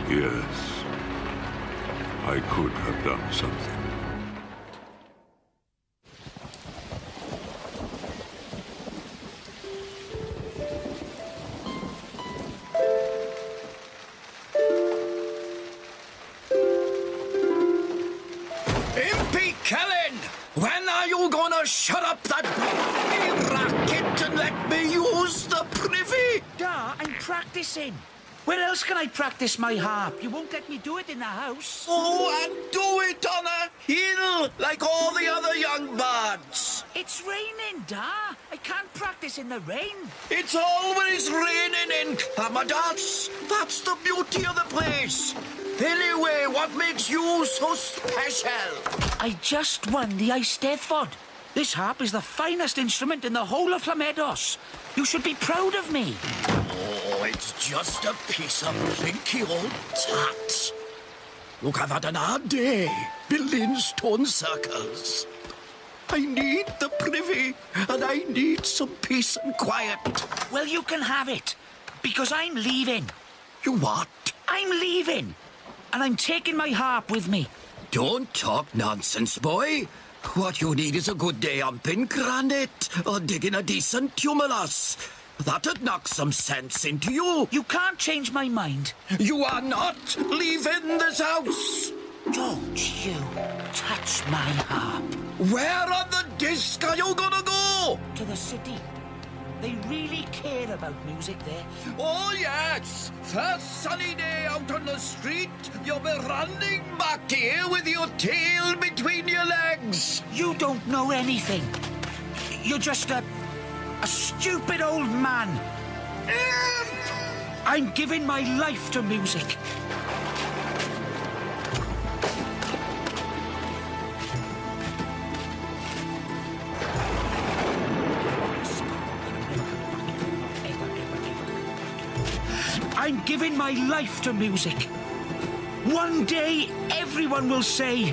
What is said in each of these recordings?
Yes. I could have done something. Impy Kellen! When are you gonna shut up that racket and let me use the privy? Da, I'm practicing. Where else can I practice my harp? You won't let me do it in the house. Oh, and do it on a hill like all the other young bards. It's raining, Da. I can't practice in the rain. It's always raining in Camadats. That's the beauty of the place. Anyway, what makes you so special? I just won the Eisteddfod. This harp is the finest instrument in the whole of Llamedos. You should be proud of me. Oh, it's just a piece of blinky old tat. Look, I've had an hard day building stone circles. I need the privy, and I need some peace and quiet. Well, you can have it, because I'm leaving. You what? I'm leaving, and I'm taking my harp with me. Don't talk nonsense, boy. What you need is a good day humping granite or digging a decent tumulus. That'd knock some sense into you. You can't change my mind. You are not leaving this house. Don't you touch my harp. Where on the disc are you gonna go? To the city. They really care about music there. Oh, yes. First sunny day out on the street, you'll be running back here with your tail between your legs. You don't know anything. You're just a stupid old man. I'm giving my life to music. I'm giving my life to music. One day, everyone will say,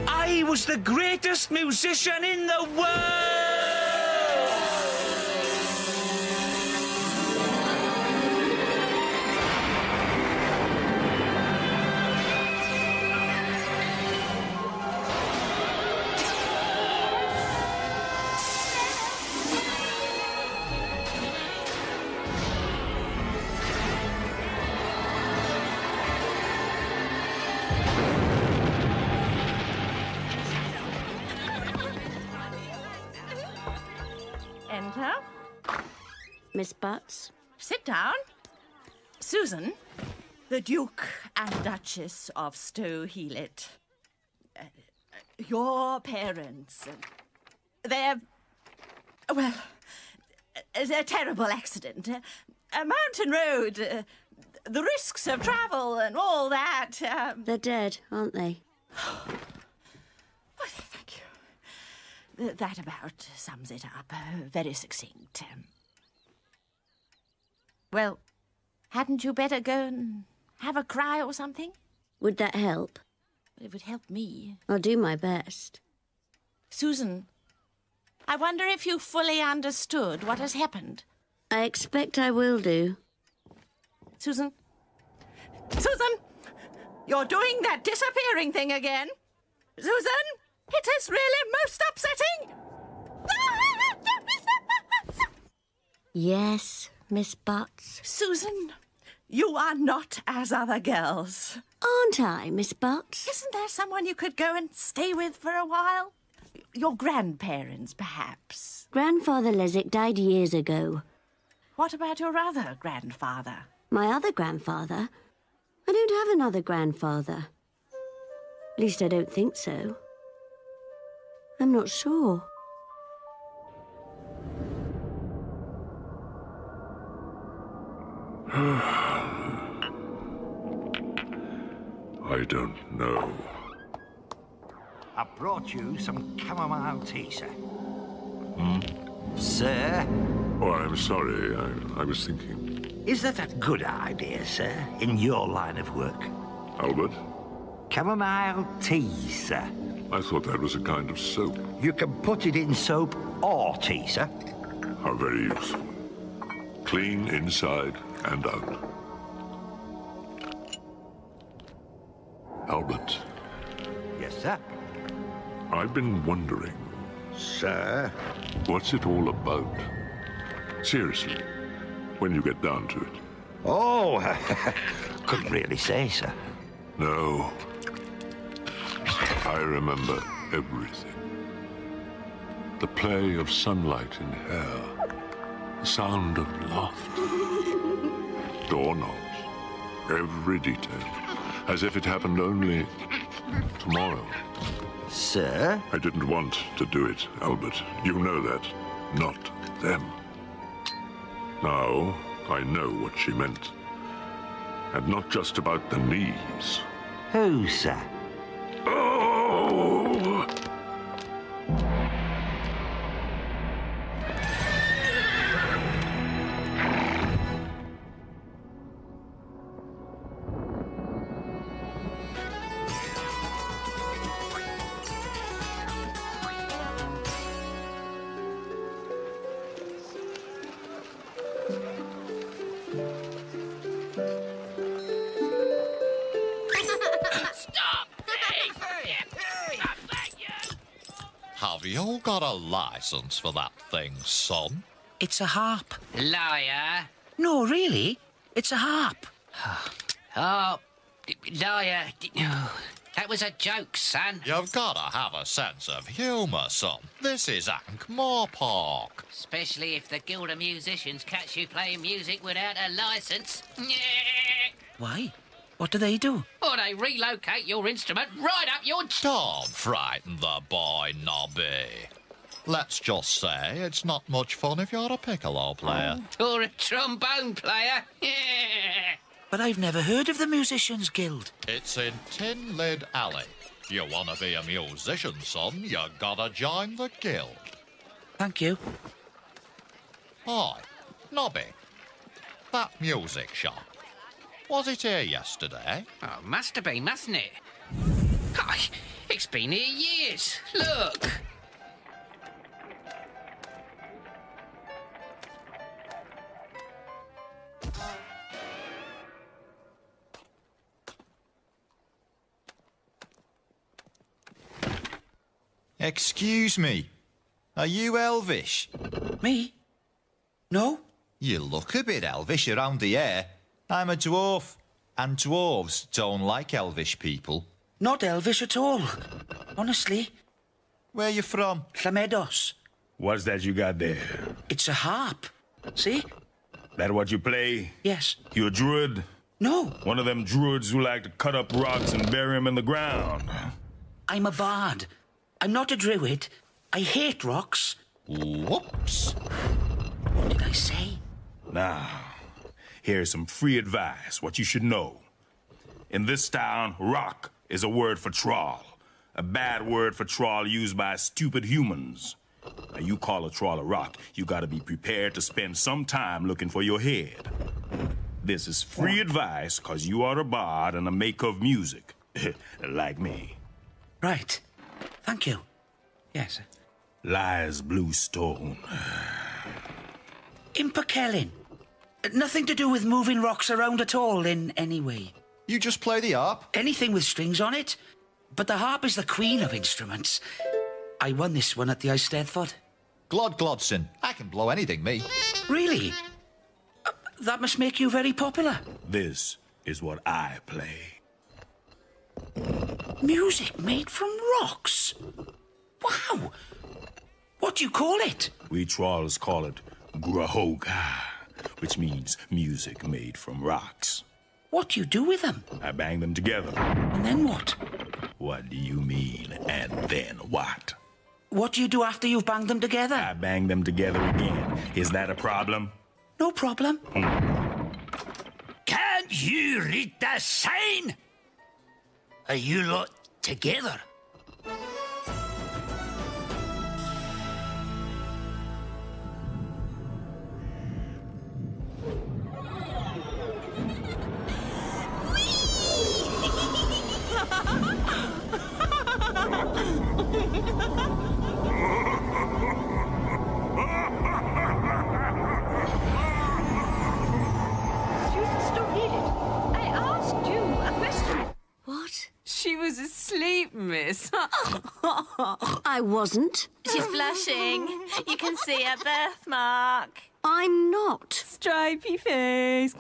I was the greatest musician in the world! Enter. Miss Butts? Sit down. Susan, the Duke and Duchess of Stow Heelet. Your parents. They're a terrible accident. A mountain road. The risks of travel and all that. They're dead, aren't they? Oh, thank you. That about sums it up. Very succinct. Well, hadn't you better go and have a cry or something? Would that help? It would help me. I'll do my best. Susan, I wonder if you fully understood what has happened. I expect I will do. Susan? Susan! You're doing that disappearing thing again. Susan! It is really most upsetting! Yes, Miss Butts. Susan, you are not as other girls. Aren't I, Miss Butts? Isn't there someone you could go and stay with for a while? Your grandparents, perhaps. Grandfather Leswick died years ago. What about your other grandfather? My other grandfather? I don't have another grandfather. At least I don't think so. I'm not sure. I don't know. I brought you some chamomile tea, sir. Sir? Oh, I'm sorry. I was thinking. Is that a good idea, sir, in your line of work? Albert? Chamomile tea, sir. I thought that was a kind of soap. You can put it in soap or tea, sir. How very useful. Clean inside and out. Albert, Yes, sir. I've been wondering, Sir? what's it all about? Seriously, when you get down to it. Oh, couldn't really say, sir. No. I remember everything. The play of sunlight in hair. The sound of laughter. Doorknobs. Every detail. As if it happened only tomorrow. Sir? I didn't want to do it, Albert. You know that. Not them. Now, I know what she meant. And not just about the knees. Who, sir? Oh! Have you got a license for that thing, son? It's a harp. Liar. No, really? It's a harp. Oh, liar. That was a joke, son. You've got to have a sense of humour, son. This is Ankh-Moor Park. Especially if the Guild of Musicians catch you playing music without a licence. Why? What do they do? Or they relocate your instrument right up your... Don't frighten the boy, Nobby. Let's just say it's not much fun if you're a piccolo player. Or a trombone player. But I've never heard of the Musicians Guild. It's in Tin Lid Alley. You want to be a musician, son, you gotta join the guild. Thank you. Hi, Nobby. That music shop. Was it here yesterday? Oh, must have been, mustn't it? Oh, it's been here years. Look. Excuse me. Are you Elvish? Me? No? You look a bit Elvish around the hair. I'm a dwarf, and dwarves don't like Elvish people. Not Elvish at all. Honestly. Where you from? Llamedos. What's that you got there? It's a harp. See? That what you play? Yes. You a druid? No. One of them druids who like to cut up rocks and bury them in the ground. I'm a bard. I'm not a druid. I hate rocks. Whoops. What did I say? Now, here's some free advice, what you should know. In this town, rock is a word for troll. A bad word for troll used by stupid humans. Now, you call a troll a rock, you gotta be prepared to spend some time looking for your head. This is free advice, cause you are a bard and a maker of music. Like me. Right. Thank you. Yes. Lies Bluestone. Imperkellin. Nothing to do with moving rocks around at all in any way. You just play the harp? Anything with strings on it. But the harp is the queen of instruments. I won this one at the Eisteddfod. Glodson. I can blow anything, me. Really? That must make you very popular. This is what I play. Music made from rocks? Wow! What do you call it? We trolls call it Grahoga, which means music made from rocks. What do you do with them? I bang them together. And then what? What do you mean, and then what? What do you do after you've banged them together? I bang them together again. Is that a problem? No problem. Can't you read the sign? Are you lot together? What? She miss. I wasn't. She's blushing. You can see her birthmark. I'm not. Stripy face.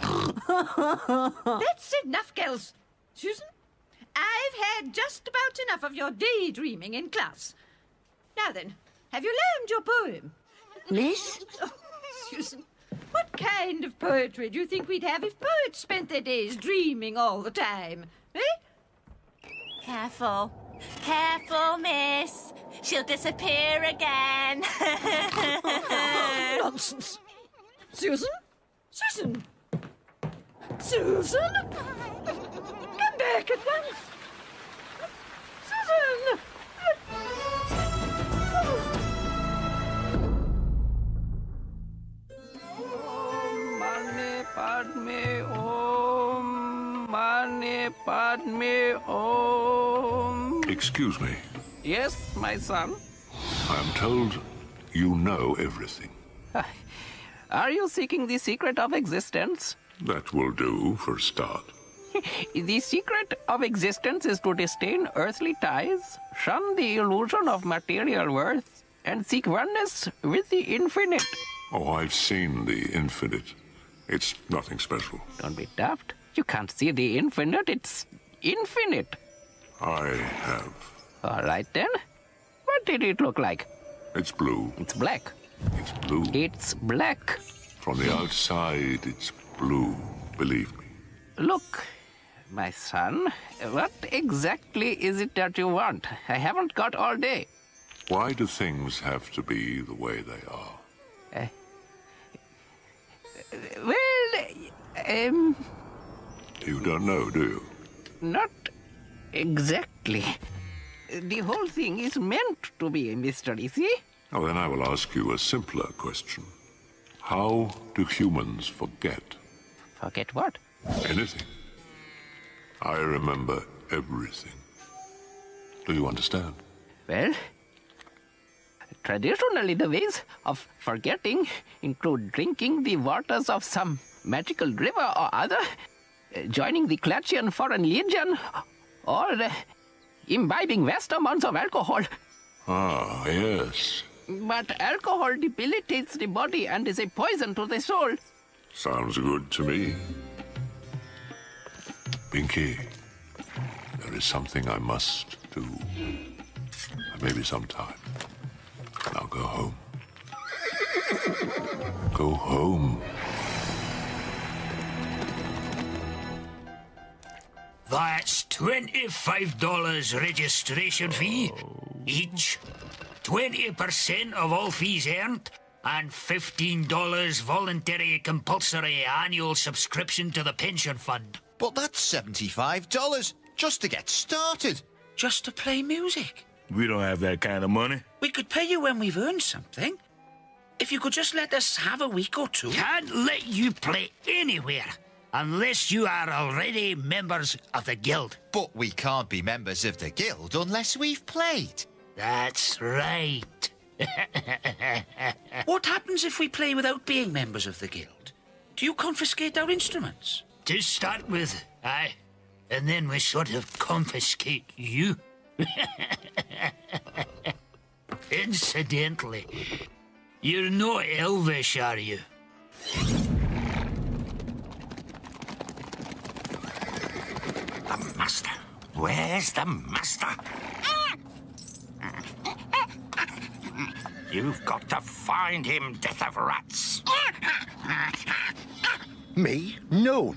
That's enough, girls. Susan, I've had just about enough of your daydreaming in class. Now then, have you learned your poem? Miss? Oh, Susan, what kind of poetry do you think we'd have if poets spent their days dreaming all the time? Eh? Careful. Careful, miss. She'll disappear again. Nonsense. Susan? Susan? Susan? Come back at once. Susan! Mane Padme Om. Mane Padme Om. Excuse me. Yes, my son? I am told you know everything. Are you seeking the secret of existence? That will do for a start. The secret of existence is to disdain earthly ties, shun the illusion of material worth, and seek oneness with the infinite. Oh, I've seen the infinite. It's nothing special. Don't be daft. You can't see the infinite. It's infinite. I have. All right, then. What did it look like? It's blue. It's black. It's blue. It's black. From the outside, it's blue. Believe me. Look, my son, what exactly is it that you want? I haven't got all day. Why do things have to be the way they are? You don't know, do you? Not exactly. The whole thing is meant to be a mystery, see? Oh, then I will ask you a simpler question. How do humans forget? Forget what? Anything. I remember everything. Do you understand? Well, traditionally the ways of forgetting include drinking the waters of some magical river or other, joining the Clatchian Foreign Legion, or imbibing vast amounts of alcohol. Ah, yes. But alcohol debilitates the body and is a poison to the soul. Sounds good to me. Pinky, there is something I must do. Maybe sometime. Now go home. Go home. That's $25 registration fee each, 20% of all fees earned, and $15 voluntary compulsory annual subscription to the pension fund. But that's $75 just to get started. Just to play music? We don't have that kind of money. We could pay you when we've earned something. If you could just let us have a week or two. Can't let you play anywhere unless you are already members of the guild. But we can't be members of the guild unless we've played. That's right. What happens if we play without being members of the guild? Do you confiscate our instruments? To start with, aye. And then we sort of confiscate you. Incidentally, you're not Elvish, are you? The master. Where's the master? You've got to find him, Death of Rats. Me? No.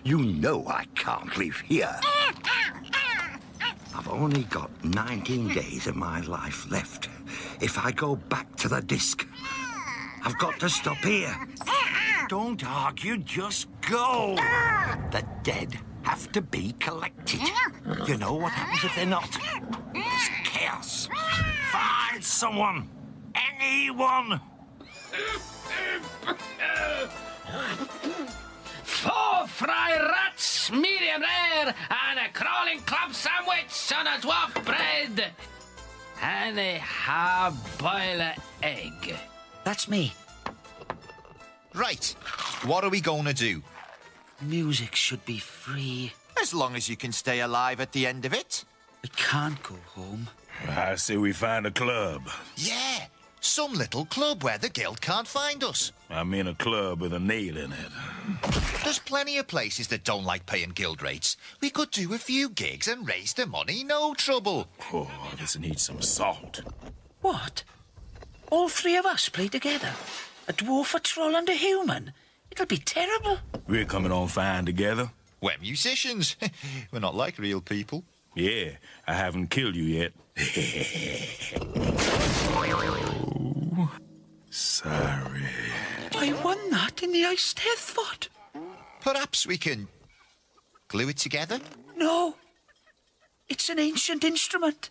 You know I can't live here. I've only got 19 days of my life left. If I go back to the disc, I've got to stop here. Don't argue, just go. The dead have to be collected. You know what happens if they're not? It's chaos. Find someone. Anyone. 4 fry rats, medium rare, and a crawling club sandwich on a dwarf bread. And a hard-boiled egg. That's me. Right. What are we going to do? Music should be free. As long as you can stay alive at the end of it. I can't go home. I say we find a club. Yeah, some little club where the guild can't find us. I mean a club with a nail in it. There's plenty of places that don't like paying guild rates. We could do a few gigs and raise the money, no trouble. Oh, this needs some salt. What? All three of us play together? A dwarf, a troll and a human? It'll be terrible. We're coming on fine together. We're musicians. We're not like real people. Yeah, I haven't killed you yet. Oh, sorry. I won that in the Iced Heathford. Perhaps we can glue it together? No. It's an ancient instrument.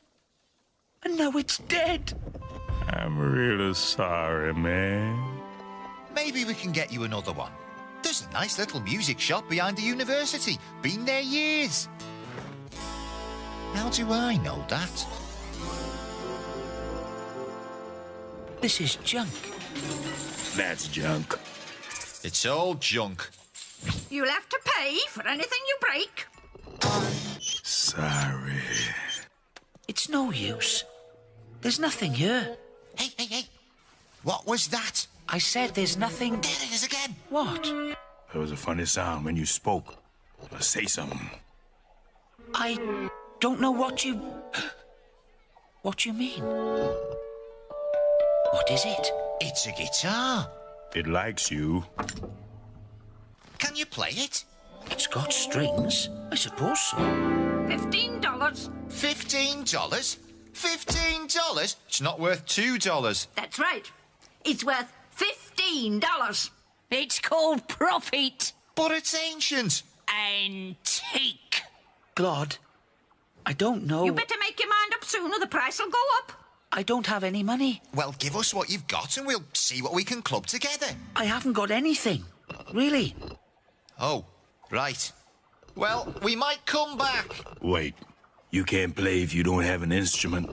And now it's dead. I'm really sorry, man. Maybe we can get you another one. There's a nice little music shop behind the university. Been there years. How do I know that? This is junk. That's junk. It's all junk. You'll have to pay for anything you break. Sorry. It's no use. There's nothing here. Hey. What was that? I said there's nothing... There it is again. What? There was a funny sound when you spoke. Say something. I don't know what you... What you mean? What is it? It's a guitar. It likes you. Can you play it? It's got strings. I suppose so. $15. $15? $15? It's not worth $2. That's right. It's worth $15. It's called profit. But it's ancient. Antique. Glod, I don't know. You better make your mind up soon or the price will go up. I don't have any money. Well, give us what you've got and we'll see what we can club together. I haven't got anything. Really. Oh, right. Well, we might come back. Wait. You can't play if you don't have an instrument.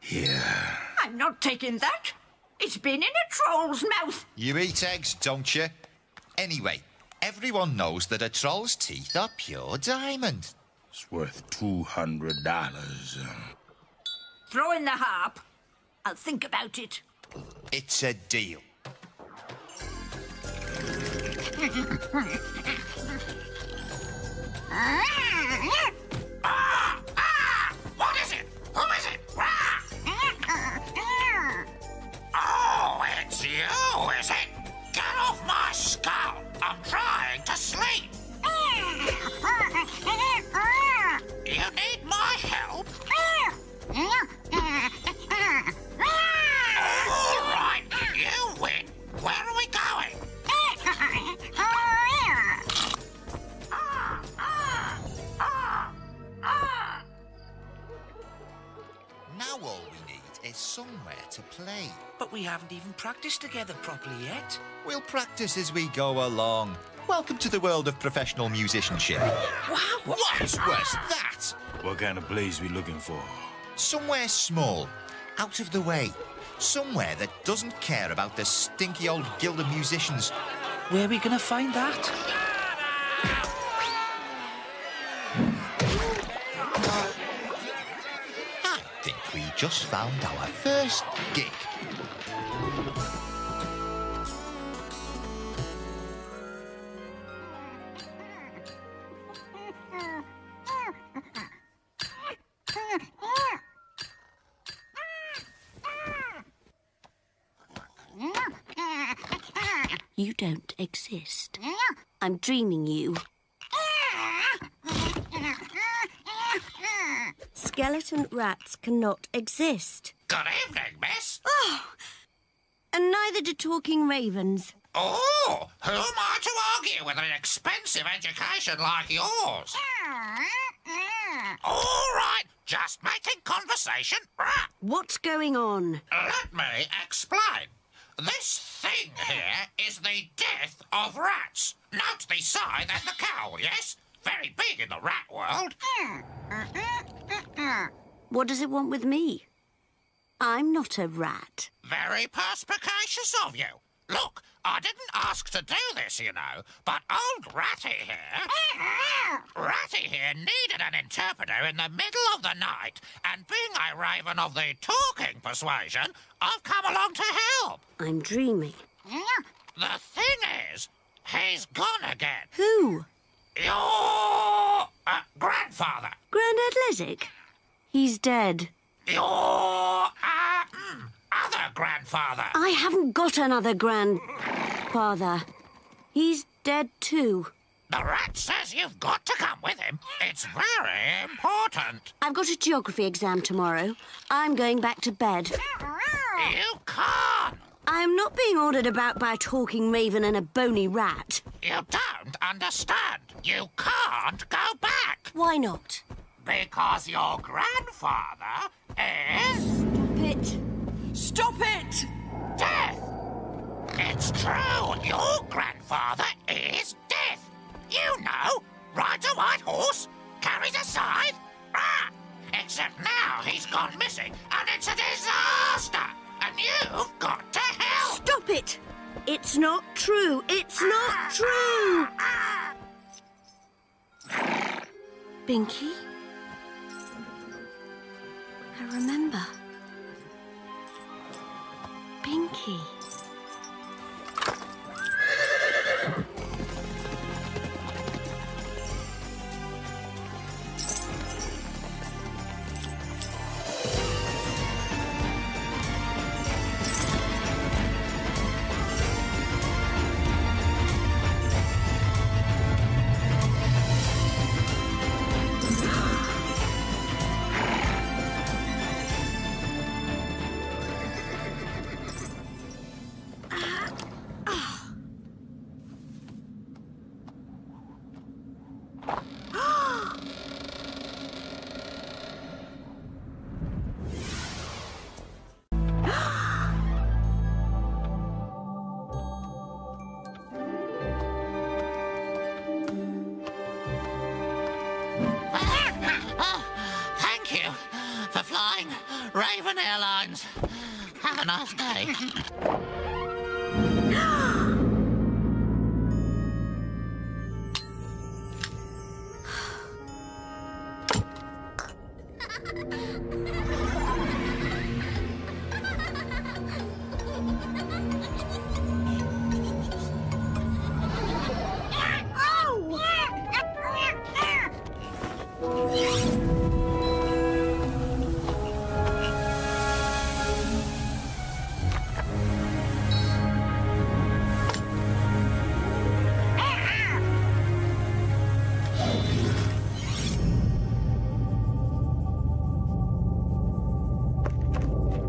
Yeah. I'm not taking that. It's been in a troll's mouth. You eat eggs, don't you? Anyway, everyone knows that a troll's teeth are pure diamond. It's worth $200. Throw in the harp. I'll think about it. It's a deal. What is it? Who is it? Oh, it's you, is it? Get off my skull. I'm trying to sleep. You need my help? All right, you win. Where are we going? Now all we need is somewhere to play. But we haven't even practiced together properly yet. We'll practice as we go along. Welcome to the world of professional musicianship. Wow! What was that? What kind of place we looking for? Somewhere small, out of the way. Somewhere that doesn't care about the stinky old guild of musicians. Where are we going to find that? I think we just found our first gig. You don't exist. I'm dreaming you. Skeleton rats cannot exist. Good evening, miss. Oh, and neither do talking ravens. Oh, who am I to argue with an expensive education like yours? All right, just making conversation. What's going on? Let me explain. This thing here is the death of rats. Note the scythe and the cowl, yes? Very big in the rat world. What does it want with me? I'm not a rat. Very perspicacious of you. Look, I didn't ask to do this, you know, but old Ratty here needed an interpreter in the middle of the night, and being a raven of the talking persuasion, I've come along to help. I'm dreaming. The thing is, he's gone again. Who? Your grandfather. Grandad Lezig? He's dead. Your other grandfather. I haven't got another grandfather. He's dead too. The rat says you've got to come with him. It's very important. I've got a geography exam tomorrow. I'm going back to bed. You can't. I'm not being ordered about by a talking raven and a bony rat. You don't understand. You can't go back. Why not? Because your grandfather is... Stop it. Stop it! Death. It's true. Your grandfather is Death. You know, rides a white horse, carries a scythe. Except now he's gone missing and it's a disaster. And you've got to help. Stop it! It's not true. It's not true. Binky? I remember. Binky. Raven Airlines. Have a nice day.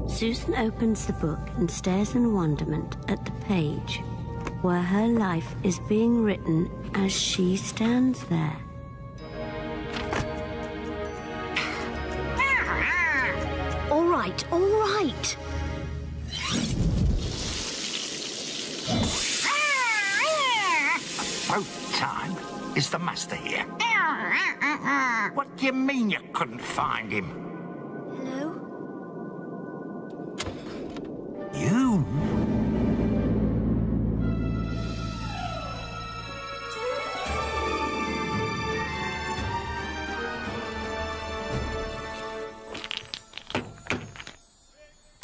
Susan opens the book and stares in wonderment at the page where her life is being written as she stands there. All right, all right. About time. Is the master here? What do you mean you couldn't find him? Hello? You?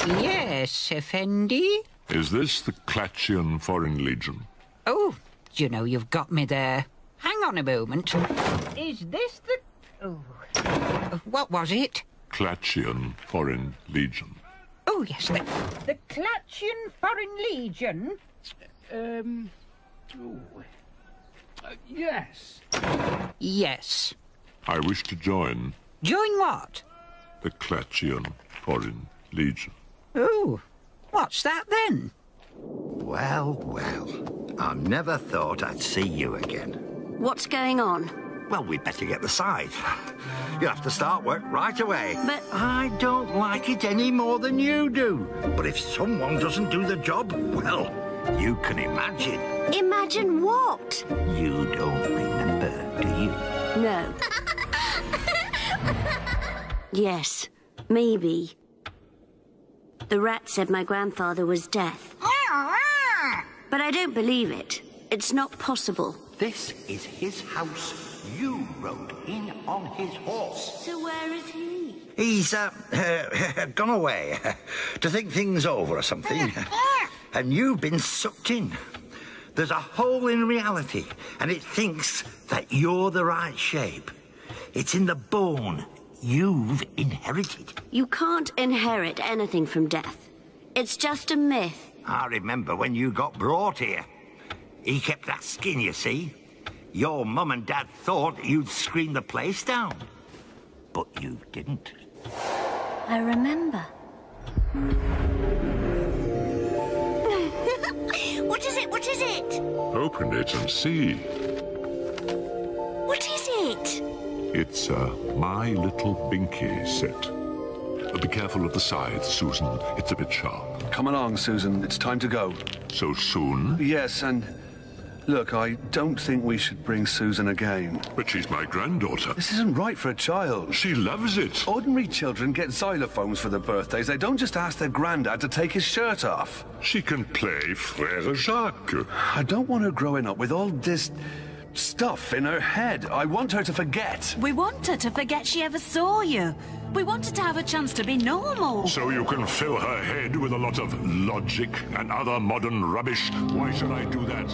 Yes, Effendi? Is this the Clatchian Foreign Legion? Oh, you know, you've got me there. Hang on a moment. Is this the... Oh. What was it? Clatchian Foreign Legion. Oh, yes, the Clatchian Foreign Legion? Yes. Yes. I wish to join Join what? the Clatchian Foreign Legion. Oh, what's that then? Well, well. I never thought I'd see you again. What's going on? Well, we'd better get the scythe. You have to start work right away. But... I don't like it any more than you do. But if someone doesn't do the job, well, you can imagine. Imagine what? You don't remember, do you? No. Yes, maybe. The rat said my grandfather was Death. But I don't believe it. It's not possible. This is his house. You rode in on his horse. So where is he? He's, gone away to think things over or something. And you've been sucked in. There's a hole in reality, and it thinks that you're the right shape. It's in the bone you've inherited. You can't inherit anything from death. It's just a myth. I remember when you got brought here. He kept asking, you see. Your mum and dad thought you'd scream the place down. But you didn't. I remember. What is it? What is it? Open it and see. What is it? It's a My Little Binky set. Be careful of the scythe, Susan. It's a bit sharp. Come along, Susan. It's time to go. So soon? Yes, and... Look, I don't think we should bring Susan again. But she's my granddaughter. This isn't right for a child. She loves it. Ordinary children get xylophones for their birthdays. They don't just ask their granddad to take his shirt off. She can play Frère Jacques. I don't want her growing up with all this stuff in her head. I want her to forget. We want her to forget she ever saw you. We want her to have a chance to be normal. So you can fill her head with a lot of logic and other modern rubbish. Why should I do that?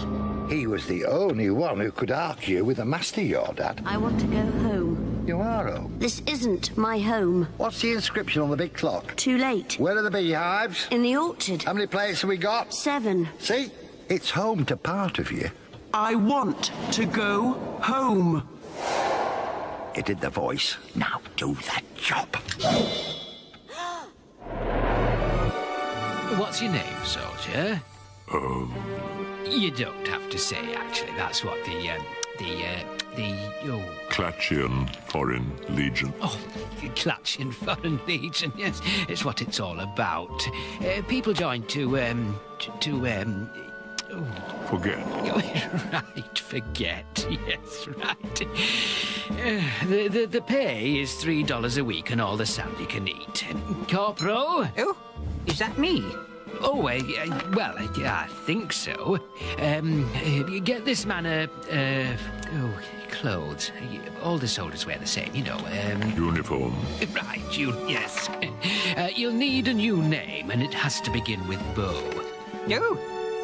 He was the only one who could argue with a master, your dad. I want to go home. You are home? This isn't my home. What's the inscription on the big clock? Too late. Where are the beehives? In the orchard. How many plates have we got? 7. See? It's home to part of you. I want to go home. You did the voice. Now do that job. What's your name, soldier? You don't have to say, actually. That's what Clatchian Foreign Legion. Oh, Clatchian Foreign Legion, yes. It's what it's all about. People join to forget. Right, forget. Yes, right. The pay is $3 a week and all the sand you can eat. Corporal? Oh, is that me? Oh, well, I think so. Get this man clothes. All the soldiers wear the same, you know. Uniform. Right, yes. You'll need a new name, and it has to begin with Bo. Oh,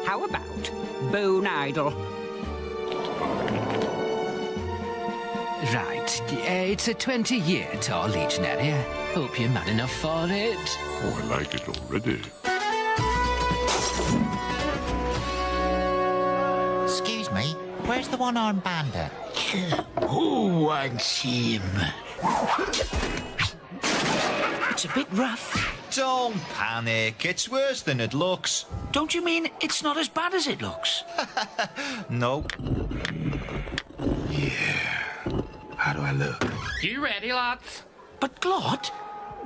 how about Bone Idol? Right, it's a 20-year tour, Legionary. I hope you're man enough for it. Oh, I like it already. Excuse me, where's the one-armed bandit? Who wants him? It's a bit rough. Don't panic, it's worse than it looks. Don't you mean it's not as bad as it looks? No. How do I look? You ready, lads? But, Glot,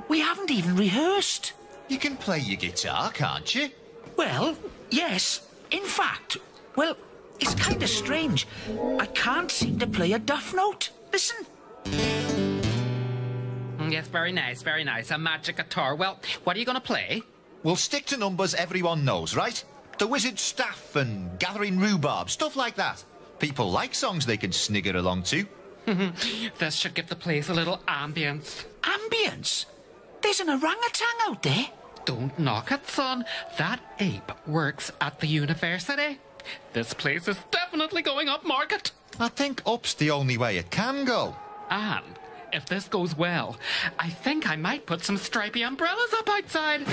we haven't even rehearsed. You can play your guitar, can't you? Well, yes. In fact, well, it's kind of strange. I can't seem to play a duff note. Listen. Yes, very nice, very nice. A magic guitar. Well, what are you going to play? We'll stick to numbers everyone knows, right? The wizard's staff and gathering rhubarb, stuff like that. People like songs they can snigger along to. This should give the place a little ambience. Ambience? There's an orangutan out there. Don't knock it, son. That ape works at the university. This place is definitely going up market. I think up's the only way it can go. And if this goes well, I think I might put some stripy umbrellas up outside.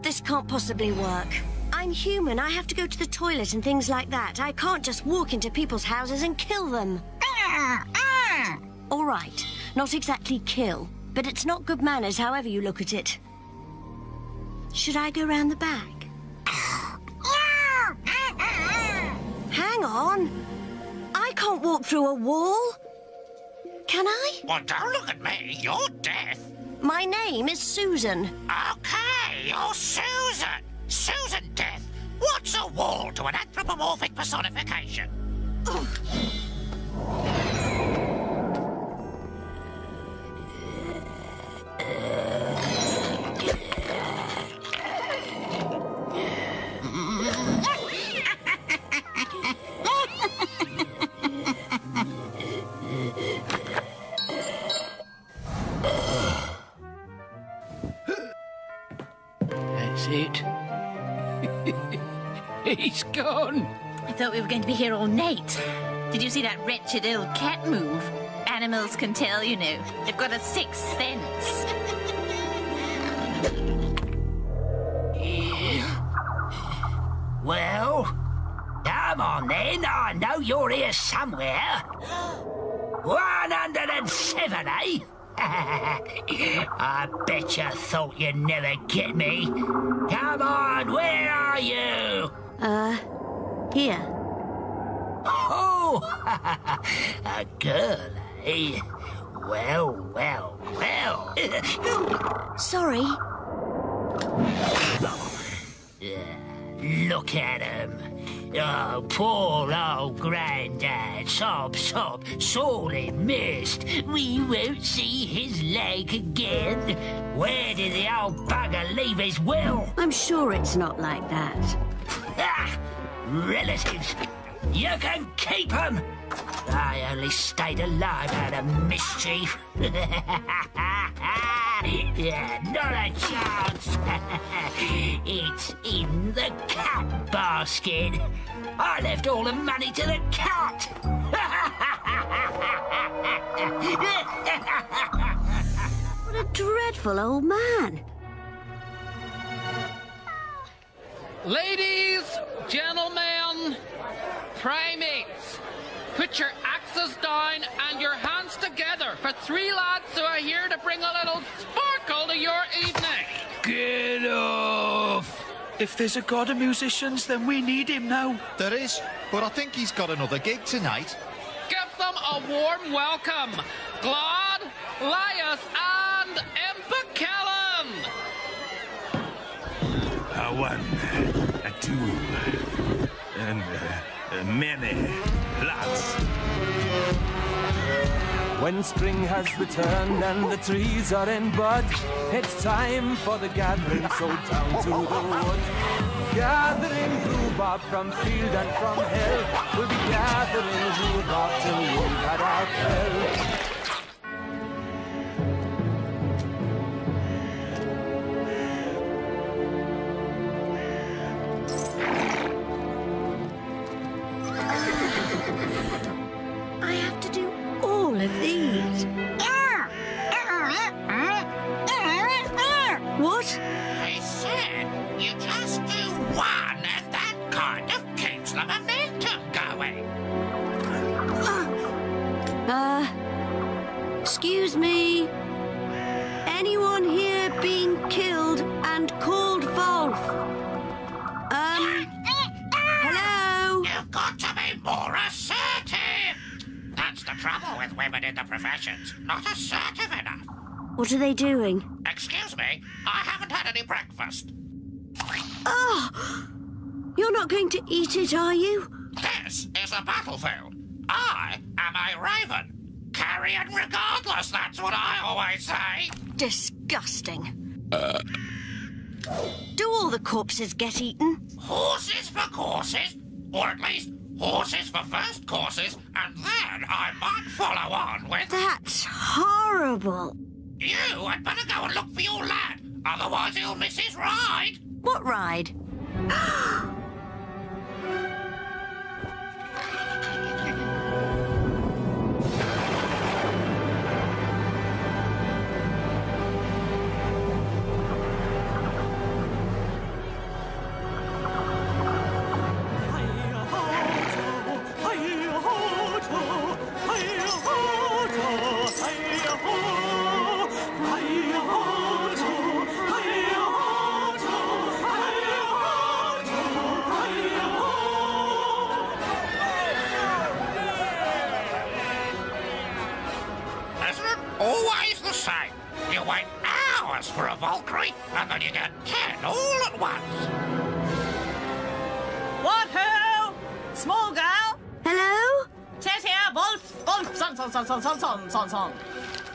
This can't possibly work. I'm human. I have to go to the toilet and things like that. I can't just walk into people's houses and kill them. All right, not exactly kill, but it's not good manners however you look at it. Should I go round the back? Hang on. I can't walk through a wall. Can I? Well, don't look at me. You're deaf. My name is Susan. Okay, you're Susan. Susan Death. What's a wall to an anthropomorphic personification? That's it. He's gone. I thought we were going to be here all night. Did you see that wretched old cat move? Animals can tell, you know. They've got a sixth sense. Well, come on then. I know you're here somewhere. 107, eh? I bet you thought you'd never get me. Come on, where are you? Here. Oh, a girl, eh? Well, well, well. Sorry. Look at him. Oh, poor old Grandad. Sob, sob, sorely missed. We won't see his leg again. Where did the old bugger leave his will? I'm sure it's not like that. Ah, relatives. You can keep them. I only stayed alive out of mischief. Yeah, not a chance. It's in the cat basket. I left all the money to the cat. What a dreadful old man. Ladies, gentlemen, primates, put your axes down and your hands together for 3 lads who are here to bring a little sparkle to your evening. Get off! If there's a god of musicians, then we need him now. There is, but I think he's got another gig tonight. Give them a warm welcome. Glad, Laius, and Impekellen. One, two, and many, lots. When spring has returned and the trees are in bud, it's time for the gathering, so down to the wood. Gathering rhubarb from field and from hill, we'll be gathering rhubarb till we've had our fill. I have to do all of these. What? I said you just do one, and that kind of keeps the momentum going. Excuse me. Anyone here been killed and called Wolf? Hello? You've got to be more assertive. That's the trouble with women in the professions. Not assertive enough. What are they doing? Excuse me, I haven't had any breakfast. Oh! You're not going to eat it, are you? This is a battlefield. I am a raven. Carrion regardless, that's what I always say. Disgusting. Do all the corpses get eaten? Horses for courses, or at least horses for first courses, and then I might follow on with... That's horrible. You had better go and look for your lad, otherwise he'll miss his ride. What ride? Always the same. You wait hours for a Valkyrie, and then you get 10 all at once. What ho? Small girl? Hello? Wolf! Wolf! Son.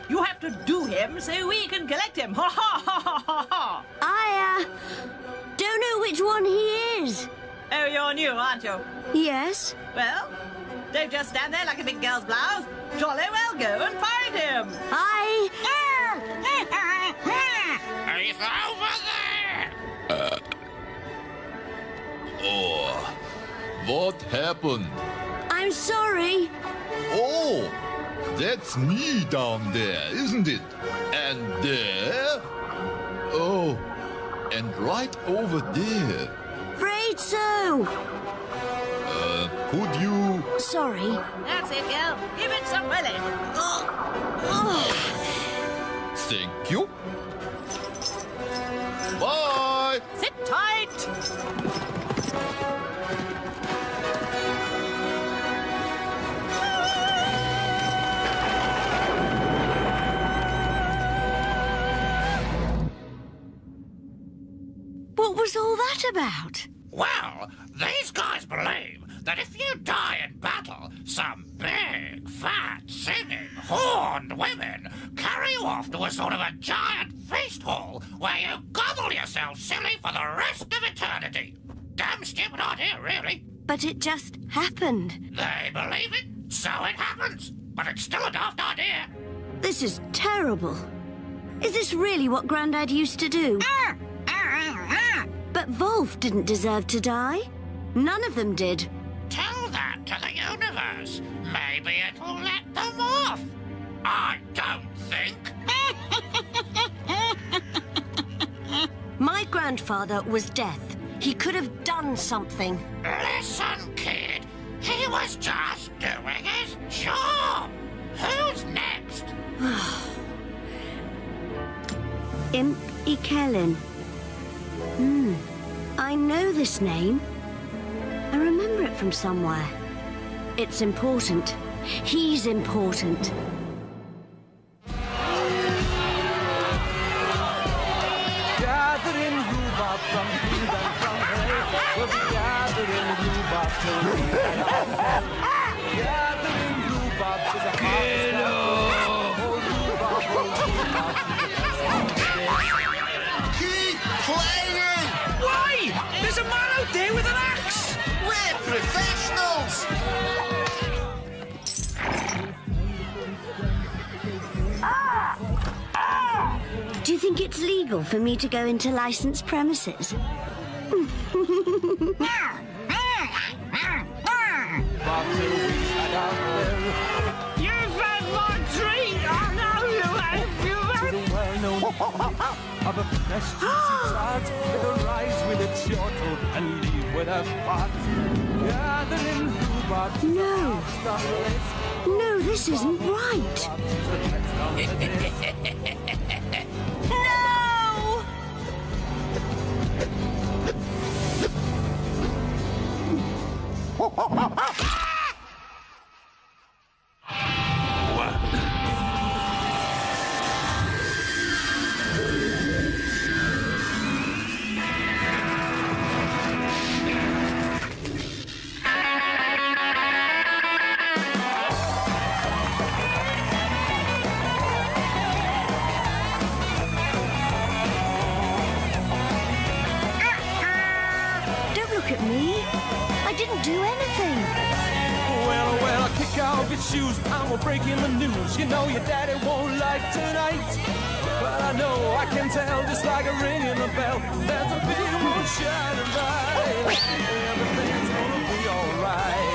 You have to do him so we can collect him. Ha ha ha ha ha ha! I, don't know which one he is. Oh, you're new, aren't you? Yes. Well, don't just stand there like a big girl's blouse. Jolly well go and find him. He's over there! Oh, what happened? I'm sorry. Oh, that's me down there, isn't it? And there? Oh, and right over there. Afraid so. Could you... Sorry. That's it, girl. Give it some willing. Thank you. Bye. Sit tight. What was all that about? Well, these guys believe that if you die in battle, some big, fat, singing, horned women carry you off to a sort of a giant feast hall where you gobble yourself silly for the rest of eternity. Damn stupid idea, really. But it just happened. They believe it, so it happens. But it's still a daft idea. This is terrible. Is this really what Grandad used to do? But Wolf didn't deserve to die. None of them did. Tell that to the universe. Maybe it'll let them off. I don't think. My grandfather was Death. He could have done something. Listen, kid. He was just doing his job. Who's next? Imp Ikelin. I know this name. I remember it from somewhere. It's important. He's important. Gathering rhubarb from field and from hay. We'll be gathering rhubarb till we end up hell. Gathering rhubarb is a harvest of rhubarb. Keep playing! Why? There's a man out there with an axe! We're professionals! Do you think it's legal for me to go into licensed premises? You've had my drink! Oh no, you've had of a fresh juicy tart, it'll rise with a chortle and leave with a fart. Gathering rhubarb. No, this isn't right. Don't look at me. I didn't do anything. Well, kick off your shoes and we're breaking the news. You know your daddy won't like tonight. But I know I can tell just like a ring in the bell. There's a big moon shining bright. Everything's gonna be alright.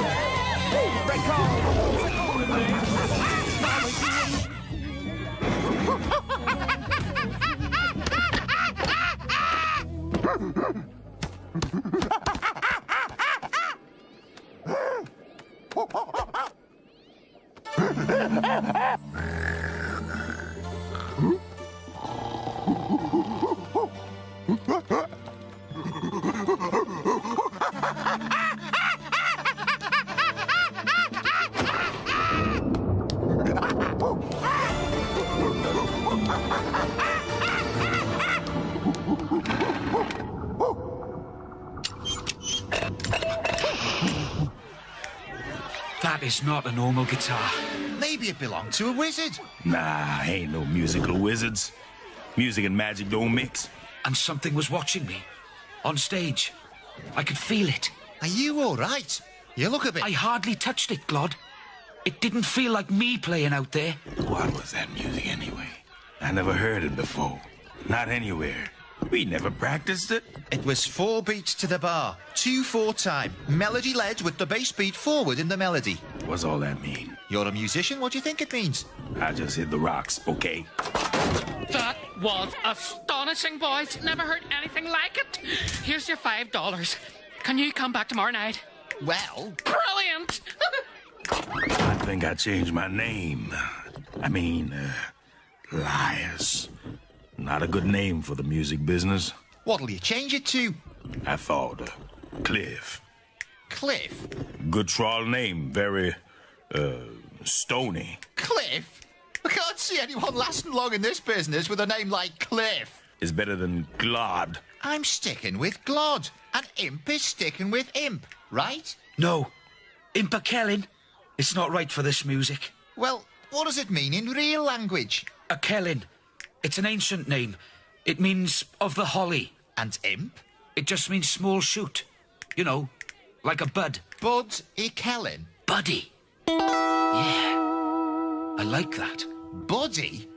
That That is not a normal guitar. Maybe it belonged to a wizard. Nah, ain't no musical wizards. Music and magic don't mix. And something was watching me. On stage. I could feel it. Are you all right? You look a bit... I hardly touched it, Glod. It didn't feel like me playing out there. What was that music anyway? I never heard it before. Not anywhere. We never practiced it. It was 4 beats to the bar, 2/4 time. Melody led with the bass beat forward in the melody. What's all that mean? You're a musician, what do you think it means? I just hit the rocks, okay? That was astonishing, boys. Never heard anything like it. Here's your $5. Can you come back tomorrow night? Well... Brilliant! I think I changed my name. I mean, Lias. Not a good name for the music business. What'll you change it to? I thought, Cliff. Cliff? Good trawl name, very, stony. Cliff? I can't see anyone lasting long in this business with a name like Cliff. It's better than Glod. I'm sticking with Glod, and Imp is sticking with Imp, right? No. Impa Kellen. It's not right for this music. Well, what does it mean in real language? A Kellen. It's an ancient name. It means of the holly. And Imp? It just means small shoot. You know, like a bud. Bud I Kellen? Buddy. Yeah. I like that. Buddy?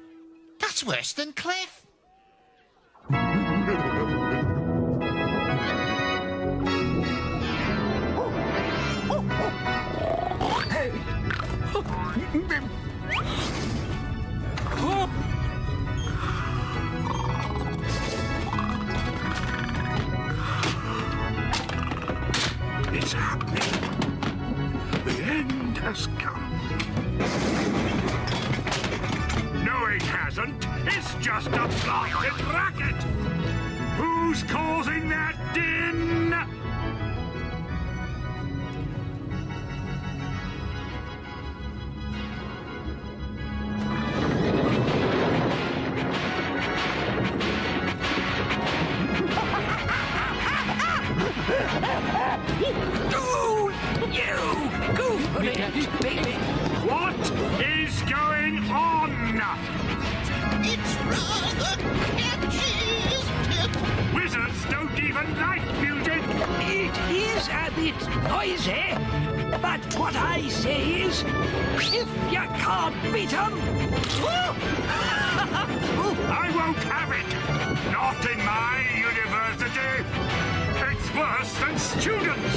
That's worse than Cliff. It's happening. The end has come. No, it hasn't. It's just a blasted racket. Who's causing that din? What is going on? It's rather catchy, isn't it? Wizards don't even like music. It is a bit noisy, but what I say is, if you can't beat 'em... I won't have it. Not in my university. It's worse than students.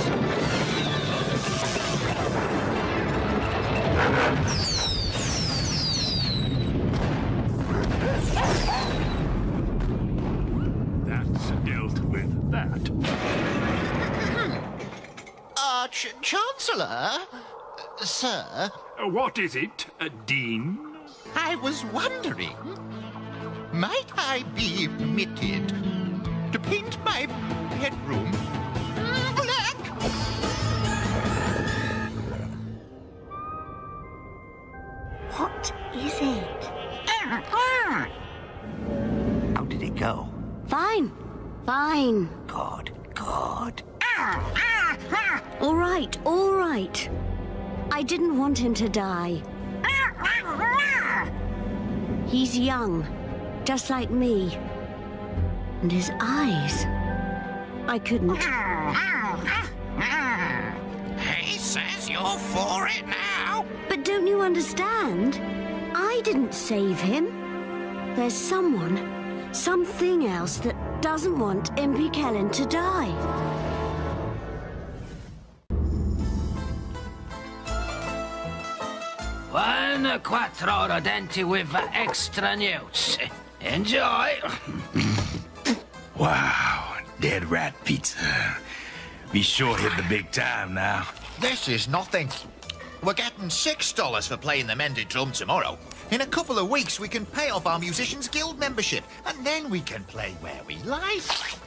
That's dealt with that. Chancellor? Sir? What is it, Dean? I was wondering, might I be permitted to paint my bedroom black? What is it? How did it go? Fine. Fine. Good. All right, all right. I didn't want him to die. He's young, just like me. And his eyes. I couldn't. He says you're for it now. But don't you understand? I didn't save him. There's someone, something else that doesn't want Impy Kellen to die. One quattro rodenti with extra news. Enjoy. Wow, dead rat pizza. We sure hit the big time now. This is nothing. We're getting $6 for playing the mended drum tomorrow. In a couple of weeks, we can pay off our Musicians Guild membership, and then we can play where we like.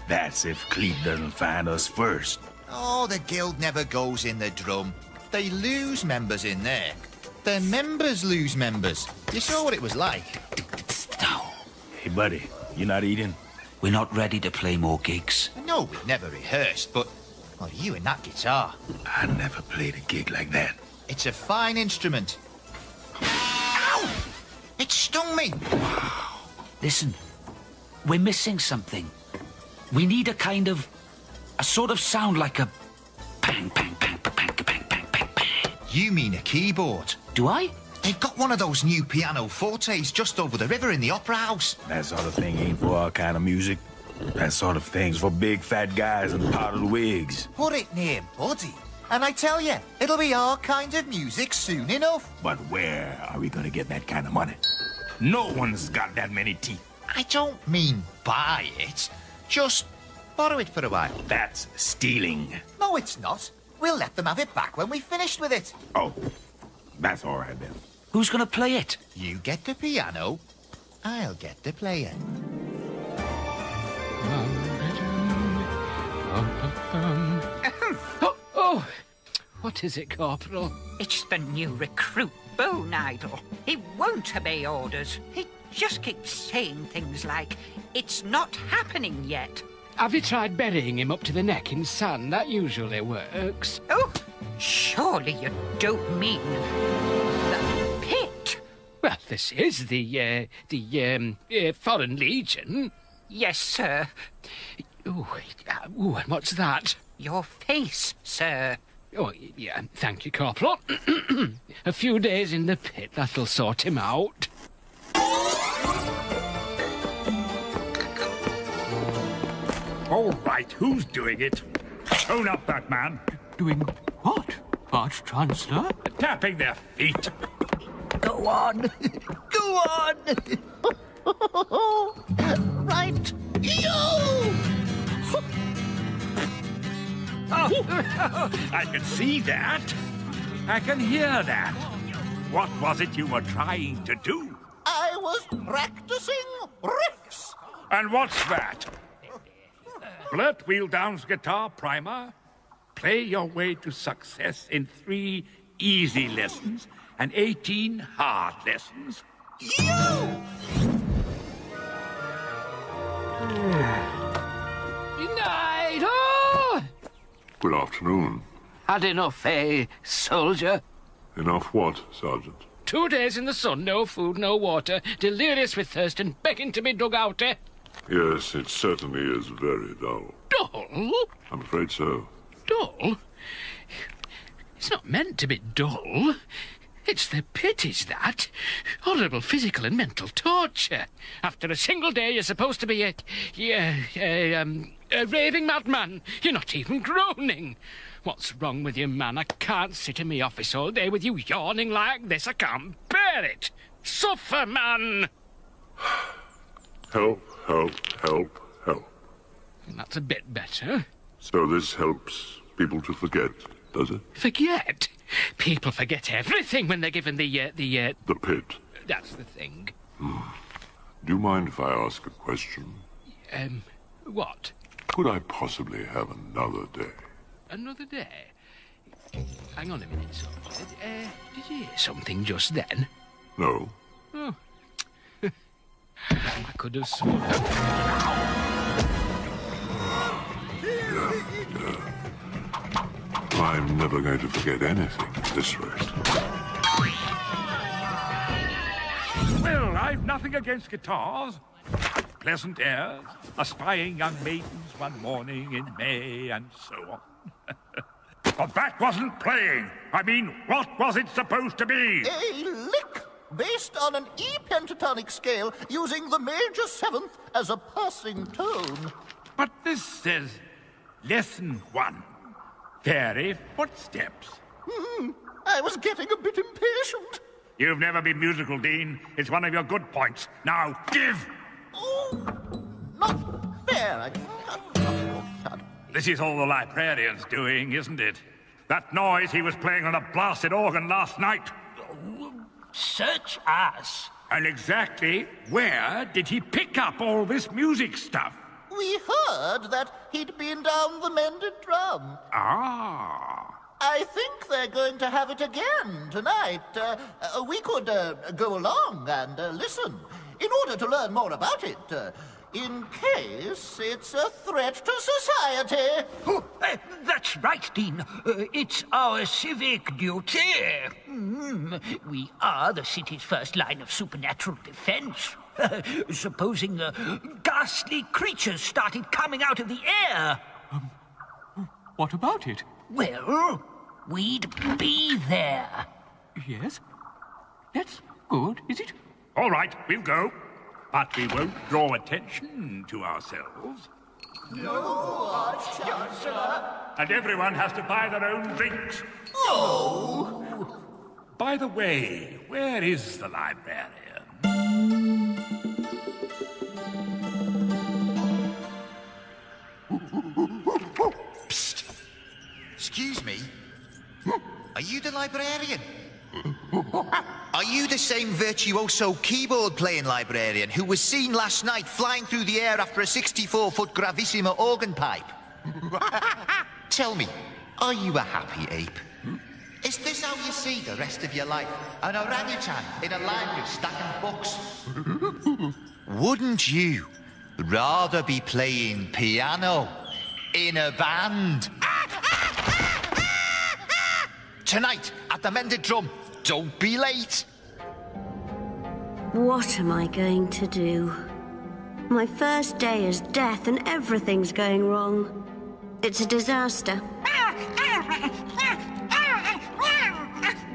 That's if Cleet doesn't find us first. Oh, the guild never goes in the drum. They lose members in there. Their members lose members. You saw what it was like. Hey, buddy, you not eating? We're not ready to play more gigs. No, we've never rehearsed, but... Well, you and that guitar. I never played a gig like that. It's a fine instrument. Ow! It stung me. Listen, we're missing something. We need a sort of sound like a bang, bang, bang, bang, bang, bang, bang, bang, bang. You mean a keyboard? Do I? They've got one of those new piano fortes just over the river in the Opera House. That sort of thing ain't for our kind of music. That sort of thing's for big fat guys and powdered wigs. Put it near Buddy, and I tell you, it'll be our kind of music soon enough. But where are we gonna get that kind of money? No one's got that many teeth. I don't mean buy it, just borrow it for a while. That's stealing. No, it's not. We'll let them have it back when we've finished with it. Oh, that's all right then. Who's gonna play it? You get the piano, I'll get the player. Oh, what is it, Corporal? It's the new recruit, Bone Idol. He won't obey orders. He just keeps saying things like, "It's not happening yet." Have you tried burying him up to the neck in sand? That usually works. Oh, surely you don't mean the pit? Well, this is the Foreign Legion. Yes, sir. Ooh, and what's that? Your face, sir. Oh, yeah, thank you, Corporal. A few days in the pit, that'll sort him out. All right, who's doing it? Own up, that man. Doing what, Arch-Chancellor? Tapping their feet. Go on. Go on. Right. Yo! I can see that. I can hear that. What was it you were trying to do? I was practicing riffs. And what's that? Blurt Wheeldown's guitar primer. Play your way to success in 3 easy lessons and 18 hard lessons. You! Good night, oh! Good afternoon. Had enough, eh, soldier? Enough what, Sergeant? 2 days in the sun, no food, no water, delirious with thirst and begging to be dug out, eh? Yes, it certainly is very dull. Dull? I'm afraid so. Dull? It's not meant to be dull. It's the pit, is that? Horrible physical and mental torture. After a single day, you're supposed to be a raving madman. You're not even groaning. What's wrong with you, man? I can't sit in my office all day with you yawning like this. I can't bear it. Suffer, man! Help, help, help, help. That's a bit better. So this helps people to forget, does it? Forget? People forget everything when they're given the pit. That's the thing. Do you mind if I ask a question? What? Could I possibly have another day? Another day? Hang on a minute, soldier. Did you hear something just then? No. Oh. I could have sworn. I'm never going to forget anything at this rate. Well, I've nothing against guitars. Pleasant airs, aspiring young maidens one morning in May, and so on. But that wasn't playing. I mean, what was it supposed to be? A lick based on an E pentatonic scale using the major seventh as a passing tone. But this says lesson 1. Fairy footsteps. I was getting a bit impatient. You've never been musical, Dean. It's one of your good points. Now, give! Oh, not fair. This is all the librarian's doing, isn't it? That noise he was playing on a blasted organ last night. Such as? And exactly where did he pick up all this music stuff? We heard that he'd been down the Mended Drum. Ah. I think they're going to have it again tonight. We could go along and listen. In order to learn more about it, in case it's a threat to society. Oh, that's right, Dean. It's our civic duty. We are the city's first line of supernatural defense. Supposing ghastly creatures started coming out of the air. What about it? Well, we'd be there. Yes? That's good, is it? All right, we'll go. But we won't draw attention to ourselves. No, Arch-Chancellor. And everyone has to buy their own drinks. Oh! By the way, where is the librarian? Psst. Excuse me. Are you the librarian? Are you the same virtuoso keyboard-playing librarian who was seen last night flying through the air after a 64-foot gravissima organ pipe? Tell me, are you a happy ape? Is this how you see the rest of your life? An orangutan in a library stacking books? Wouldn't you rather be playing piano in a band? Tonight, at the Mended Drum. Don't be late. What am I going to do? My first day is death and everything's going wrong. It's a disaster.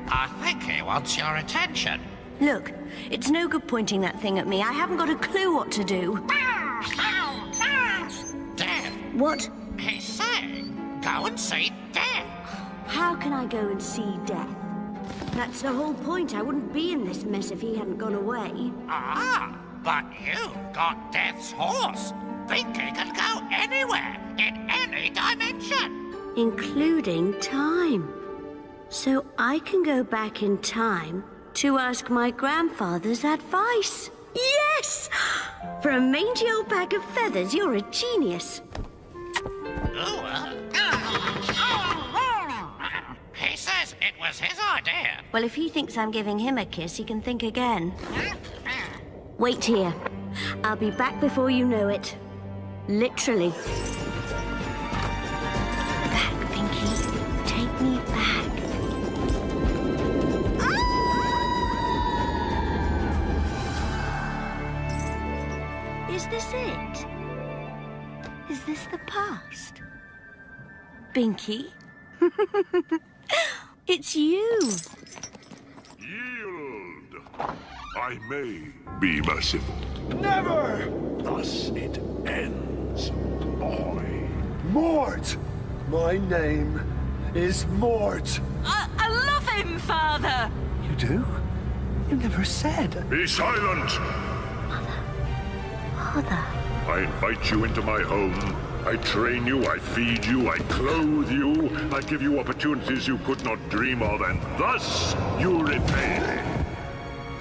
I think he wants your attention. Look, it's no good pointing that thing at me. I haven't got a clue what to do. Death. What? He's saying, go and see Death. How can I go and see Death? That's the whole point. I wouldn't be in this mess if he hadn't gone away. Ah, but you've got Death's horse. Binky can go anywhere, in any dimension. Including time. So I can go back in time to ask my grandfather's advice. Yes! For a mangy old bag of feathers, you're a genius. He says it was his idea. Well, if he thinks I'm giving him a kiss, he can think again. Wait here. I'll be back before you know it. Literally. Back, Binky. Take me back. Is this it? Is this the past? Binky? It's you. Yield. I may be merciful. Never! Thus it ends, boy. Mort! My name is Mort. I love him, Father. You do? You never said. Be silent! Father. I invite you into my home. I train you, I feed you, I clothe you. I give you opportunities you could not dream of, and thus you repay me.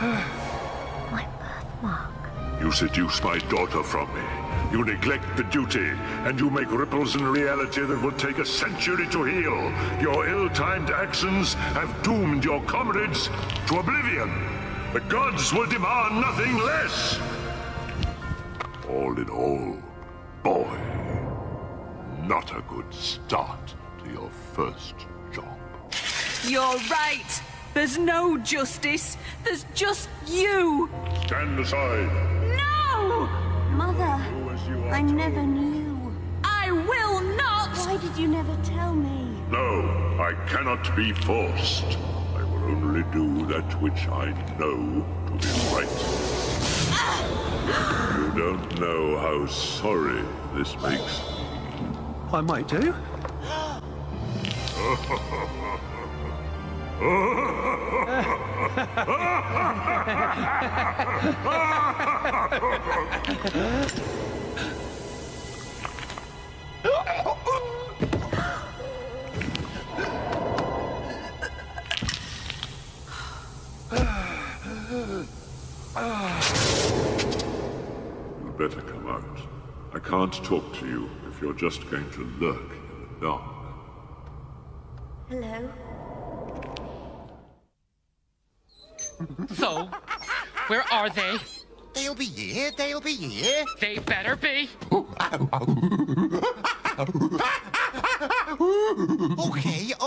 My birthmark. You seduce my daughter from me. You neglect the duty, and you make ripples in reality that will take a century to heal. Your ill-timed actions have doomed your comrades to oblivion. The gods will demand nothing less. All in all, boy, not a good start to your first job. You're right. There's no justice. There's just you. Stand aside. No! Mother, I never knew. I will not! Why did you never tell me? No, I cannot be forced. I will only do that which I know to be right. You don't know how sorry this makes me. I might do. You'd better come out. I can't talk to you if you're just going to lurk in the dark. Hello? So, where are they? They'll be here, they'll be here. They better be.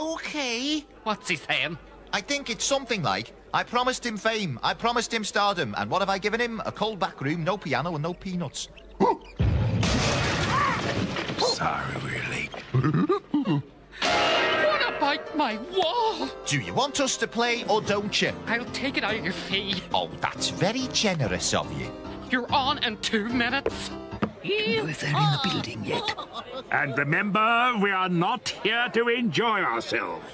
Okay. What's he saying? I think it's something like, I promised him fame, I promised him stardom, and what have I given him? A cold back room, no piano and no peanuts. Sorry we're late. What about my wall? Do you want us to play or don't you? I'll take it out of your fee. Oh, that's very generous of you. You're on in 2 minutes. If they're in the building yet. And remember, we are not here to enjoy ourselves.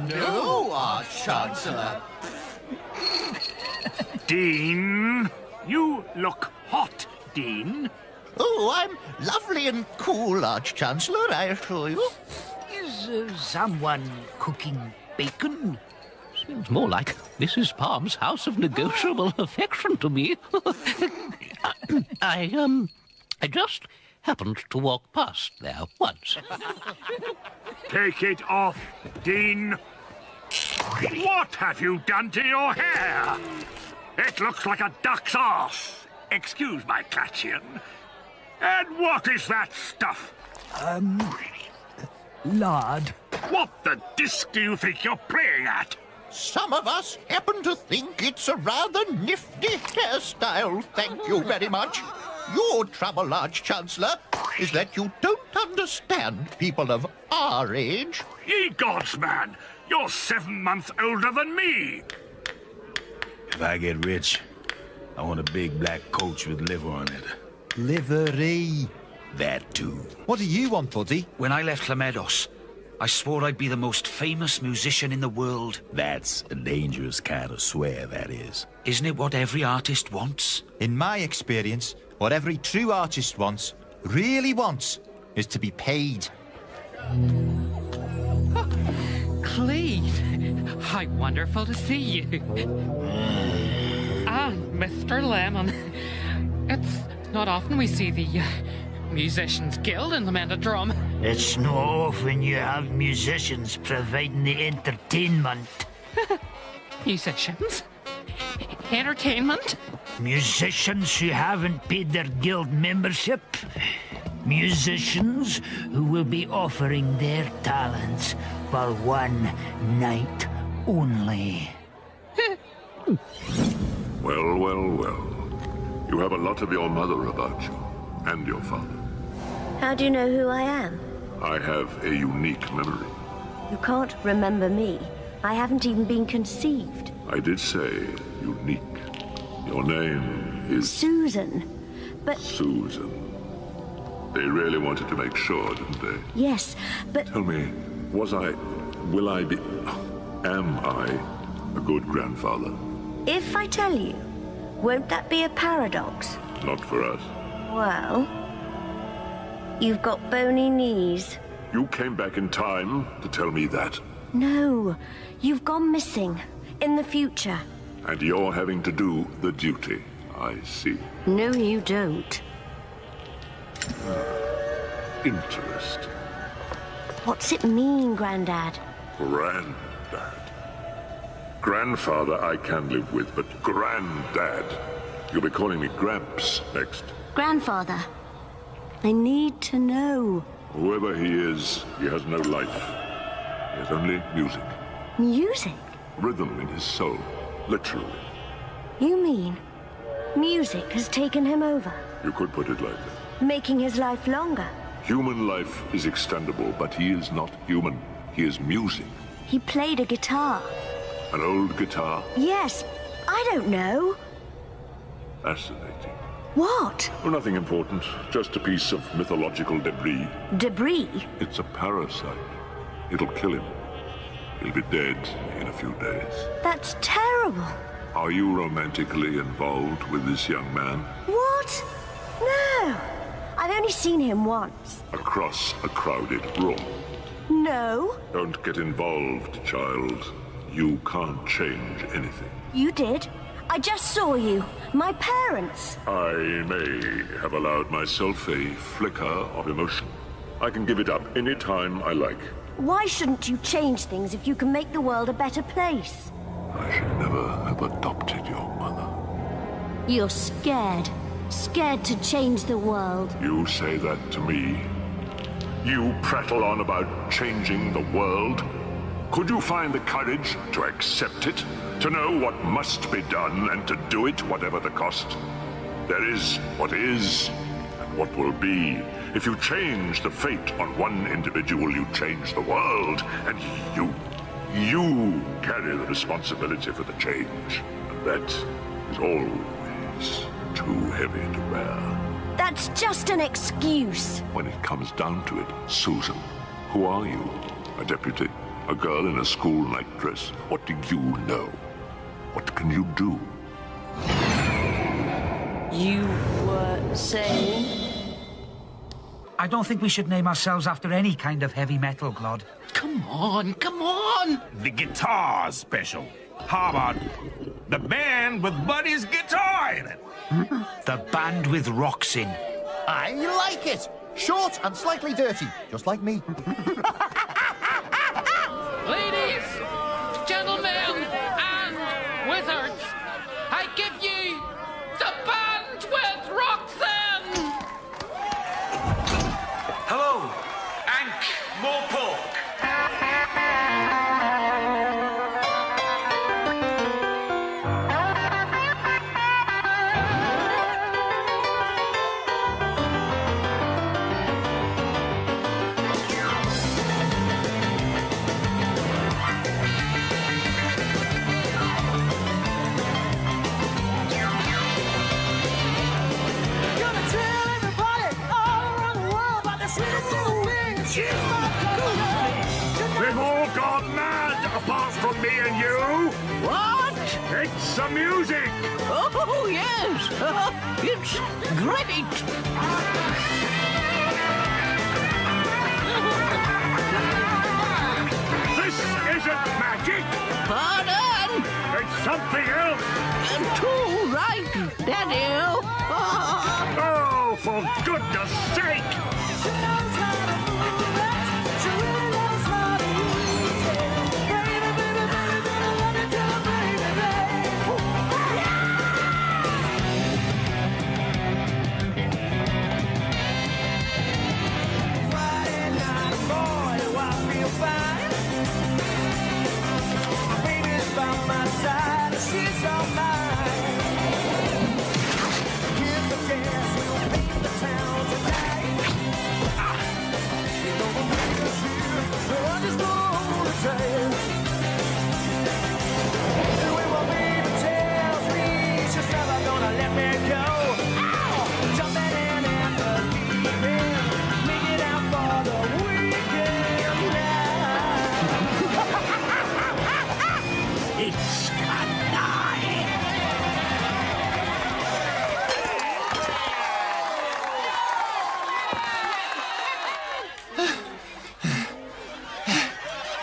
No, Arch-Chancellor. Dean, you look hot, Dean. Oh, I'm lovely and cool, Arch-Chancellor, I assure you. Is someone cooking bacon? Seems more like Mrs. Palm's house of negotiable affection to me. I just happened to walk past there once. Take it off, Dean. What have you done to your hair? It looks like a duck's arse. Excuse my Clatchian. And what is that stuff? Lard. What the disc do you think you're playing at? Some of us happen to think it's a rather nifty hairstyle, thank you very much. Your trouble, Arch-Chancellor, is that you don't understand people of our age. Ye gods, man! You're 7 months older than me! If I get rich, I want a big black coach with liver on it. Livery. That too. What do you want, buddy? When I left Lamedos, I swore I'd be the most famous musician in the world. That's a dangerous kind of swear, that is. Isn't it what every artist wants? In my experience, what every true artist wants, really wants, is to be paid. Cleve, how wonderful to see you. And Mr. Lemon. It's not often we see the Musicians Guild in Lamendadrum. It's not often you have musicians providing the entertainment. Musicians? Entertainment? Musicians who haven't paid their guild membership. Musicians who will be offering their talents for one night only. Well, well, well. You have a lot of your mother about you, and your father. How do you know who I am? I have a unique memory. You can't remember me. I haven't even been conceived. I did say unique. Your name is... Susan. But... Susan. They really wanted to make sure, didn't they? Yes, but... Tell me, will I be... Am I a good grandfather? If I tell you, won't that be a paradox? Not for us. Well... You've got bony knees. You came back in time to tell me that. No, you've gone missing. In the future. And you're having to do the duty. I see. No, you don't. Interesting. What's it mean, Grandad? Granddad. Grandfather I can live with, but Granddad. You'll be calling me Gramps next. Grandfather, I need to know. Whoever he is, he has no life. He has only music. Music? Rhythm in his soul, literally. You mean music has taken him over? You could put it like that. Making his life longer? Human life is extendable, but he is not human. He is music. He played a guitar. An old guitar? Yes, I don't know. Fascinating. What? Oh, nothing important. Just a piece of mythological debris. Debris? It's a parasite. It'll kill him. He'll be dead in a few days. That's terrible. Are you romantically involved with this young man? What? No. I've only seen him once. Across a crowded room. No. Don't get involved, child. You can't change anything. You did. I just saw you. My parents. I may have allowed myself a flicker of emotion. I can give it up any time I like. Why shouldn't you change things if you can make the world a better place? I should never have adopted your mother. You're scared. Scared to change the world. You say that to me? You prattle on about changing the world? Could you find the courage to accept it? To know what must be done and to do it whatever the cost? There is what is and what will be. If you change the fate on one individual, you change the world. And you carry the responsibility for the change. And that is always too heavy to bear. That's just an excuse. When it comes down to it, Susan, who are you? A deputy? A girl in a school nightdress? What do you know? What can you do? You were saying? I don't think we should name ourselves after any kind of heavy metal, Glod. Come on, come on! The guitar special. How about the band with Buddy's guitar in it? The band with rocks in. I like it. Short and slightly dirty, just like me. Ladies, gentlemen, and wizards, I give you the band with rocks in! Hello, Ankh Morpork. They've all gone mad, apart from me and you! What? It's the music! Oh, yes! It's great! This isn't magic! Pardon? It's something else! Too right, Daddy! Oh, for goodness sake!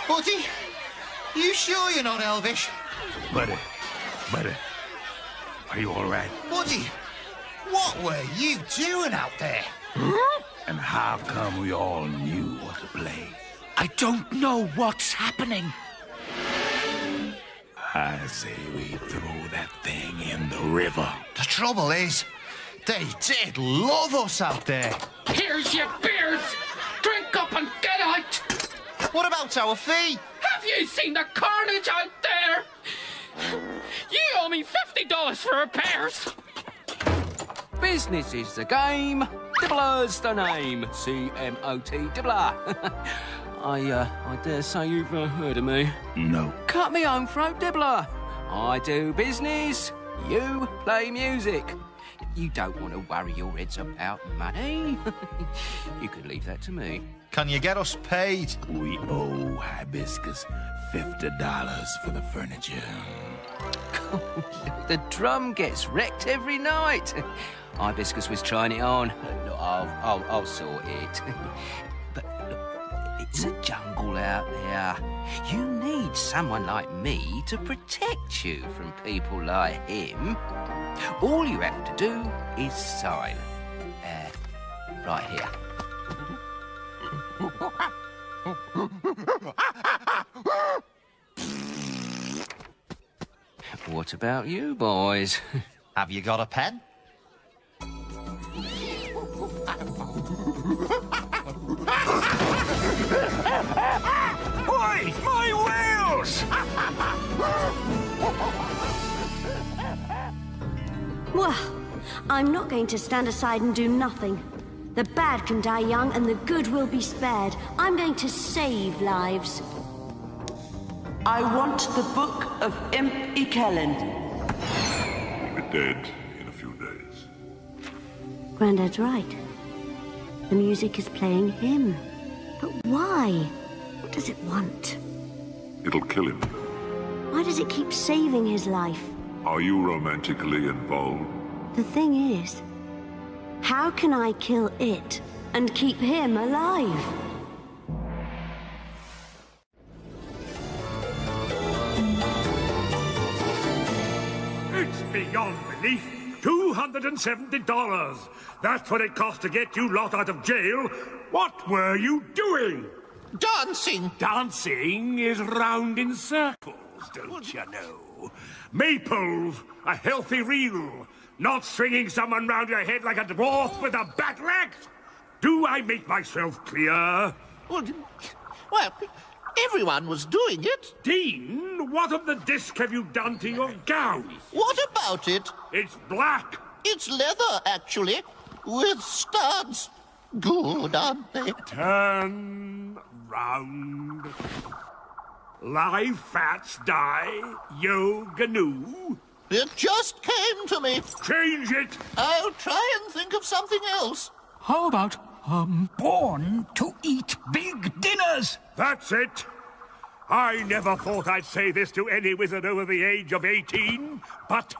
Buddy, you sure you're not Elvish? Buddy, are you all right? Buddy, what were you doing out there? And how come we all knew what to play? I don't know what's happening. I say we throw that thing in the river. The trouble is, they did love us out there. Here's your beers! Drink up and get out! What about our fee? Have you seen the carnage out there? You owe me $50 for repairs! Business is the game, Dibbler's the name. C-M-O-T, Dibbler. I dare say you've heard of me. No. Cut me own throat, Dibbler. I do business, you play music. You don't want to worry your heads about money. You could leave that to me. Can you get us paid? We owe Hibiscus $50 for the furniture. The drum gets wrecked every night. Hibiscus was trying it on. Look, I'll sort it. But look, it's a jungle out there. You need someone like me to protect you from people like him. All you have to do is sign. Right here. What about you boys? Have you got a pen? Oi! My wheels! Well, I'm not going to stand aside and do nothing. The bad can die young and the good will be spared. I'm going to save lives. I want the Book of Imp Ikellen. He'll be dead in a few days. Grandad's right. The music is playing him. But why? What does it want? It'll kill him. Why does it keep saving his life? Are you romantically involved? The thing is, how can I kill it and keep him alive? It's beyond belief. $270. That's what it cost to get you lot out of jail. What were you doing? Dancing. Dancing is round in circles, don't you know? Maples, a healthy reel, not swinging someone round your head like a dwarf with a battle axe. Do I make myself clear? Well, everyone was doing it. Dean, what of the disc have you done to your gown? What about it? It's black. It's leather, actually, with studs. Good, aren't they? Turn round. Live fats die, yo gnu. It just came to me. Change it. I'll try and think of something else. How about, born to eat big dinners? That's it. I never thought I'd say this to any wizard over the age of 18, but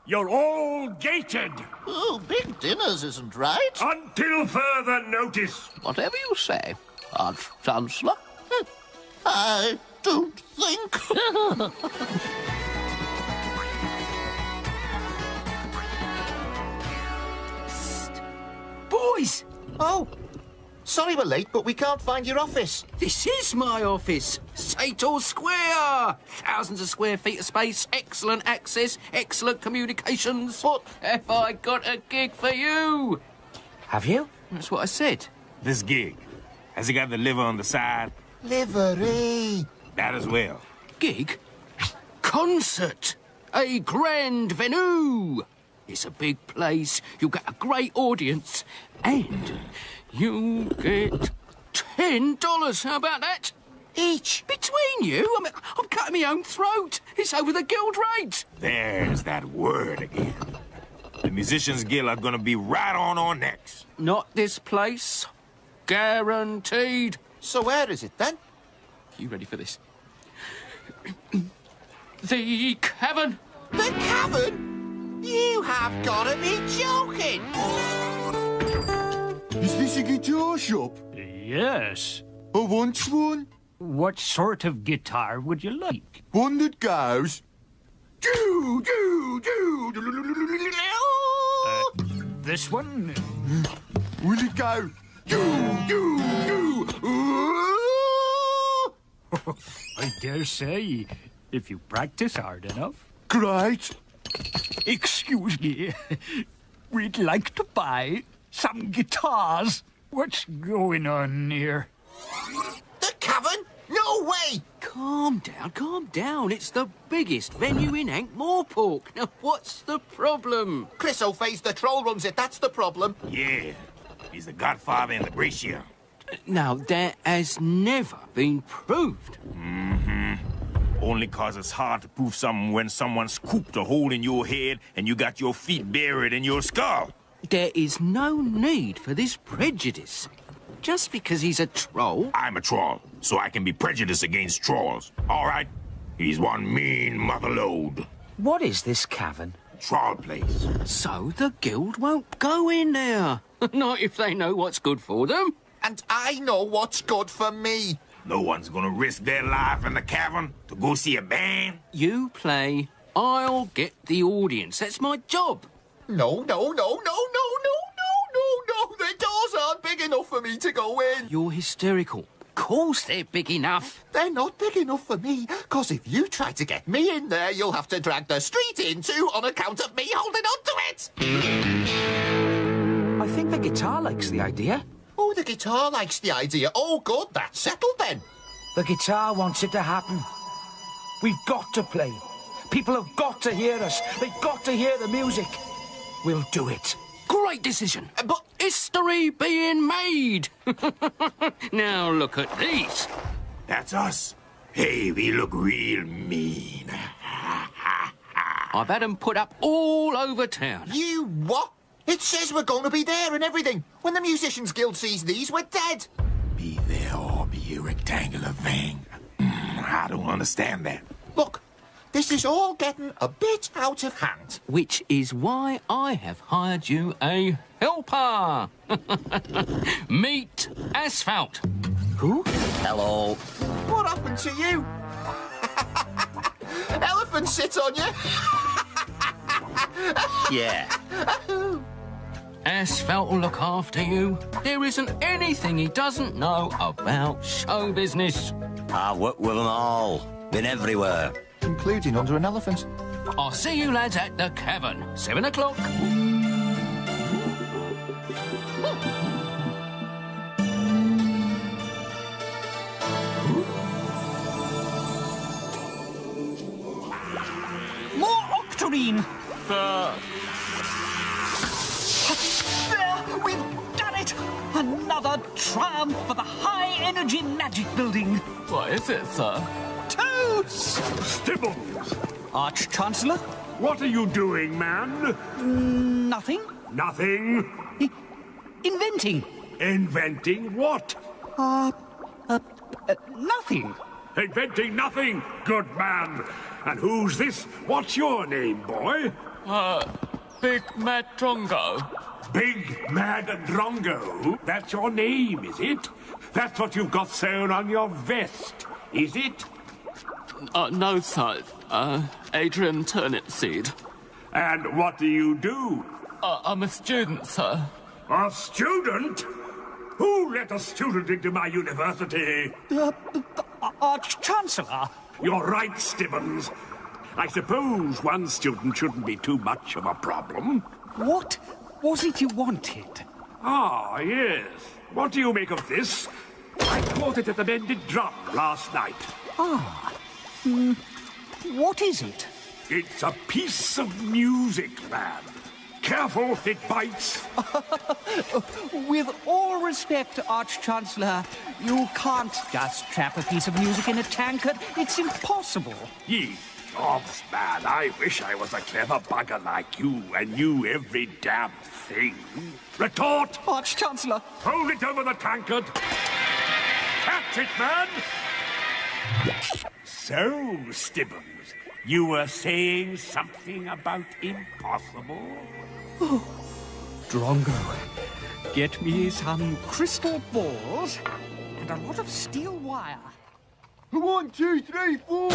you're all gated. Oh, big dinners isn't right. Until further notice. Whatever you say, Arch-Chancellor. I don't think. Boys! Oh, sorry we're late, but we can't find your office. This is my office. Sator Square. Thousands of square feet of space, excellent access, excellent communications. But have I got a gig for you? Have you? That's what I said. This gig, has it got the liver on the side? Livery. That as well. Gig? Concert. A grand venue. It's a big place. You'll get a great audience. And you get $10. How about that? Each. Between you? I'm cutting my own throat. It's over the guild rate. There's that word again. The Musicians Guild are gonna be right on our necks. Not this place. Guaranteed. So where is it then? You ready for this? The Cavern. The Cavern? You have got to be joking. Is this a guitar shop? Yes. I want one. What sort of guitar would you like? One that goes... This one? Will it go... I dare say, if you practice hard enough. Great. Excuse me. We'd like to buy some guitars. What's going on here? The Cavern? No way! Calm down. It's the biggest venue in Ankh-Morpork. Now, what's the problem? Chris O'Face, the troll, runs it. That's the problem. Yeah, he's the godfather in the Brescia. Now, that has never been proved. Only 'cause it's hard to prove something when someone scooped a hole in your head and you got your feet buried in your skull. There is no need for this prejudice. Just because he's a troll... I'm a troll, so I can be prejudiced against trolls. All right? He's one mean motherlode. What is this cavern? Troll place. So the guild won't go in there. Not if they know what's good for them. And I know what's good for me. No one's gonna risk their life in the cavern to go see a band. You play, I'll get the audience. That's my job. No. The doors aren't big enough for me to go in. You're hysterical. Of course they're big enough. They're not big enough for me, because if you try to get me in there, you'll have to drag the street in too on account of me holding on to it. I think the guitar likes the idea. Oh, the guitar likes the idea. Oh, good, that's settled then. The guitar wants it to happen. We've got to play. People have got to hear us. They've got to hear the music. We'll do it. Great decision. But history being made. Now look at these. That's us. Hey, we look real mean. I've had them put up all over town. You what? It says we're going to be there and everything. When the Musicians Guild sees these, we're dead. Be there or be a rectangular thing. I don't understand that. Look, this is all getting a bit out of hand. Which is why I have hired you a helper. Meet Asphalt. Who? Hello. What happened to you? Elephant sit on you? Yeah. Asphalt will look after you. There isn't anything he doesn't know about show business. I've worked with them all. Been everywhere. Including under an elephant. I'll see you lads at the cavern. 7 o'clock. More Octarine! There, we've done it! Another triumph for the high-energy magic building. what is it, sir? Toads! Stibbles! Arch-Chancellor? What are you doing, man? Nothing. Nothing? Inventing. Inventing what? Nothing. Inventing nothing, good man. And who's this? What's your name, boy? Big Mad Drongo. Big Mad Drongo? That's your name, is it? That's what you've got sewn on your vest, is it? No, sir. Adrian Turnipseed. And what do you do? I'm a student, sir. A student? Who let a student into my university? Arch-Chancellor? You're right, Stibbons. I suppose one student shouldn't be too much of a problem. What was it you wanted? Ah, yes. What do you make of this? I caught it at the Mended Drum last night. What is it? It's a piece of music, lad. Careful, it bites. With all respect, Arch-Chancellor, you can't just trap a piece of music in a tankard. It's impossible. Ye dogs, man. I wish I was a clever bugger like you and knew every damn thing. Retort! Arch-Chancellor! Hold it over the tankard. Catch it, man! So, Stibbons, you were saying something about impossible? Oh, Drongo, get me some crystal balls and a lot of steel wire. 1, 2, 3, 4.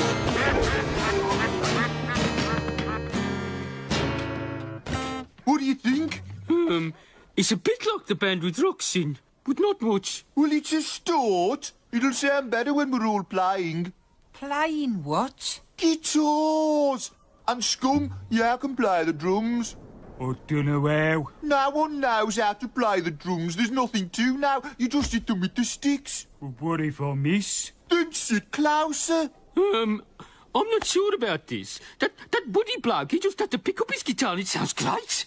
What do you think? It's a bit like the band with rocks in, but not much. Well, it's a start. It'll sound better when we're all playing. Playing what? Guitars! And Scum, yeah, I can play the drums. I dunno how. No one knows how to play the drums. There's nothing to now. You just hit them with the sticks. What if I miss? Then sit closer. I'm not sure about this. That Woody bloke, he just had to pick up his guitar and it sounds great.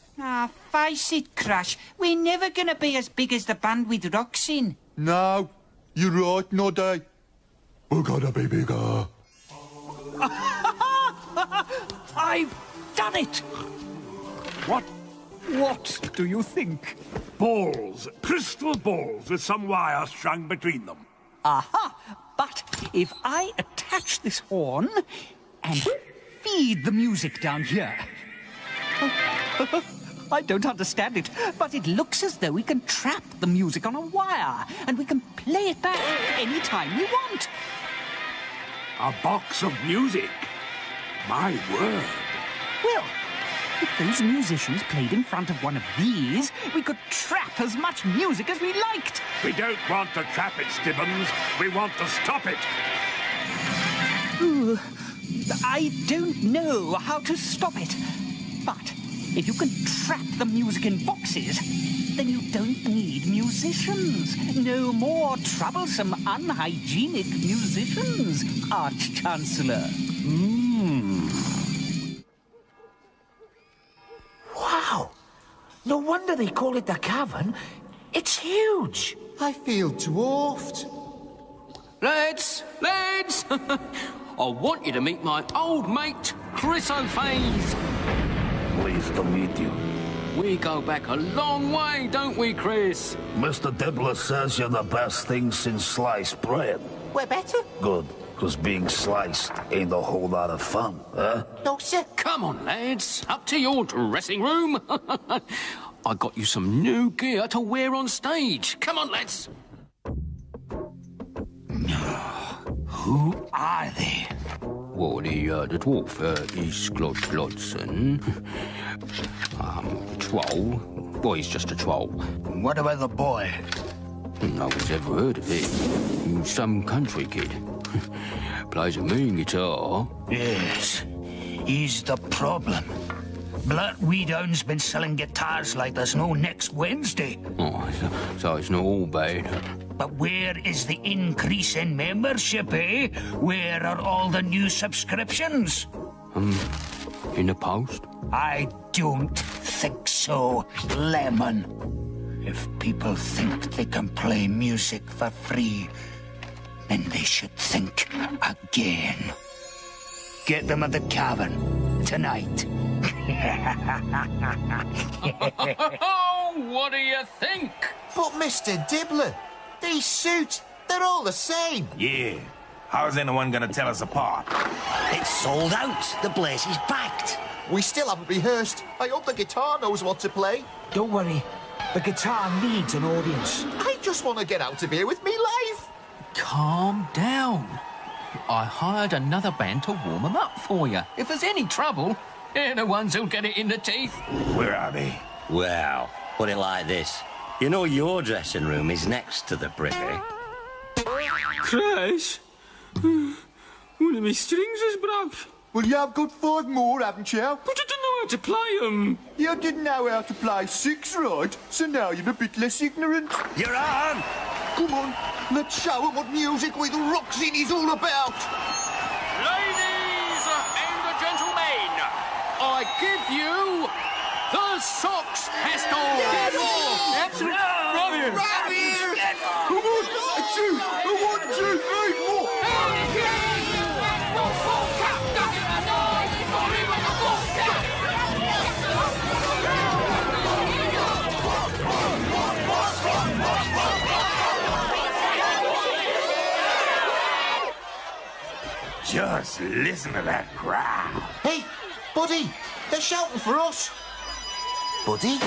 Face it, Crash. We're never gonna be as big as the band with rocks in. No, you're right, Noddy. We're gonna be bigger. I've done it! What? What do you think? Balls. Crystal balls with some wire strung between them. Aha! But if I attach this horn and feed the music down here... I don't understand it, but it looks as though we can trap the music on a wire and we can play it back any time we want. A box of music? My word. Well, If those musicians played in front of one of these, we could trap as much music as we liked. We don't want to trap it, Stibbons. We want to stop it. Ooh, I don't know how to stop it. But if you can trap the music in boxes, then you don't need musicians. No more troublesome, unhygienic musicians, Arch-Chancellor. Wow! No wonder they call it the cavern. It's huge. I feel dwarfed. Lads! Lads! I want you to meet my old mate, Chris O'Faze. Pleased to meet you. We go back a long way, don't we, Chris? Mr. Dibbler says you're the best thing since sliced bread. We're better? Good, because being sliced ain't a whole lot of fun, huh? No, sir. Come on, lads. Up to your dressing room. I got you some new gear to wear on stage. Come on, lads. Who are they? Well, the dwarf, he's Glodson. Troll. Well, he's just a troll. What about the boy? No one's ever heard of him. Some country kid. Plays a mean guitar. Yes, he's the problem. Bloodweedhound's been selling guitars like there's no next Wednesday. Oh, so it's not all bad. But where is the increase in membership, eh? Where are all the new subscriptions? In the post? I don't think so, Lemon. If people think they can play music for free, then they should think again. Get them at the cavern tonight. Oh, what do you think? But Mr. Dibbler, these suits, they're all the same. Yeah. How's anyone gonna tell us apart? It's sold out. The place is packed. We still haven't rehearsed. I hope the guitar knows what to play. Don't worry. The guitar needs an audience. I just want to get out of here with me life. Calm down. I hired another band to warm them up for you. If there's any trouble, they're the ones who'll get it in the teeth. Where are they? Well, put it like this. You know your dressing room is next to the privy. Crash? One of my strings is broke. Well, you have got 5 more, haven't you? But you didn't know how to play them. You didn't know how to play 6, right? So now you're a bit less ignorant. You're on! Come on, let's show 'em what music with rocks in is all about. Ladies and gentlemen, I give you the Sox Pistols. Yes! That's right. Right here. Right here! Come on, a 2, a 1, 2, 3, 4. Just listen to that crowd. Hey, Buddy, they're shouting for us. Buddy?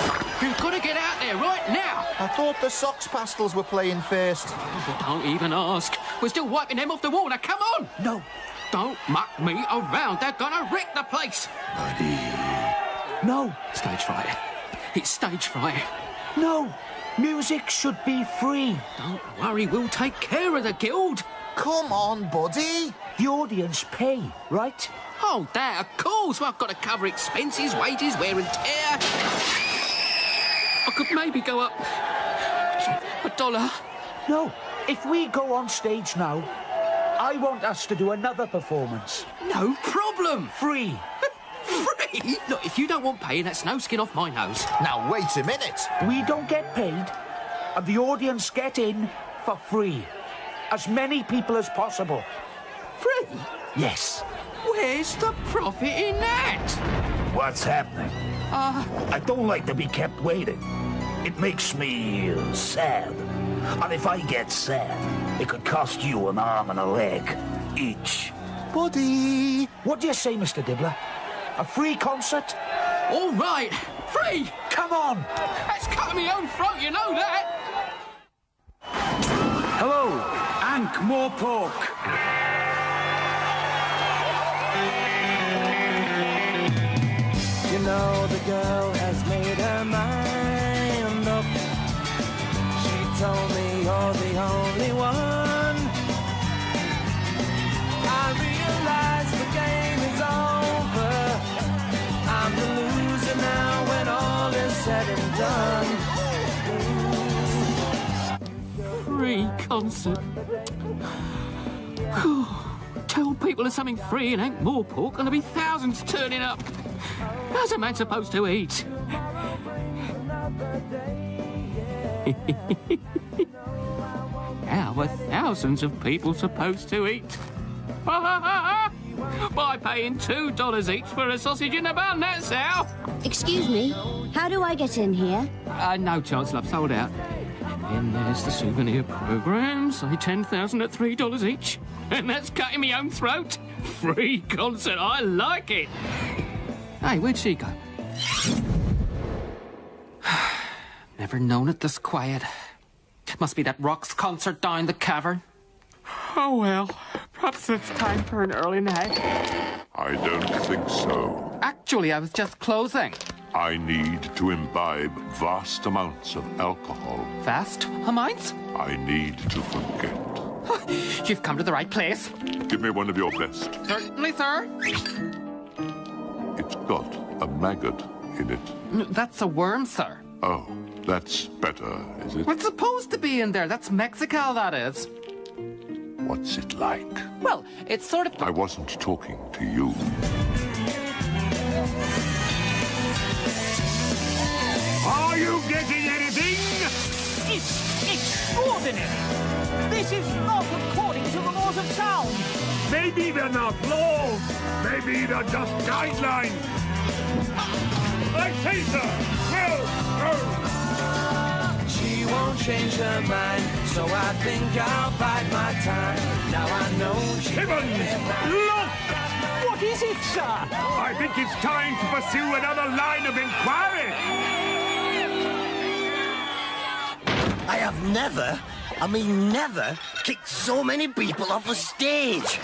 You've got to get out there right now. I thought the Sox Pastels were playing first. Don't even ask. We're still wiping them off the water. Come on. No. Don't muck me around. They're gonna wreck the place. Buddy. No. Stage fright. It's stage fright. No. Music should be free. Don't worry, we'll take care of the guild. Come on, Buddy. The audience pay, right? Oh, that, of course. Well, I've got to cover expenses, wages, wear and tear. I could maybe go up $1. No. If we go on stage now, I want us to do another performance. No problem. Free. Free? Look, if you don't want paying, that's no skin off my nose. Now, wait a minute. We don't get paid, and the audience get in for free. As many people as possible. Free? Yes. Where's the profit in that? What's happening? I don't like to be kept waiting. It makes me sad. And if I get sad, it could cost you an arm and a leg each. Buddy! What do you say, Mr. Dibbler? A free concert? All right. Free! Come on! That's cutting my own throat, you know that! Hello, Ankh-Morpork. You know girl has made her mind up. She told me you're the only one. I realize the game is over. I'm the loser now when all is said and done. Free concert. Tell people there's something free and ain't more pork and there'll be thousands turning up. How's a man supposed to eat? How are thousands of people supposed to eat? By paying $2 each for a sausage in a bun, that's how. Excuse me, how do I get in here? No chance, love, sold out. And then there's the souvenir programme, say 10,000 at $3 each. And that's cutting me own throat. Free concert, I like it. Hey, where'd she go? Never known it this quiet. Must be that Rock's concert down the cavern. Oh, well, perhaps it's time for an early night. I don't think so. Actually, I was just closing. I need to imbibe vast amounts of alcohol. Vast amounts? I need to forget. You've come to the right place. Give me one of your best. Certainly, sir. It's got a maggot in it. That's a worm, sir. Oh, that's better, is it? What's supposed to be in there? That's Mexico, that is. What's it like? Well, it's sort of... I wasn't talking to you. Are you getting anything? It's extraordinary. This is not according to the laws of sound. Maybe they're not laws. Maybe they're just guidelines. I say so. Well, She won't change her mind, so I think I'll bide my time. Now I know she... Look! What is it, sir? I think it's time to pursue another line of inquiry. I have never kicked so many people off a stage.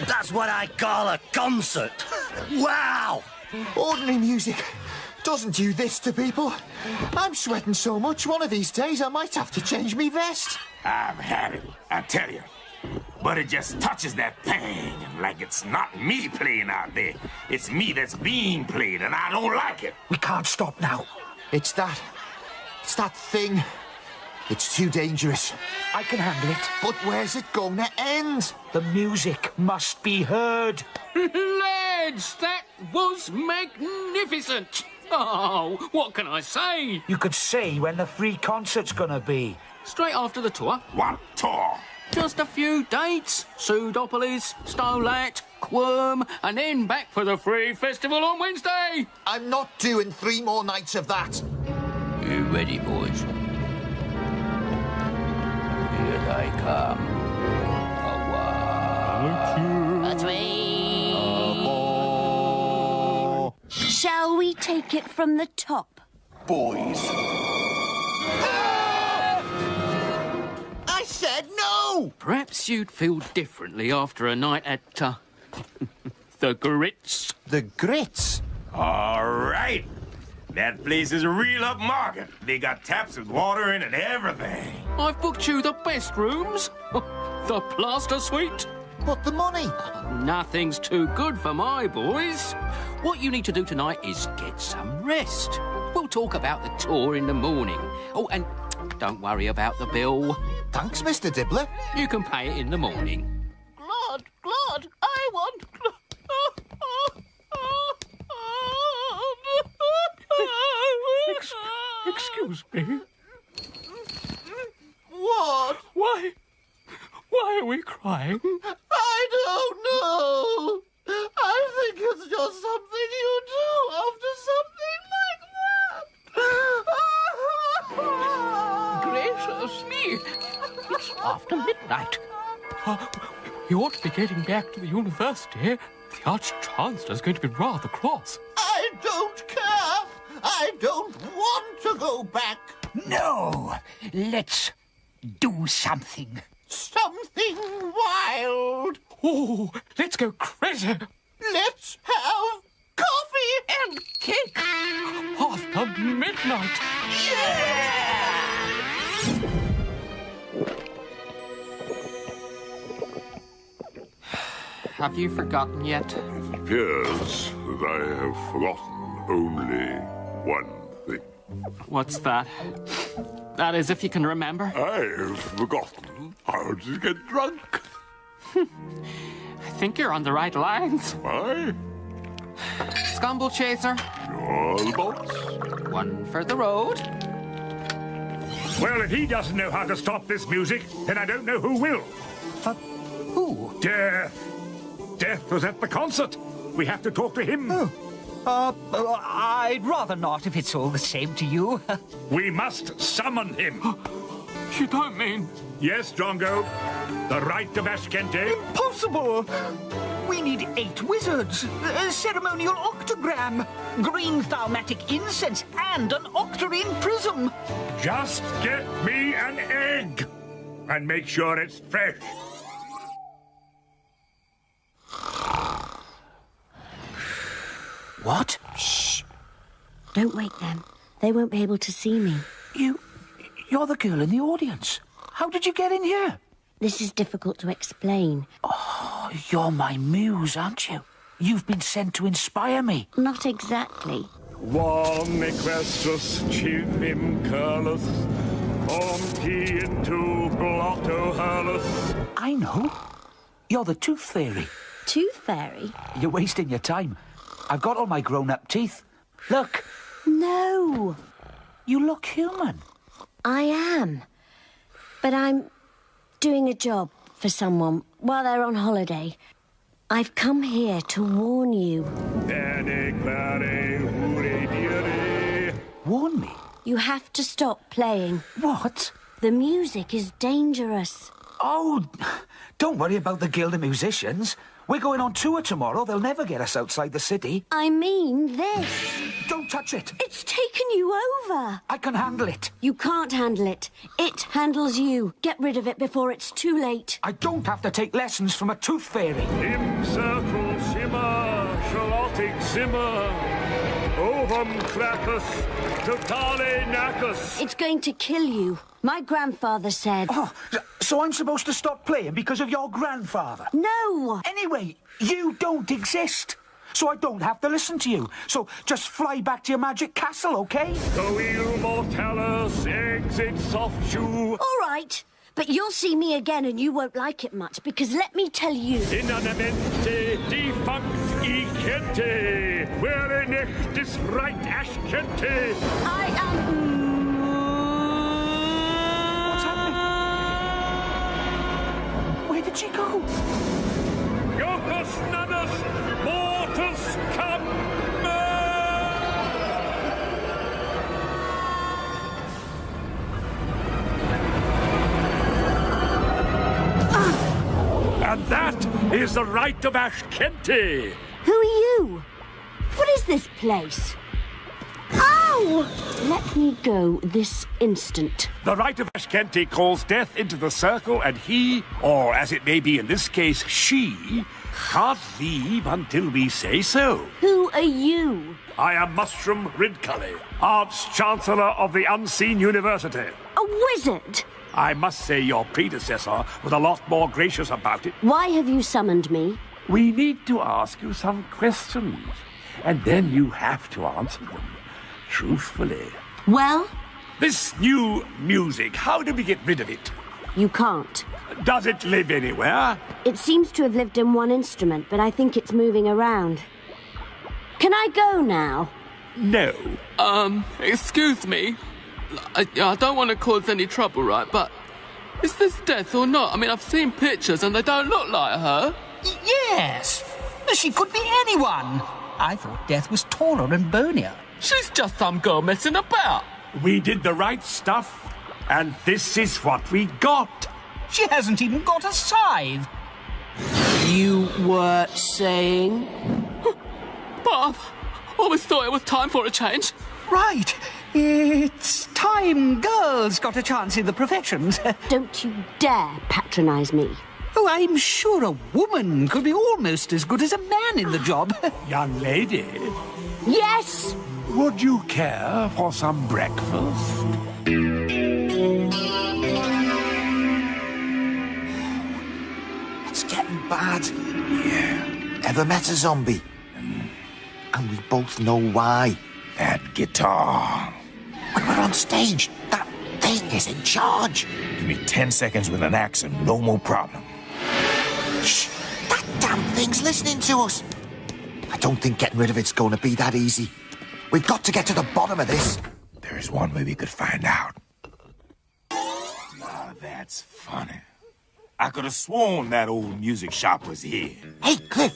That's what I call a concert. Wow! Ordinary music doesn't do this to people. I'm sweating so much, one of these days I might have to change me vest. I've had it, I tell you. But it just touches that thing, like it's not me playing out there. It's me that's being played, and I don't like it. We can't stop now. It's that thing. It's too dangerous. I can handle it. But where's it gonna end? The music must be heard. Lads, that was magnificent. Oh, what can I say? You could say when the free concert's gonna be. Straight after the tour. What tour? Just a few dates. Pseudopolis, Stolat, Quirm, and then back for the free festival on Wednesday. I'm not doing 3 more nights of that. You ready, boys? Here they come. A 3. Shall we take it from the top? Boys. I said no! Perhaps you'd feel differently after a night at, the Grits. The Grits? All right. That place is real upmarket. They got taps with water in and everything. I've booked you the best rooms. The Plaster Suite. But the money? Nothing's too good for my boys. What you need to do tonight is get some rest. We'll talk about the tour in the morning. Oh, and don't worry about the bill. Thanks, Mr. Dibbler. You can pay it in the morning. Glad, I want... Excuse me. What? Why are we crying? I don't know. I think it's just something you do after something like that. Gracious me. It's after midnight. You ought to be getting back to the university. The Arch-Chancellor's going to be rather cross. I don't care. I don't want to go back. No, let's do something. Something wild. Oh, let's go crazy. Let's have coffee. and kick of the midnight. Have you forgotten yet? It appears that I have forgotten only one thing. What's that? That is, if you can remember. I've forgotten how to get drunk. I think you're on the right lines. Why? Scumble Chaser. You're the boss. One for the road. Well, if he doesn't know how to stop this music, then I don't know who will. Who? Death. Death was at the concert. We have to talk to him. I'd rather not, if it's all the same to you. We must summon him. You don't mean... Yes, Drongo. The Rite of Ashkente. Impossible! We need 8 wizards, a ceremonial octogram, green thaumatic incense, and an octarine prism. Just get me an egg. And make sure it's fresh. What? Shh. Don't wake them. They won't be able to see me. You're the girl in the audience. How did you get in here? This is difficult to explain. Oh, you're my muse, aren't you? You've been sent to inspire me. Not exactly. One equestris chivim curlus, omti into blotto hurlus. I know. You're the Tooth Fairy. Tooth Fairy? You're wasting your time. I've got all my grown-up teeth. Look. No. You look human. I am. But I'm doing a job for someone while they're on holiday. I've come here to warn you. Warn me? You have to stop playing. What? The music is dangerous. Oh, don't worry about the Guild of Musicians. We're going on tour tomorrow. They'll never get us outside the city. I mean this. Don't touch it. It's taken you over. I can handle it. You can't handle it. It handles you. Get rid of it before it's too late. I don't have to take lessons from a Tooth Fairy. Im circle shimmer, charlotic simmer, ovum clappus, totale knackus. It's going to kill you. My grandfather said... Oh, so I'm supposed to stop playing because of your grandfather? No! Anyway, you don't exist. So I don't have to listen to you. So just fly back to your magic castle, okay? Coil mortalis, exit soft shoe. All right. But you'll see me again and you won't like it much, because let me tell you... Inanamente defunct ikente, where nechtis right ashkente. I am... Where did she go? Jocus nanus mortus cum. And that is the Rite of Ashkente. Who are you? What is this place? Ow! Let me go this instant. The Rite of Ashkente calls death into the circle, and he, or as it may be in this case, she, can't leave until we say so. Who are you? I am Mushroom Ridcully, Arch Chancellor of the Unseen University. A wizard? I must say your predecessor was a lot more gracious about it. Why have you summoned me? We need to ask you some questions, and then you have to answer them truthfully. Well? This new music, how do we get rid of it? You can't. Does it live anywhere? It seems to have lived in one instrument, but I think it's moving around. Can I go now? No. Excuse me. I don't want to cause any trouble, right? But is this Death or not? I mean, I've seen pictures and they don't look like her. Yes. She could be anyone. I thought Death was taller and bonier. She's just some girl messing about. We did the right stuff, and this is what we got. She hasn't even got a scythe. You were saying? But I've always thought it was time for a change. Right. It's time girls got a chance in the professions. Don't you dare patronise me. Oh, I'm sure a woman could be almost as good as a man in the job. Young lady, Yes! Would you care for some breakfast? It's getting bad. Yeah. Ever met a zombie? And we both know why. That guitar. When we're on stage, that thing is in charge. Give me 10 seconds with an axe and no more problem. Shh! That damn thing's listening to us. I don't think getting rid of it's going to be that easy. We've got to get to the bottom of this. There is one way we could find out. Now that's funny. I could have sworn that old music shop was here. Hey, Cliff.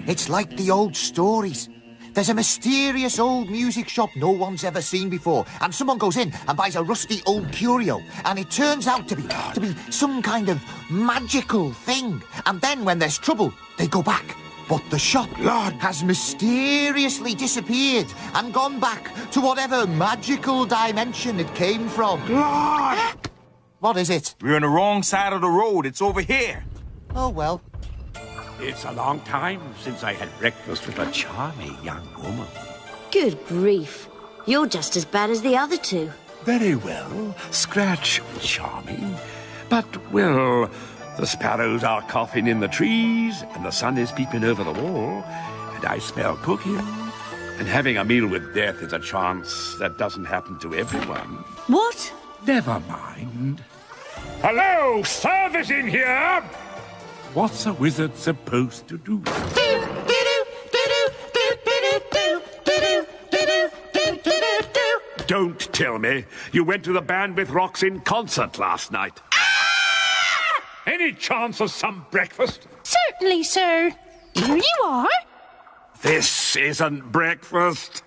It's like the old stories. There's a mysterious old music shop no one's ever seen before, and someone goes in and buys a rusty old curio, and it turns out to be some kind of magical thing. And then when there's trouble, they go back. But the shop has mysteriously disappeared and gone back to whatever magical dimension it came from. Lord! What is it? We're on the wrong side of the road. It's over here. Oh, well. It's a long time since I had breakfast with a charming young woman. Good grief. You're just as bad as the other two. Very well. Scratch charming. But, well, the sparrows are coughing in the trees, and the sun is peeping over the wall, and I smell cooking. And having a meal with death is a chance that doesn't happen to everyone. What? Never mind. Hello, service in here! What's a wizard supposed to do? Don't tell me you went to the Bandwidth Rocks in concert last night. Any chance of some breakfast? Certainly, sir. Here you are. This isn't breakfast.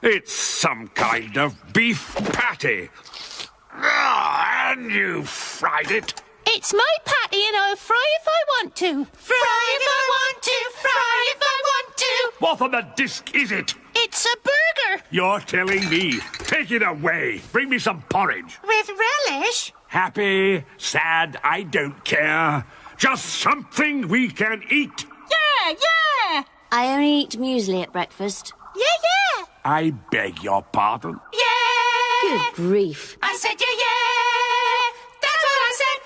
It's some kind of beef patty. And you fried it. It's my patty and I'll fry if I want to. Fry if I want to. Fry if I want to. What on the disc is it? It's a burger. You're telling me. Take it away. Bring me some porridge. With relish? Happy, sad, I don't care. Just something we can eat. Yeah. I only eat muesli at breakfast. Yeah. I beg your pardon. Yeah. Good grief. I said yeah. That's what I said.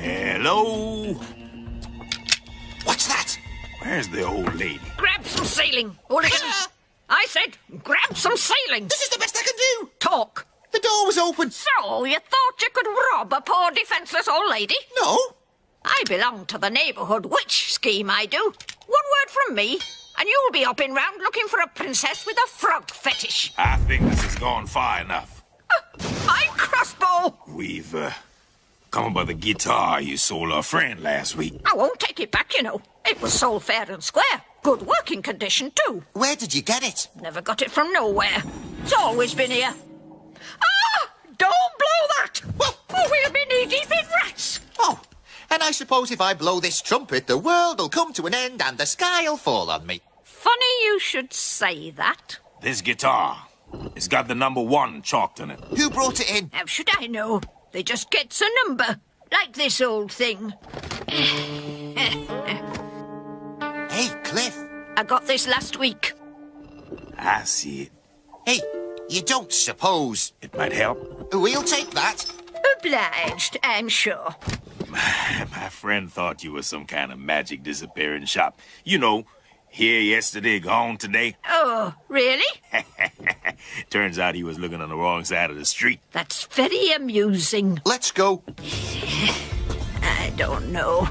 Hello? What's that? Where's the old lady? Grab some sailing, hooligans. I said, grab some sailing. This is the best I can do. Talk. The door was open. So, you thought you could rob a poor defenceless old lady? No. I belong to the neighbourhood witch scheme, I do. One word from me, and you'll be up and round looking for a princess with a frog fetish. I think this has gone far enough. My crossbow! We've, come by the guitar you sold our friend last week. I won't take it back, you know. It was sold fair and square. Good working condition, too. Where did you get it? Never got it from nowhere. It's always been here. Ah! Don't blow that! Well, we'll be knee-deep in rats. Oh, and I suppose if I blow this trumpet, the world will come to an end and the sky'll fall on me. Funny you should say that. This guitar, it's got the number 1 chalked on it. Who brought it in? How should I know? They just gets a number, like this old thing. Hey, Cliff. I got this last week. I see it. Hey, you don't suppose... It might help. We'll take that. Obliged, I'm sure. My friend thought you were some kind of magic disappearing shop. You know, here yesterday, gone today. Oh, really? Turns out he was looking on the wrong side of the street. That's very amusing. Let's go. I don't know.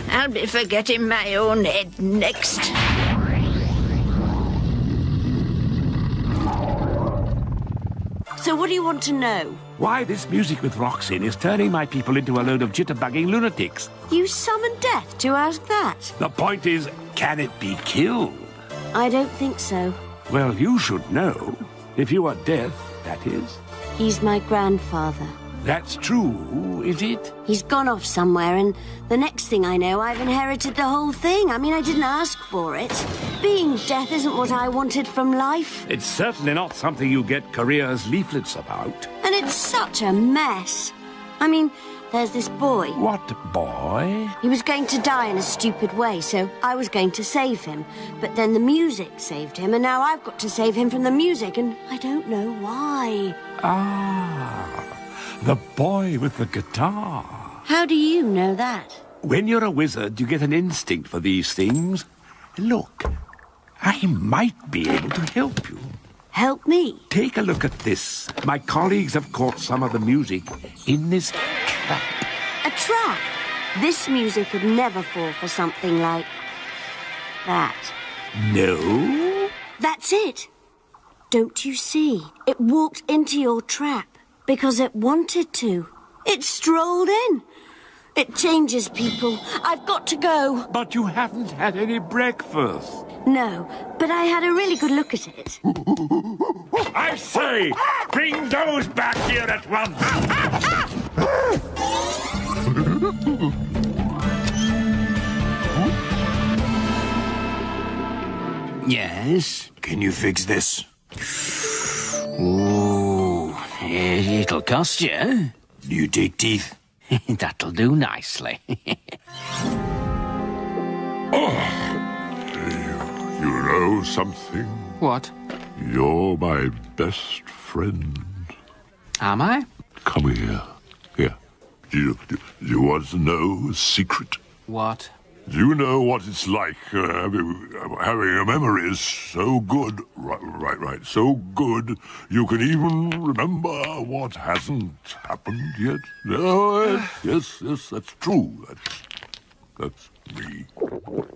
I'll be forgetting my own head next. So what do you want to know? Why this music with rocks in is turning my people into a load of jitterbugging lunatics. You summoned death to ask that? The point is, can it be killed? I don't think so. Well, you should know. If you are death, that is. He's my grandfather. That's true, is it? He's gone off somewhere, and the next thing I know, I've inherited the whole thing. I mean, I didn't ask for it. Being death isn't what I wanted from life. It's certainly not something you get careers leaflets about. And it's such a mess. I mean, There's this boy. What boy? He was going to die in a stupid way, so I was going to save him. But then the music saved him, and now I've got to save him from the music, and I don't know why. Ah, the boy with the guitar. How do you know that? When you're a wizard, you get an instinct for these things. Look, I might be able to help you. Help me? Take a look at this. My colleagues have caught some of the music in this trap. A trap? This music would never fall for something like that. No? That's it. Don't you see? It walked into your trap because it wanted to. It strolled in. It changes people. I've got to go. But you haven't had any breakfast. No, but I had a really good look at it. I say, bring those back here at once. Yes? Can you fix this? Ooh, it'll cost you. Do you take teeth? That'll do nicely. You know something? What? You're my best friend. Am I? Come here. Here. Do you want to know a secret? What? Do you know what it's like having a memory so good? Right. So good you can even remember what hasn't happened yet? No, yes, that's true. That's me.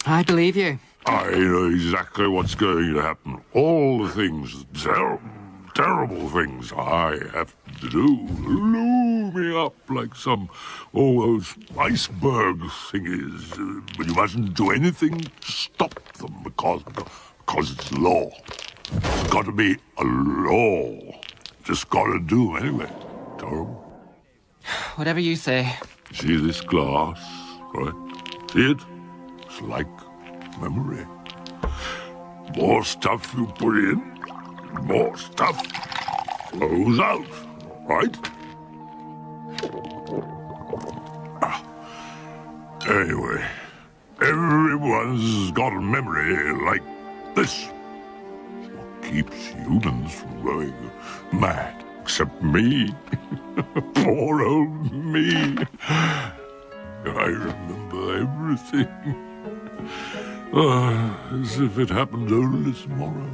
I believe you. I know exactly what's going to happen. All the things, terrible things I have to do. Lure me up like all those iceberg thingies. But you mustn't do anything to stop them because it's law. It's got to be a law. Just got to do anyway. Terrible. Whatever you say. See this glass, right? See it? It's like memory. More stuff you put in, more stuff flows out, right? Anyway, everyone's got a memory like this. What keeps humans from going mad? Except me. Poor old me. I remember everything. As if it happened only tomorrow.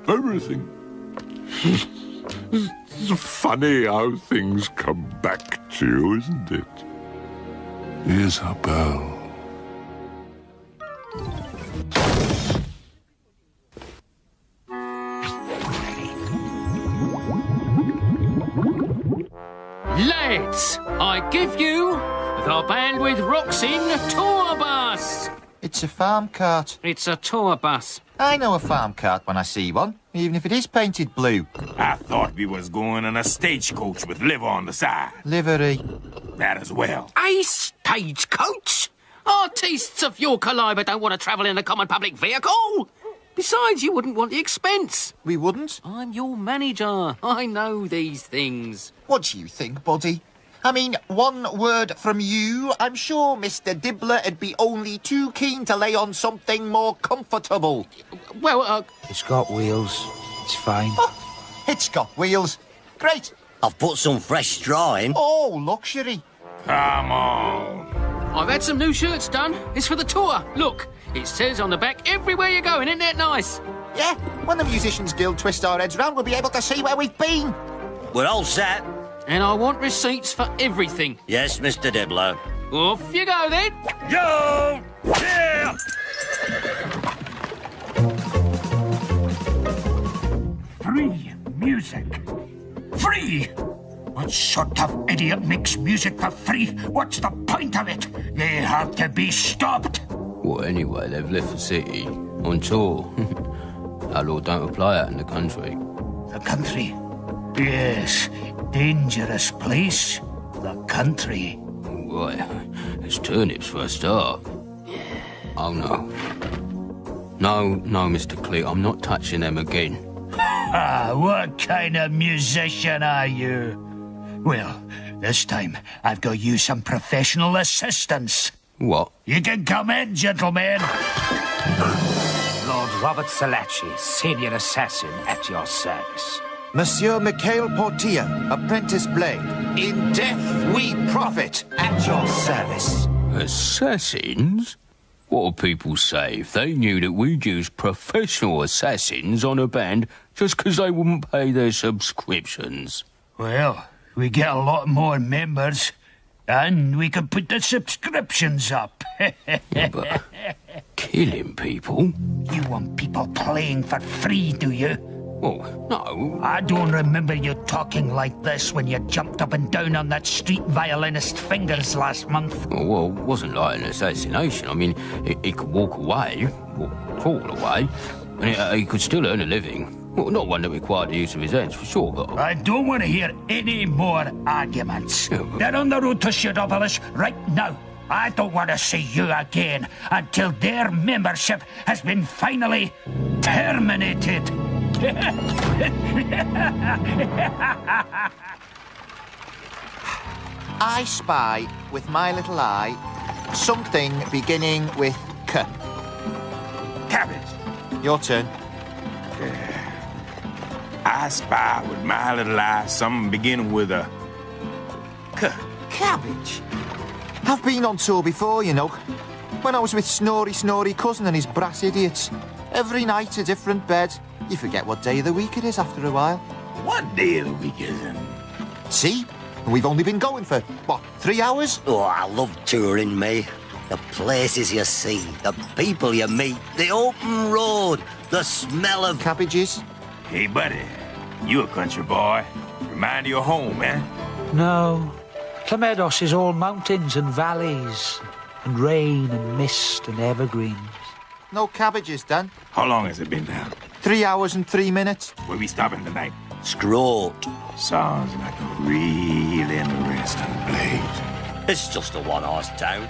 Everything. It's funny how things come back to you, isn't it? Here's our bell. Lads, I give you the Band with Roxing tour bus. It's a farm cart. It's a tour bus. I know a farm cart when I see one, even if it is painted blue. I thought we was going in a stagecoach with liver on the side. Livery. That as well. A stagecoach? Artists of your calibre don't want to travel in a common public vehicle. Besides, you wouldn't want the expense. We wouldn't? I'm your manager. I know these things. What do you think, Buddy? I mean, one word from you, I'm sure Mr. Dibbler would be only too keen to lay on something more comfortable. Well, It's got wheels. It's fine. Oh, it's got wheels. Great. I've put some fresh straw in. Oh, luxury. Come on. I've had some new shirts done. It's for the tour. Look, it says on the back, everywhere you're going. Isn't that nice? Yeah, when the Musicians Guild twist our heads round, we'll be able to see where we've been. We're all set. And I want receipts for everything. Yes, Mr. Dibbler. Off you go, then. Go! Yeah! Free music. Free! What sort of idiot makes music for free? What's the point of it? They have to be stopped. Well, anyway, they've left the city on tour. Our law don't apply out in the country. The country? Yes, dangerous place. The country. Right, it's turnips for a start. Oh, no. No, Mr. Cleek, I'm not touching them again. Ah, what kind of musician are you? Well, This time, I've got you some professional assistance. What? You can come in, gentlemen. Lord Robert Salachi, senior assassin at your service. Monsieur Mikhail Portia, apprentice blade. In death we profit, at your service. Assassins? What would people say if they knew that we'd use professional assassins on a band just because they wouldn't pay their subscriptions? Well, we get a lot more members, and we can put the subscriptions up. Yeah, but killing people? You want people playing for free, do you? Oh, no. I don't remember you talking like this when you jumped up and down on that street violinist's fingers last month. Oh, well, it wasn't like an assassination. I mean, he could walk away, or crawl away, and he could still earn a living. Well, not one that required the use of his hands, for sure, but... I don't want to hear any more arguments. Yeah, but... They're on the road to Pseudopolis right now. I don't want to see you again until their membership has been finally terminated. I spy, with my little eye, something beginning with K. Cabbage. Your turn. I spy with my little eye something beginning with a K. Cabbage? I've been on tour before, you know. When I was with Snorri Cousin and his brass idiots. Every night a different bed. You forget what day of the week it is after a while. What day of the week is it? See? We've only been going for, what, 3 hours? Oh, I love touring, me. The places you see, the people you meet, the open road, the smell of... cabbages. Hey, buddy, you a country boy. Remind you of home, eh? No. Clemedos is all mountains and valleys, and rain and mist and evergreens. No cabbages, Dan. How long has it been down? 3 hours and 3 minutes. Where we stopping tonight? Scroat. Sounds like a real interesting place. It's just a one-horse town.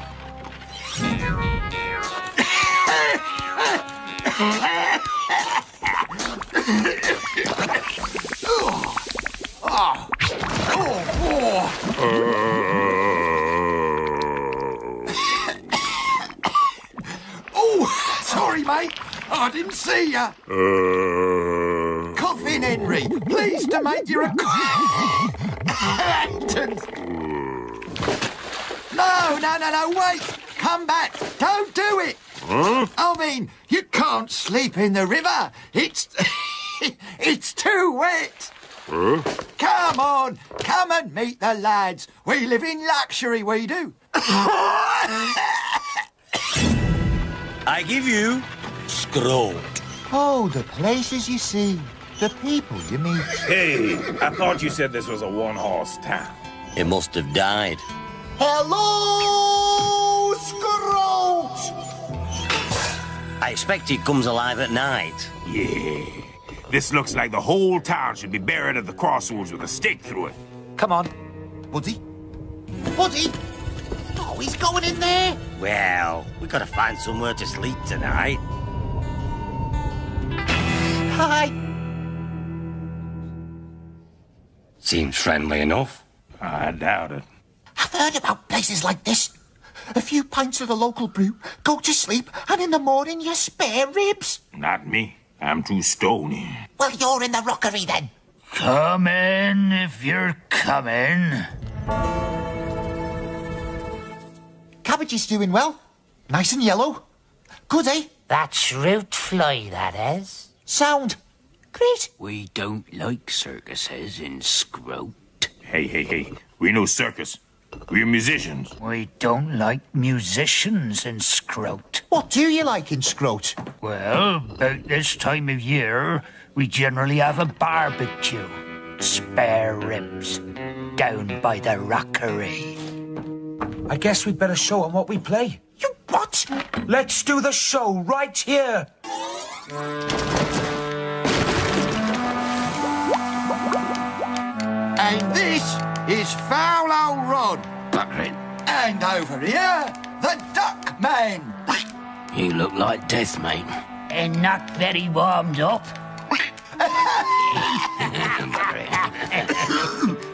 Oh, sorry, mate. I didn't see ya. Cough in, Henry. Pleased to make you acquaintance. No, wait. Come back. Don't do it. Huh? I mean, you can't sleep in the river. It's... it's too wet. Huh? Come on. Come and meet the lads. We live in luxury, we do. I give you Scroat. Oh, the places you see. The people you meet. Hey, I thought you said this was a one-horse town. It must have died. Hello, Scroat! I expect he comes alive at night. Yeah. This looks like the whole town should be buried at the crossroads with a stake through it. Come on. Buddy? Buddy? Oh, he's going in there. Well, we gotta find somewhere to sleep tonight. Hi. Seems friendly enough. I doubt it. I've heard about places like this. A few pints of the local brew, go to sleep, and in the morning you spare ribs. Not me. I'm too stony. Well, you're in the rockery then. Come in if you're coming. Cabbage is doing well. Nice and yellow. Good, eh? That's root fly, that is. Sound. Great. We don't like circuses in Scroat. Hey. We know circus. We're musicians. We don't like musicians in Scroat. What do you like in Scroat? Well, about this time of year, we generally have a barbecue. Spare ribs. Down by the rockery. I guess we'd better show them what we play. You what? Let's do the show right here. And this is Foul Old Rod. And over here, the Duck Man. You look like death, mate. And not very warmed up.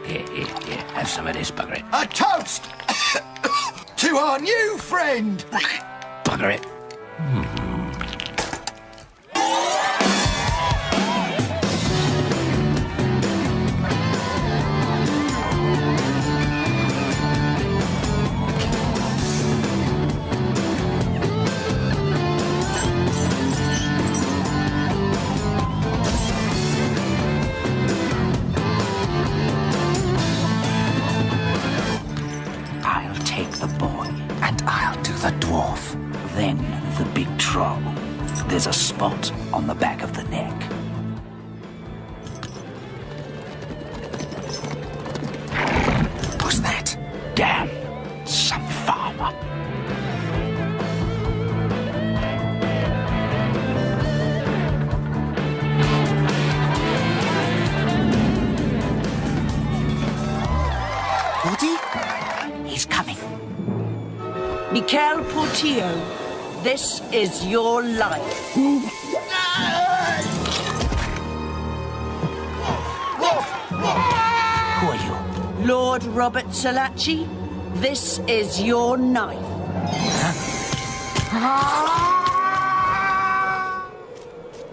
Here, have some of this, bugger it. A toast to our new friend. Bugger it. I'll take the boy, and I'll do the dwarf. Then the big troll. There's a spot on the back of the neck. Who's that? Damn, some farmer. Woody? He's coming. Michael Portillo, this is your life. Who are you? Lord Robert Salachi, this is your knife.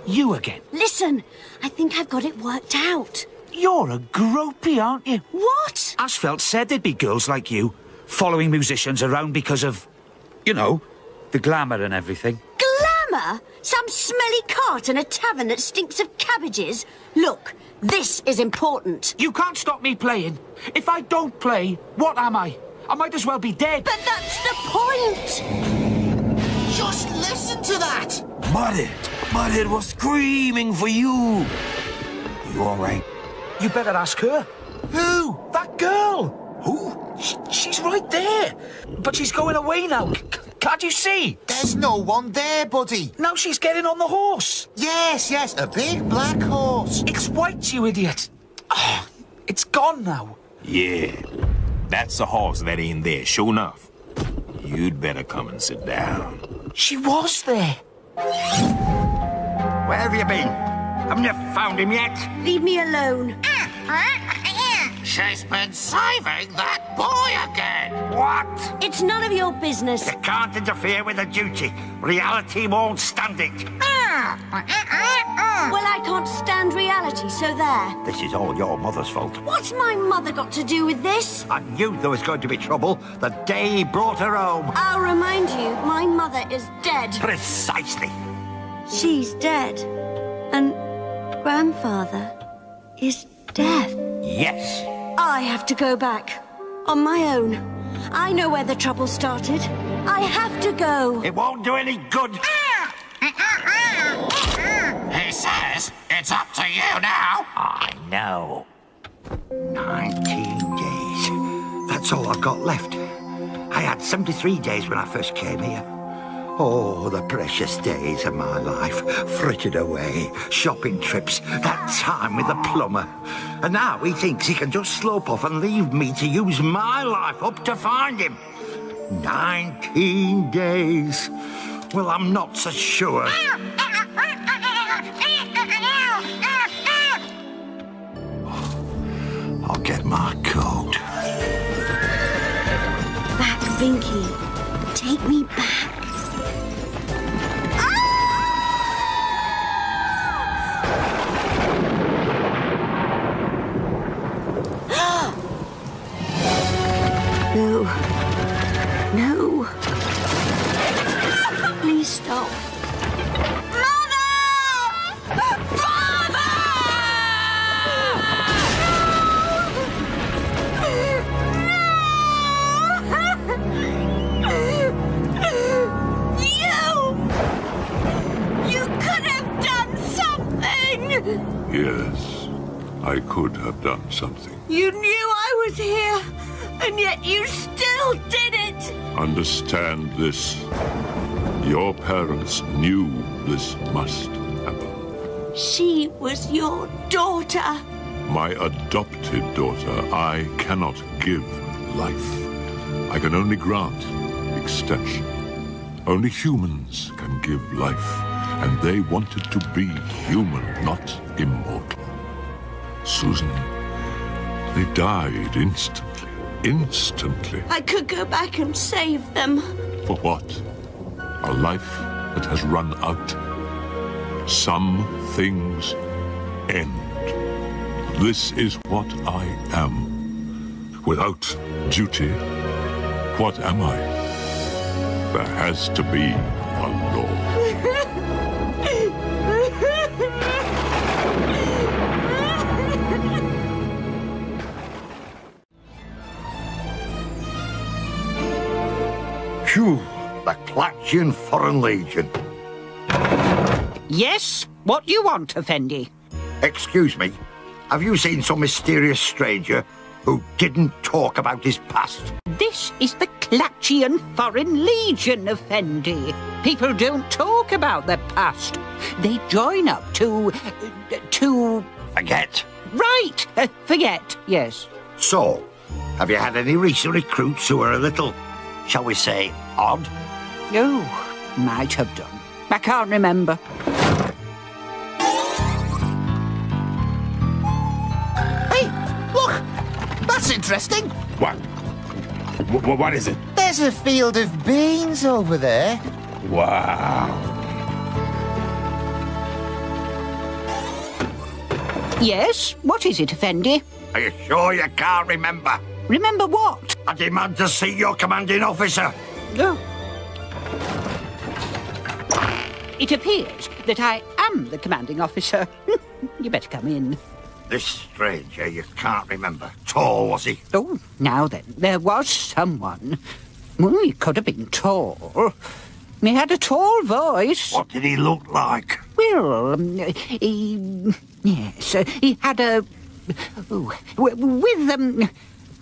You again? Listen, I think I've got it worked out. You're a gropey, aren't you? What? Asphalt said there'd be girls like you, following musicians around because of, you know, the glamour and everything. Glamour? Some smelly cart in a tavern that stinks of cabbages? Look, this is important. You can't stop me playing. If I don't play, what am I? I might as well be dead. But that's the point! Just listen to that! Mother was screaming for you. You all right? You better ask her. Who? That girl. Who? She's right there. But she's going away now. Can't you see? There's no one there, buddy. Now she's getting on the horse. Yes, a big black horse. It's white, you idiot. Oh, it's gone now. Yeah, that's the horse that ain't there, sure enough. You'd better come and sit down. She was there. Where have you been? Haven't you found him yet? Leave me alone. She's been saving that boy again. What? It's none of your business. You can't interfere with the duty. Reality won't stand it. Well, I can't stand reality, so there. This is all your mother's fault. What's my mother got to do with this? I knew there was going to be trouble the day he brought her home. I'll remind you, my mother is dead. Precisely. She's dead. And grandfather is deaf. Yes. I have to go back. On my own. I know where the trouble started. I have to go. It won't do any good. He says it's up to you now. I know. 19 days. That's all I've got left. I had 73 days when I first came here. Oh, the precious days of my life. Frittered away. Shopping trips. That time with the plumber. And now he thinks he can just slope off and leave me to use my life up to find him. 19 days. Well, I'm not so sure. I'll get my coat. Back, Binky. Take me back. No. No. Please stop. Yes, I could have done something. You knew I was here, and yet you still did it! Understand this. Your parents knew this must happen. She was your daughter. My adopted daughter, I cannot give life. I can only grant extension. Only humans can give life, and they wanted to be human, not immortal. Susan, they died instantly. instantly. I could go back and save them. For what? A life that has run out. Some things end. This is what I am. Without duty, what am I? There has to be a law. Phew, the Clatchian Foreign Legion. Yes? What do you want, Effendi? Excuse me, have you seen some mysterious stranger who didn't talk about his past? This is the Clatchian Foreign Legion, Effendi. People don't talk about their past. They join up to... Forget. Right, forget, yes. So, have you had any recent recruits who are a little, shall we say, odd? Oh, might have done. I can't remember. Hey, look! That's interesting. What? What is it? There's a field of beans over there. Wow. Yes? What is it, Effendi? Are you sure you can't remember? Remember what? I demand to see your commanding officer. Oh. It appears that I am the commanding officer. You better come in. This stranger you can't remember. Tall, was he? Oh, now then, there was someone. Well, he could have been tall. He had a tall voice. What did he look like? Well, he had a...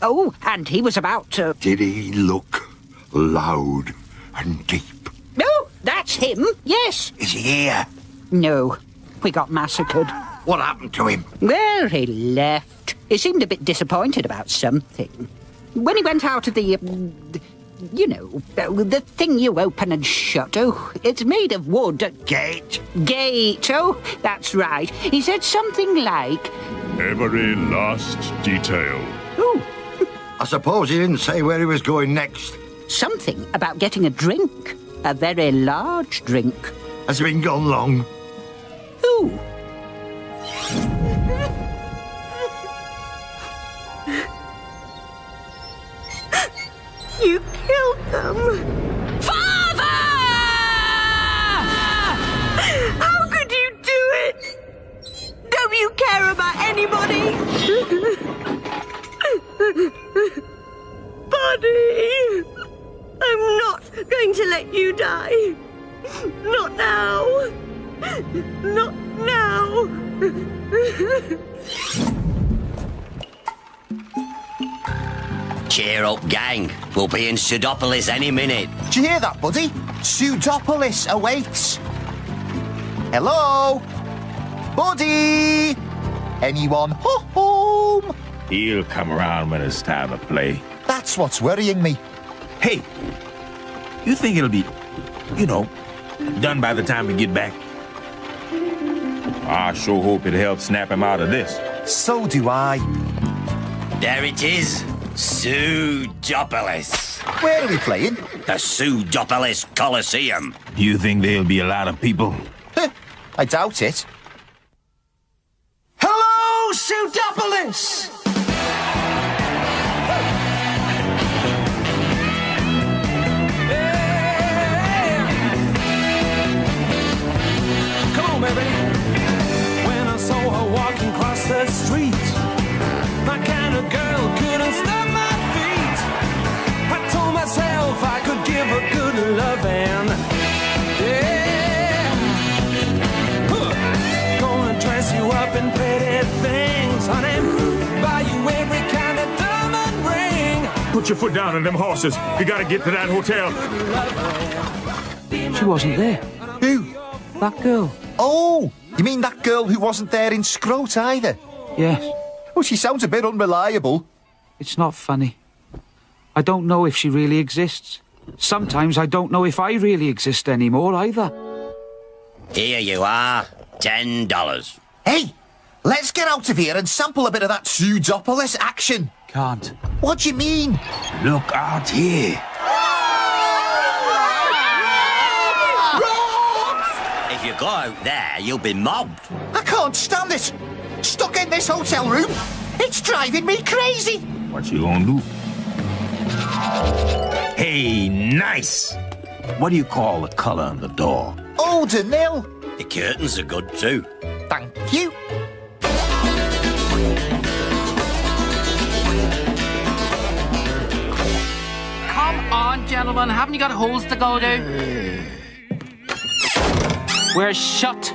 Oh, and he was about to... Did he look loud and deep? Oh, that's him, yes. Is he here? No, we got massacred. What happened to him? Well, he left. He seemed a bit disappointed about something. When he went out of the... you know, the thing you open and shut. Oh, it's made of wood. Gate? Gate, oh, that's right. He said something like... Every last detail. Oh. I suppose he didn't say where he was going next. Something about getting a drink. A very large drink. Has he been gone long? Who? You killed them. Father! How could you do it? Don't you care about anybody? Buddy, I'm not going to let you die. Not now. Not now. Cheer up, gang. We'll be in Pseudopolis any minute. Did you hear that, buddy? Pseudopolis awaits. Hello? Buddy? Anyone home? He'll come around when it's time to play. That's what's worrying me. Hey, you think it'll be, done by the time we get back? I sure hope it helps snap him out of this. So do I. There it is. Pseudopolis. Where are we playing? The Pseudopolis Coliseum. You think there'll be a lot of people? I doubt it. Hello, Pseudopolis! Come on, baby. When I saw her walking across the street, my kind of girl couldn't stop my feet. I told myself I could give her good loving. Yeah. Gonna dress you up in pretty things, honey. Buy you every kind of diamond ring. Put your foot down on them horses. You gotta get to that hotel. She wasn't there. Who? That girl. Oh, you mean that girl who wasn't there in Scroat either? Yes. Well, she sounds a bit unreliable. It's not funny. I don't know if she really exists. Sometimes I don't know if I really exist anymore either. Here you are. $10. Hey, let's get out of here and sample a bit of that Pseudopolis action. Can't. What do you mean? Look out here. If you go out there, you'll be mobbed. I can't stand it. Stuck in this hotel room. It's driving me crazy. What you gonna do? Hey, nice. What do you call the colour on the door? Old and nil. The curtains are good too. Thank you. Come on, gentlemen. Haven't you got holes to go to? We're shut.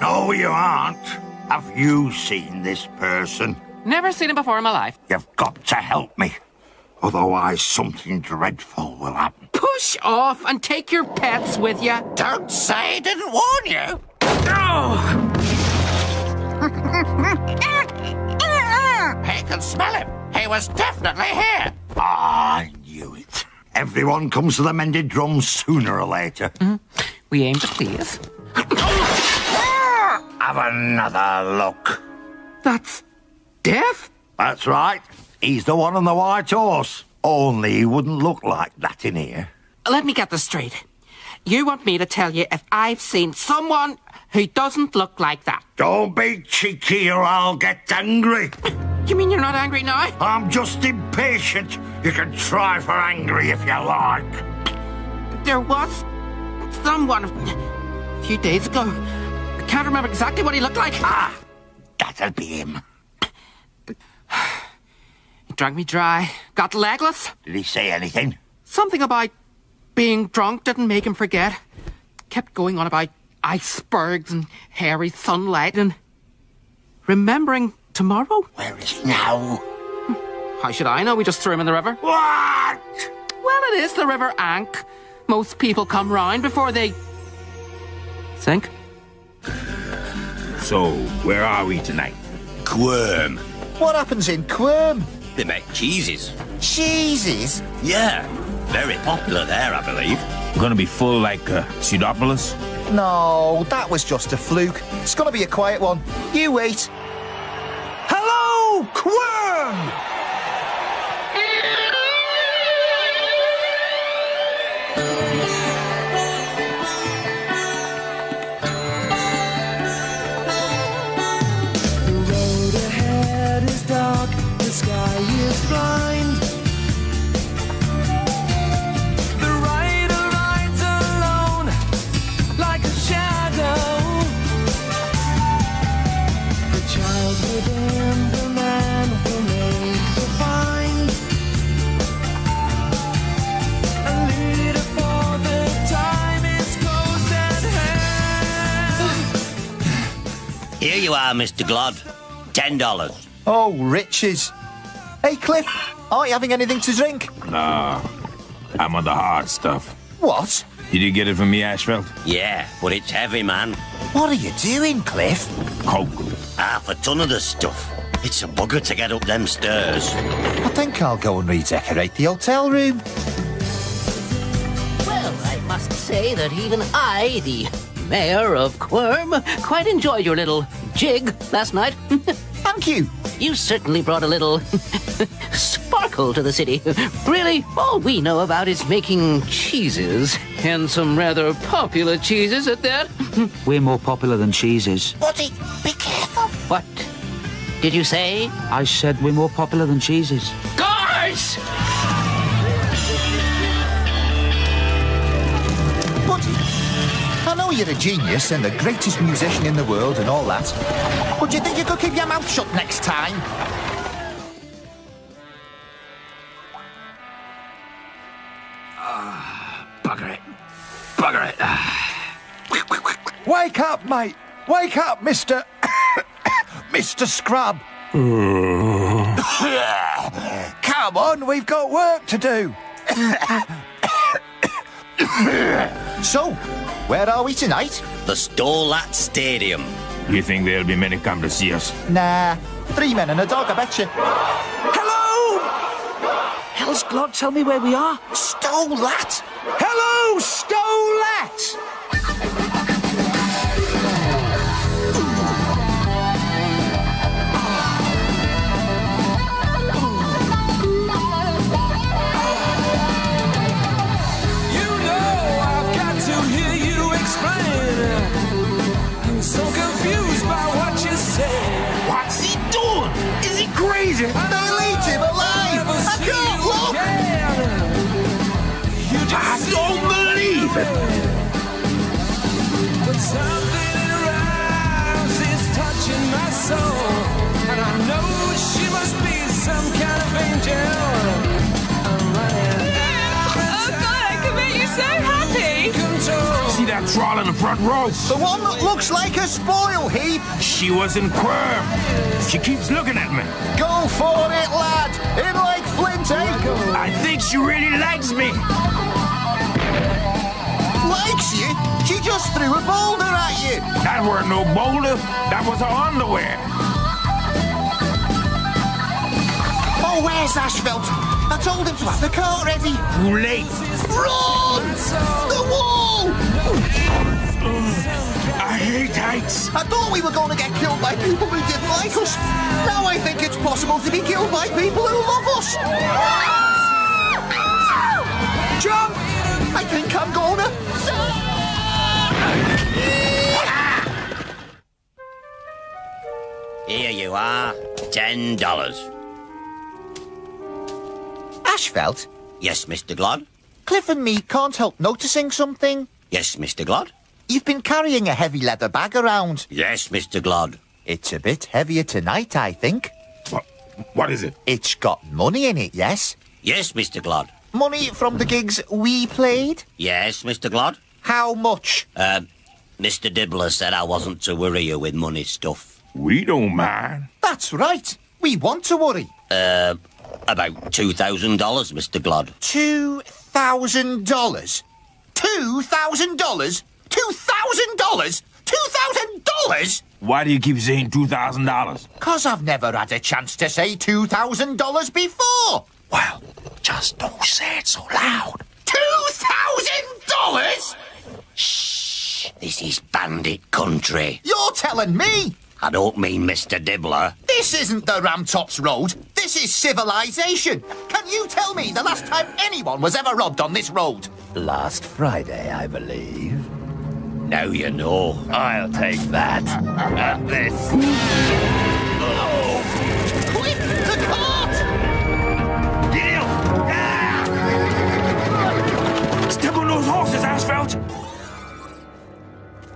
No, you aren't. Have you seen this person? Never seen him before in my life. You've got to help me. Otherwise, something dreadful will happen. Push off and take your pets with you. Don't say I didn't warn you. He can smell him. He was definitely here. I knew it. Everyone comes to the mended drums sooner or later. We aim to please. Have another look. That's Death? That's right. He's the one on the white horse. Only he wouldn't look like that in here. Let me get this straight. You want me to tell you if I've seen someone who doesn't look like that? Don't be cheeky or I'll get angry. You mean you're not angry now? I'm just impatient. You can try for angry if you like. There was someone a few days ago. I can't remember exactly what he looked like. Ah, that'll be him. He drank me dry. Got legless. Did he say anything? Something about being drunk didn't make him forget. Kept going on about icebergs and hairy sunlight and remembering tomorrow. Where is he now? How should I know? We just threw him in the river. What? Well, it is the River Ankh. Most people come round before they sink. So, where are we tonight? Quirm. What happens in Quirm? They make cheeses. Cheeses? Yeah. Very popular there, I believe. Gonna be full like Pseudopolis? No, that was just a fluke. It's gonna be a quiet one. You wait. Hello, Quirm! Sky is blind. The rider rides alone like a shadow. The child within the man will make the find. A leader for the time is close at hand. Here you are, Mr. Glod. $10. Oh, riches. Hey, Cliff, aren't you having anything to drink? Nah, I'm on the hard stuff. What? Did you get it from me, Ashfeld? Yeah, but it's heavy, man. What are you doing, Cliff? Coke. Half a ton of the stuff. It's a bugger to get up them stairs. I think I'll go and redecorate the hotel room. Well, I must say that even I, the mayor of Quirm, quite enjoyed your little jig last night. Thank you. You certainly brought a little sparkle to the city. Really, all we know about is making cheeses, and some rather popular cheeses at that. We're more popular than cheeses. Woody, be careful. What did you say? I said we're more popular than cheeses. Guys! Buddy, I know you're a genius and the greatest musician in the world and all that, but do you think you could keep your mouth shut next time? Bugger it. Bugger it. Wake up, mate. Wake up, Mr. Mr. Scrub. Come on, we've got work to do. So, where are we tonight? The Stolat Stadium. You think there'll be many come to see us? Nah, 3 men and a dog, I betcha. Hello! Hell's Glod, tell me where we are. Stolat! Hello, Stolat! Trawl in the front row. The one that looks like a spoil heap. She was in Quirm. She keeps looking at me. Go for it, lad. In like Flint, eh? I think she really likes me. Likes you? She just threw a boulder at you. That weren't no boulder. That was her underwear. Oh, where's Ashveld? I told him to have the car ready. Too late. Run! The wall! I hate heights. I thought we were going to get killed by people who didn't like us. Now I think it's possible to be killed by people who love us. Jump! I think I'm gonna... Here you are. $10. Ashveld? Yes, Mr. Glod? Cliff and me can't help noticing something. Yes, Mr. Glod? You've been carrying a heavy leather bag around. Yes, Mr. Glod. It's a bit heavier tonight, I think. What is it? It's got money in it, yes? Yes, Mr. Glod. Money from the gigs we played? Yes, Mr. Glod. How much? Mr. Dibbler said I wasn't to worry you with money stuff. We don't mind. That's right. We want to worry. About $2,000, Mr. Glod. $2,000? $2,000? $2,000? $2,000? Why do you keep saying $2,000? 'Cause I've never had a chance to say $2,000 before. Well, just don't say it so loud. $2,000? Shh. This is bandit country. You're telling me? I don't mean Mr. Dibbler. This isn't the Ramtops Road. This is civilization. Can you tell me the last time anyone was ever robbed on this road? Last Friday, I believe. Now you know. I'll take that. And this. Oh! Quick, the cart! Gil! Ah! Step on those horses, Ashveld!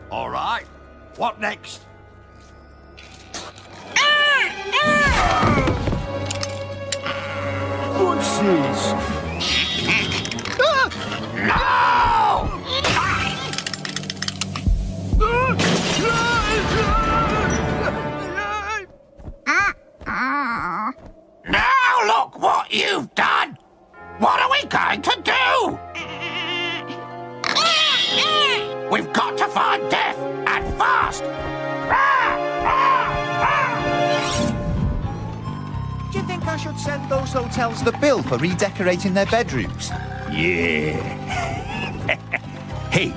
All right. What next? What's this? No! Now look what you've done! What are we going to do? We've got to find Death, and fast! Do you think I should send those hotels the bill for redecorating their bedrooms? Yeah. Hey,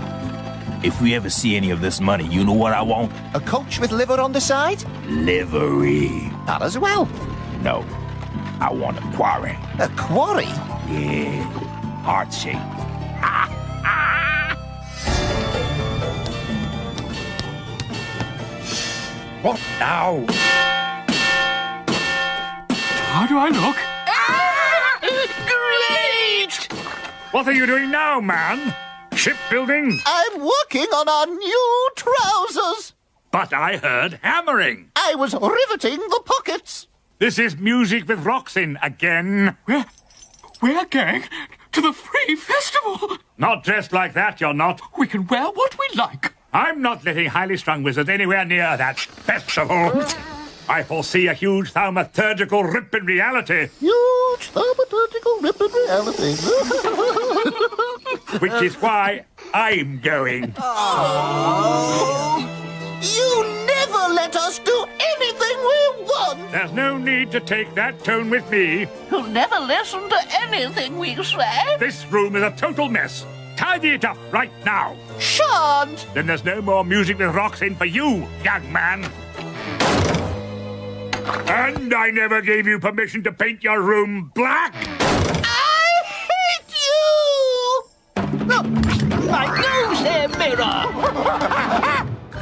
if we ever see any of this money, you know what I want? A coach with liver on the side? Livery. That as well. No, I want a quarry. A quarry? Yeah, heart shape. What now? How do I look? Great! What are you doing now, man? Shipbuilding? I'm working on our new trousers. But I heard hammering. I was riveting the pockets. This is Music with Rocks in again. We're going to the Free Festival. Not dressed like that, you're not. We can wear what we like. I'm not letting highly strung wizards anywhere near that festival. I foresee a huge thaumaturgical rip in reality. Huge thaumaturgical rip in reality. Which is why I'm going. Oh, you never let us do anything we want. There's no need to take that tone with me. You'll never listen to anything we say. This room is a total mess. Tidy it up right now. Shan't. Then there's no more Music with Rocks in for you, young man. And I never gave you permission to paint your room black. I hate you. No, My nose there, mirror.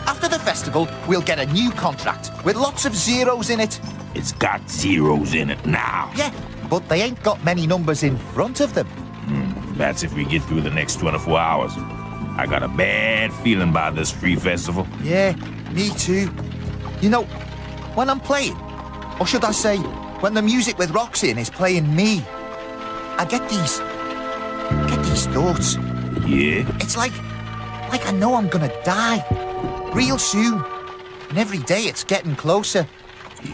After the festival, we'll get a new contract with lots of zeros in it. It's got zeros in it now. Yeah, but they ain't got many numbers in front of them. That's if we get through the next 24 hours. I got a bad feeling about this free festival. Yeah, me too. You know, when I'm playing, or should I say, when the Music with Rocks in is playing me, I get these thoughts. Yeah? It's like Like I know I'm gonna die. Real soon. And every day it's getting closer.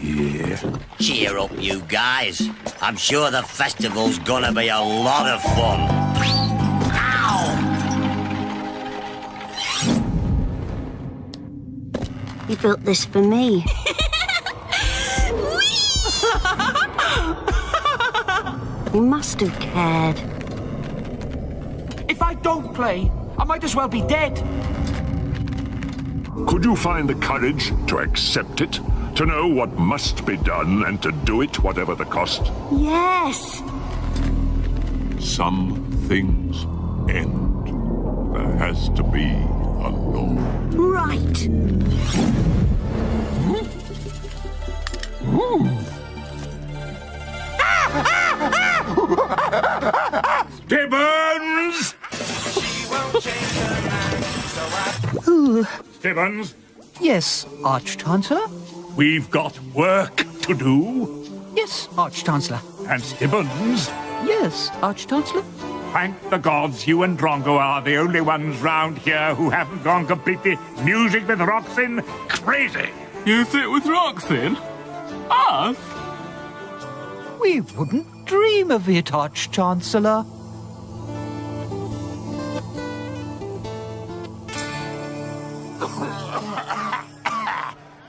Yeah. Cheer up, you guys. I'm sure the festival's gonna be a lot of fun. Ow! You built this for me. You must have cared. If I don't play, I might as well be dead. Could you find the courage to accept it? To know what must be done and to do it whatever the cost? Yes! Some things end. There has to be a law. Right. Stibbons! Stibbons? Yes, Arch-Chancellor? We've got work to do. Yes, Arch-Chancellor. And Stibbons? Yes, Arch-Chancellor. Thank the gods you and Drongo are the only ones round here who haven't gone completely music with Roxin crazy. You sit with Roxin? Us? We wouldn't dream of it, Arch-Chancellor.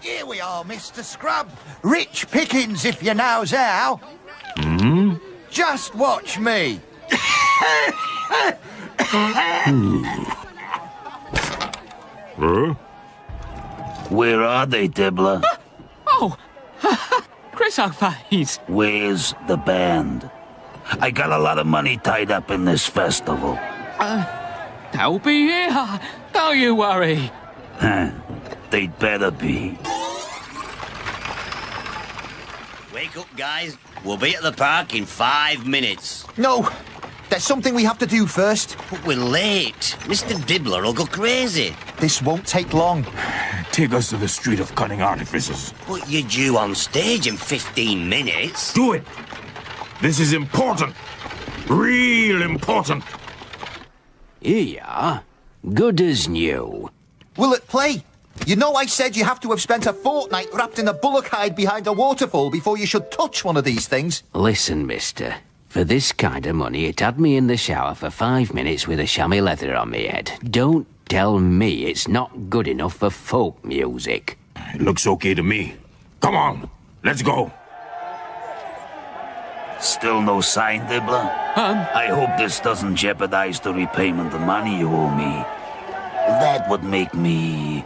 Here we are, Mr. Scrub. Rich pickings, if you knows how. Just watch me. Huh? Where are they, Dibbler? Oh, Chris O'Faze. Where's the band? I got a lot of money tied up in this festival. They'll be here. Don't you worry. Huh. They'd better be. Wake up, guys. We'll be at the park in 5 minutes. No, there's something we have to do first. But we're late. Mr. Dibbler will go crazy. This won't take long. Take us to the Street of Cunning Artifices. But you're due on stage in 15 minutes. Do it! This is important. Real important. Here you are. Good as new. Will it play? You know I said you have to have spent a fortnight wrapped in a bullock hide behind a waterfall before you should touch one of these things. Listen, mister. For this kind of money, it had me in the shower for 5 minutes with a chamois leather on me head. Don't tell me it's not good enough for folk music. It looks okay to me. Come on, let's go. Still no sign, Dibbler? I hope this doesn't jeopardize the repayment of money you owe me. That would make me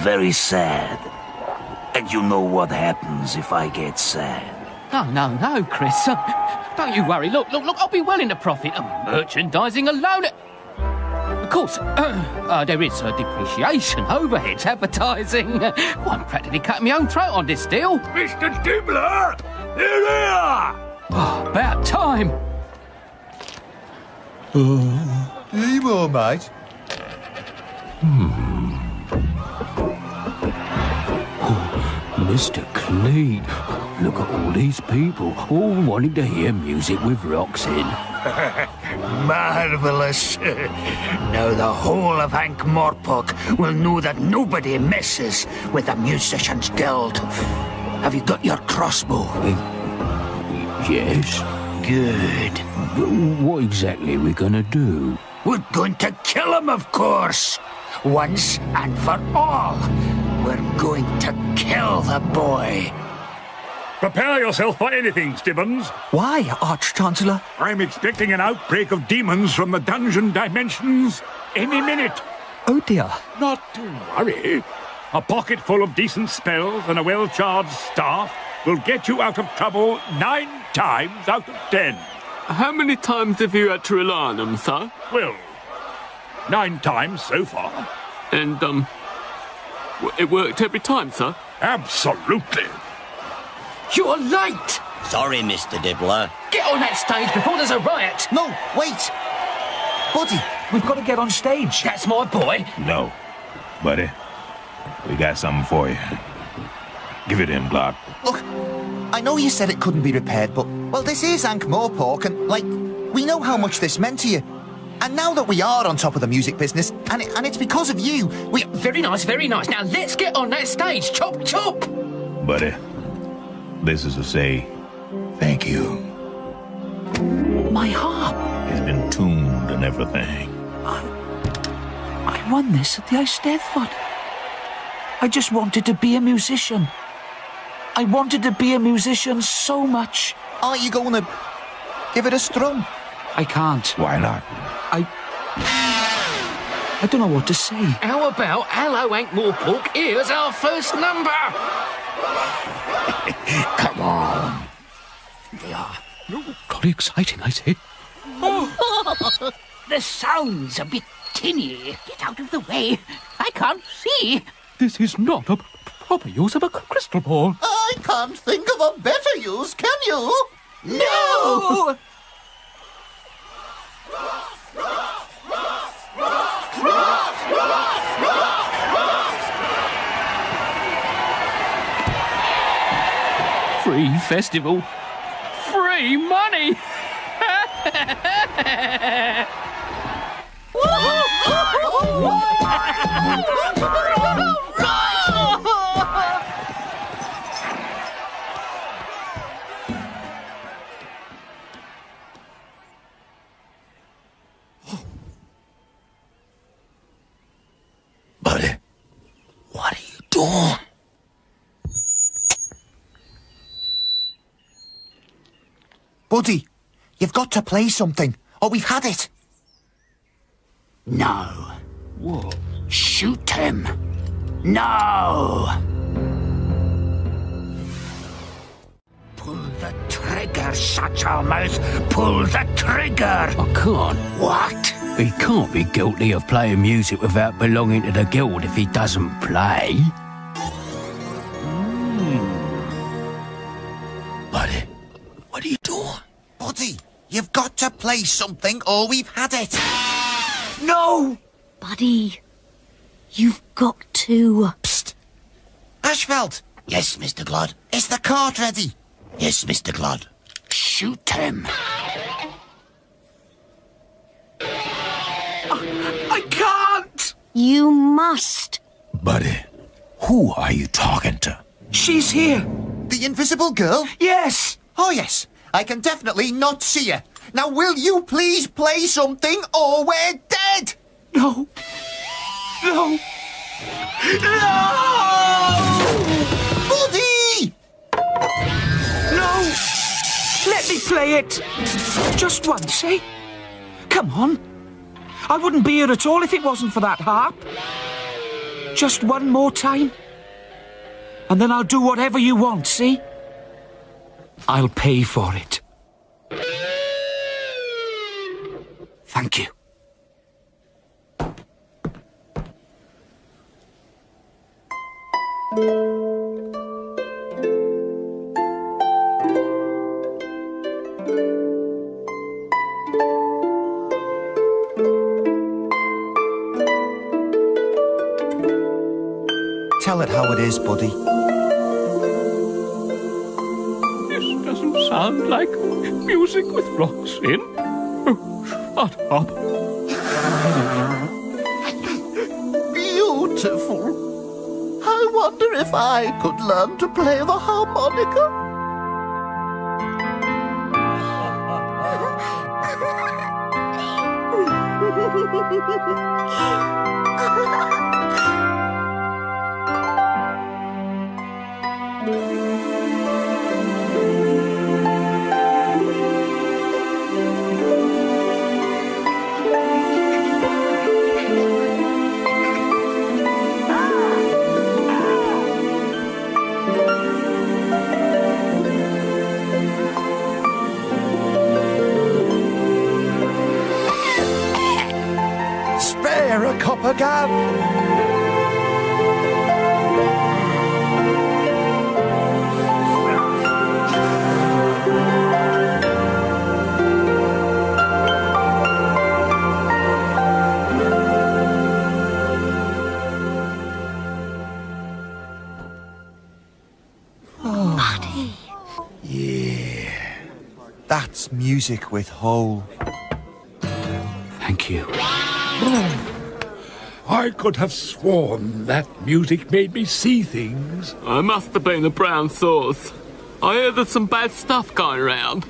very sad. And you know what happens if I get sad. No, Chris. Don't you worry. Look, I'll be well into profit. Merchandising alone. Of course, there is depreciation, overheads, advertising. I'm practically cutting my own throat on this deal. Mr. Dibbler! Here they are! Oh, about time. Here you are, mate. Mr. Clean, look at all these people, all wanting to hear music with rocks in. Marvellous. Now the whole of Ankh-Morpork will know that nobody messes with the Musicians' Guild. Have you got your crossbow? Yes. Good. What exactly are we gonna do? We're going to kill him, of course. Once and for all. We're going to kill the boy. Prepare yourself for anything, Stibbons. Why, Arch-Chancellor? I'm expecting an outbreak of demons from the dungeon dimensions any minute. Oh, dear. Not to worry. A pocket full of decent spells and a well-charged staff will get you out of trouble 9 times out of 10. How many times have you had to rely on them, sir? Well, 9 times so far. And, it worked every time, sir? Absolutely. You're late! Sorry, Mr. Dibbler. Get on that stage before there's a riot! No, wait! Buddy, we've got to get on stage. That's my boy. No, buddy. We got something for you. Give it in, Glock. Look, I know you said it couldn't be repaired, but, well, this is Ankh-Morpork, and, like, we know how much this meant to you. And now that we are on top of the music business, and it's because of you, we... Very nice, very nice. Now let's get on that stage. Chop, chop! Buddy, this is to say thank you. My harp. It's been tuned and everything. I won this at the Eisteddfod. I just wanted to be a musician. I wanted to be a musician so much. Are you going to give it a strum? I can't. Why not? I don't know what to say. How about Hello Ankh-Morpork? Here's our first number. Come on. Yeah. Very exciting, I say. The sound's a bit tinny. Get out of the way. I can't see. This is not a proper use of a crystal ball. I can't think of a better use, can you? No! Free festival. Free money. Buddy, what are you doing? Buddy, you've got to play something, or we've had it. No. What? Shoot him. No. Pull the trigger, shut your mouth. Pull the trigger. I can't. What? He can't be guilty of playing music without belonging to the guild if he doesn't play. Buddy, what are you doing? Buddy, you've got to play something, or we've had it. No! Buddy, you've got to... Psst. Ashveld. Yes, Mr. Glod. Is the cart ready? Yes, Mr. Glod. Shoot him. I can't! You must. Buddy, who are you talking to? She's here. The invisible girl? Yes. Oh, yes. I can definitely not see her. Now, will you please play something, or we're dead? No. No. No! Buddy! No! Let me play it. Just once, eh? Come on. I wouldn't be here at all if it wasn't for that harp. Just one more time. And then I'll do whatever you want, see? I'll pay for it. Thank you. Tell it how it is, buddy. This doesn't sound like music with rocks in. Oh, shut up. Beautiful. I wonder if I could learn to play the harmonica. Spare a copper gav. Buddy. Yeah. That's music with whole. Thank you. Thank you. I could have sworn that music made me see things. I must have been the brown sauce. I hear there's some bad stuff going around.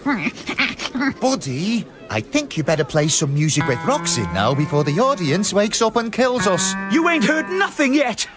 Buddy, I think you better play some music with Roxy now before the audience wakes up and kills us. You ain't heard nothing yet.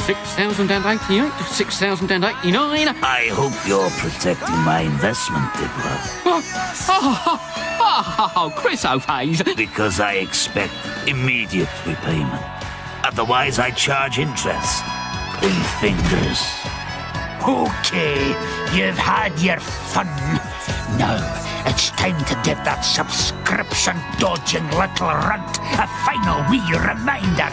$6,088, $6,089. I hope you're protecting my investment, Dibbler. Oh, Chris O'Faze. Because I expect immediate repayment. Otherwise, I charge interest. In fingers. Okay, you've had your fun. Now, it's time to give that subscription-dodging little runt a final wee reminder.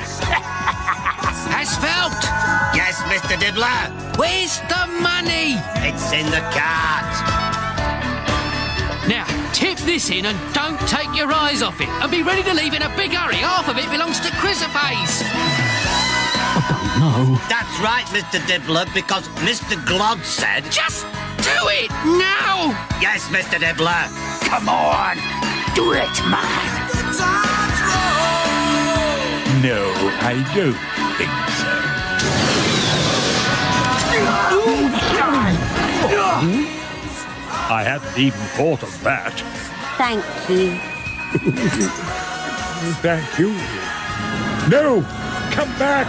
Asphalt! Yes, Mr. Dibbler? Where's the money? It's in the cart. Now, tip this in and don't take your eyes off it. And be ready to leave in a big hurry. Half of it belongs to Chris O'Faze. No. That's right, Mr. Dibbler, because Mr. Glod said... Just do it now! Yes, Mr. Dibbler. Come on, do it, man. No, I don't think so. I hadn't even thought of that. Thank you. Thank you. No! Come back!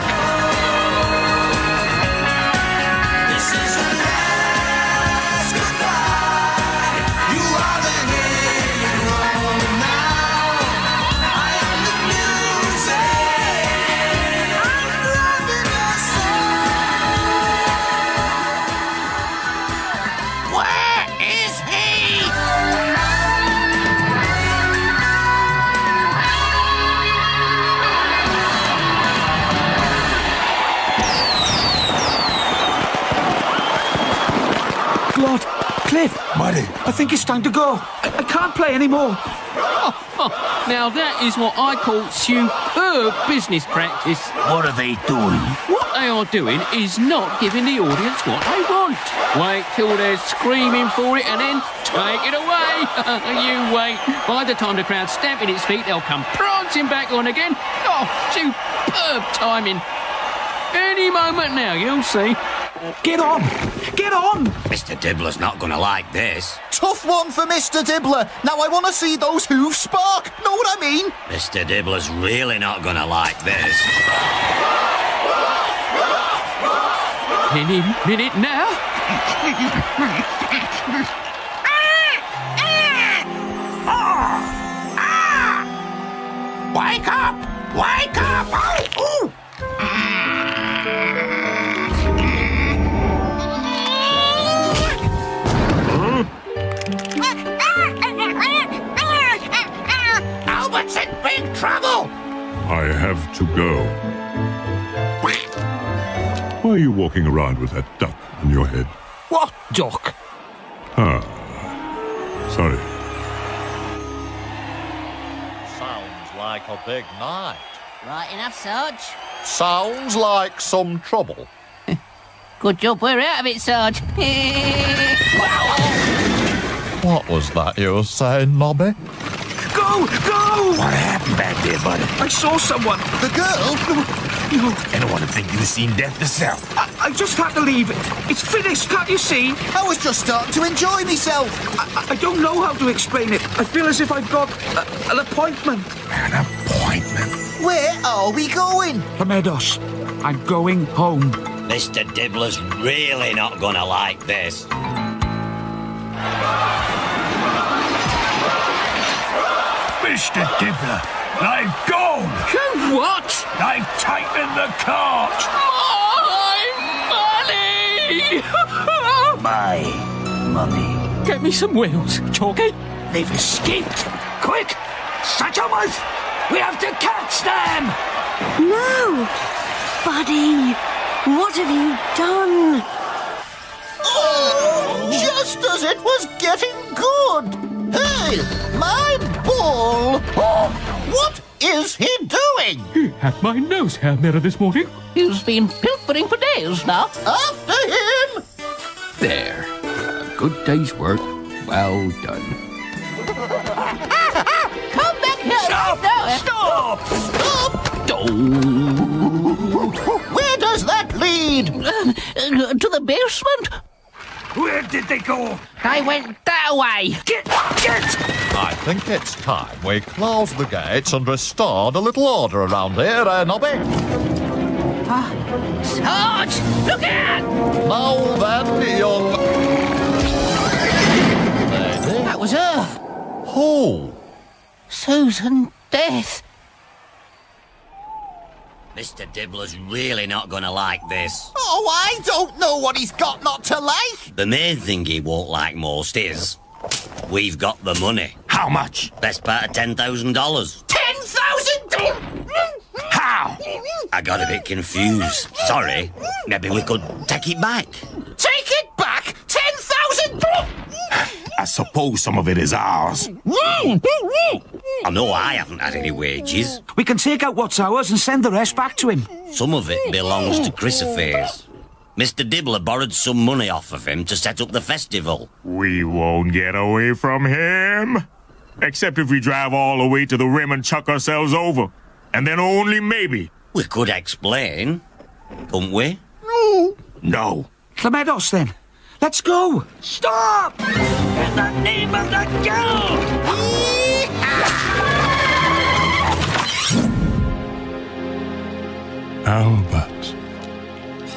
Cliff! Buddy! I think it's time to go. I can't play anymore. Now that is what I call superb business practice. What are they doing? What they are doing is not giving the audience what they want. Wait till they're screaming for it and then take it away. You wait. By the time the crowd's stamping its feet, they'll come prancing back on again. Oh, superb timing. Any moment now, you'll see. Get on! Get on! Mr. Dibbler's not going to like this. Tough one for Mr. Dibbler. Now I want to see those hooves spark. Know what I mean? Mr. Dibbler's really not going to like this. Any minute now. Wake up! Wake up! Oh, ooh. Albert's in big trouble! I have to go. Why are you walking around with that duck on your head? What duck? Ah, sorry. Sounds like a big night. Right enough, Sarge. Sounds like some trouble. Good job we're out of it, Sarge. What was that you were saying, Nobby? Go! Go! What happened back there, buddy? I saw someone. The girl? No. I don't want to think you've seen death yourself. I just had to leave it. It's finished, can't you see? I was just starting to enjoy myself. I don't know how to explain it. I feel as if I've got an appointment. An appointment? Where are we going? To Meadows. I'm going home. Mr. Dibbler's really not going to like this. Mr. Dibbler, they've gone! You what? They've taken the cart! My money! My money. Get me some wheels, Chalky. They've escaped! Quick! Shut your mouth! We have to catch them! No! Buddy, what have you done? Oh, just as it was getting good! Hey, my ball! Oh, what is he doing? He had my nose hair mirror this morning. He's been pilfering for days now. After him! There. A good day's work. Well done. Come back here! Stop! Stop! Where does that lead? To the basement. Where did they go? I went that way. Get! I think it's time we closed the gates and restored a little order around here, Nobby? Sarge, look out! Now then, young lady. That was her. Who? Susan Death. Mr. Dibbler's really not going to like this. Oh, I don't know what he's got not to like. The main thing he won't like most is we've got the money. How much? Best part of $10,000. $10,000? How? I got a bit confused. Sorry. Maybe we could take it back. Take it back? 10,000? I suppose some of it is ours. I know I haven't had any wages. We can take out what's ours and send the rest back to him. Some of it belongs to Chrysophase. Mr. Dibbler borrowed some money off of him to set up the festival. We won't get away from him. Except if we drive all the way to the rim and chuck ourselves over. And then only maybe. We could explain, couldn't we? No. Clemedos, then. Let's go. Stop! In the name of the guild! Albert.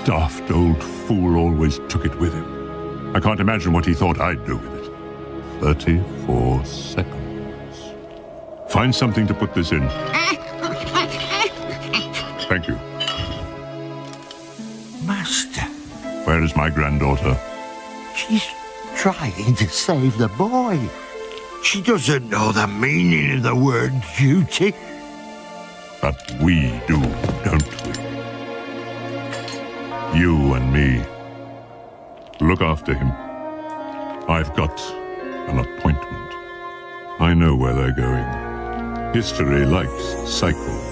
Daft old fool always took it with him. I can't imagine what he thought I'd do with it. 34 seconds. Find something to put this in. Thank you. Master. Where is my granddaughter? She's trying to save the boy. She doesn't know the meaning of the word duty. But we do, don't we? You and me. Look after him. I've got an appointment. I know where they're going. History likes cycles.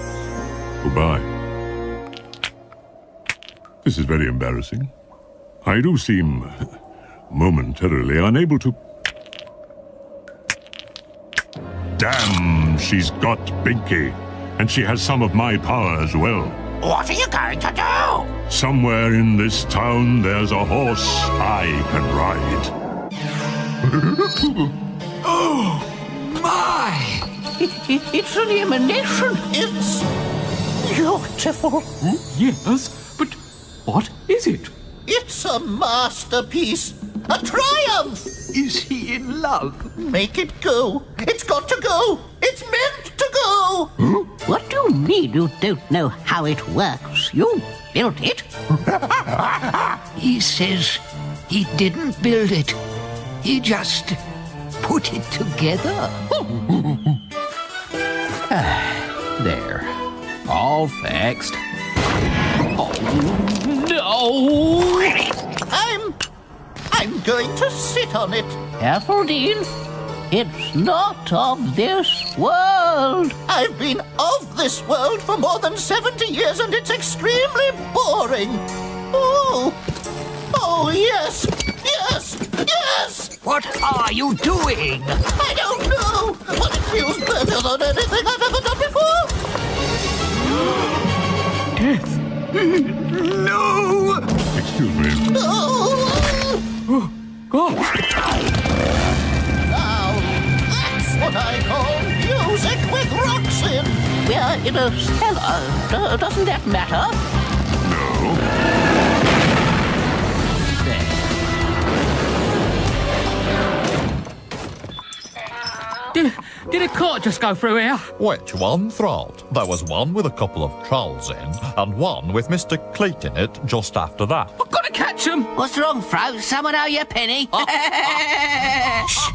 Goodbye. This is very embarrassing. I do seem momentarily unable to... Damn, she's got Binky. And she has some of my power as well. What are you going to do? Somewhere in this town, there's a horse I can ride. Oh, my! It's an emanation. It's beautiful. Yes, but what is it? It's a masterpiece. A triumph. Is he in love? Make it go. It's got to go. It's meant to go. What do you mean you don't know how it works? You built it. He says he didn't build it. He just put it together. There. All fixed. Oh, no! I'm going to sit on it. Careful, Dean. It's not of this world. I've been of this world for more than 70 years and it's extremely boring. Oh, yes, yes, yes! What are you doing? I don't know, but it feels better than anything I've ever done before. Death. No! Excuse me. Oh, gosh. Now, that's what I call music with rocks in. We're in a cellar. Doesn't that matter? Did a cart just go through here? Which one, Thrall? There was one with a couple of trolls in, and one with Mr. Cleat in it just after that. I've got to catch him. What's wrong, Fro? Someone owe you a penny? Shh!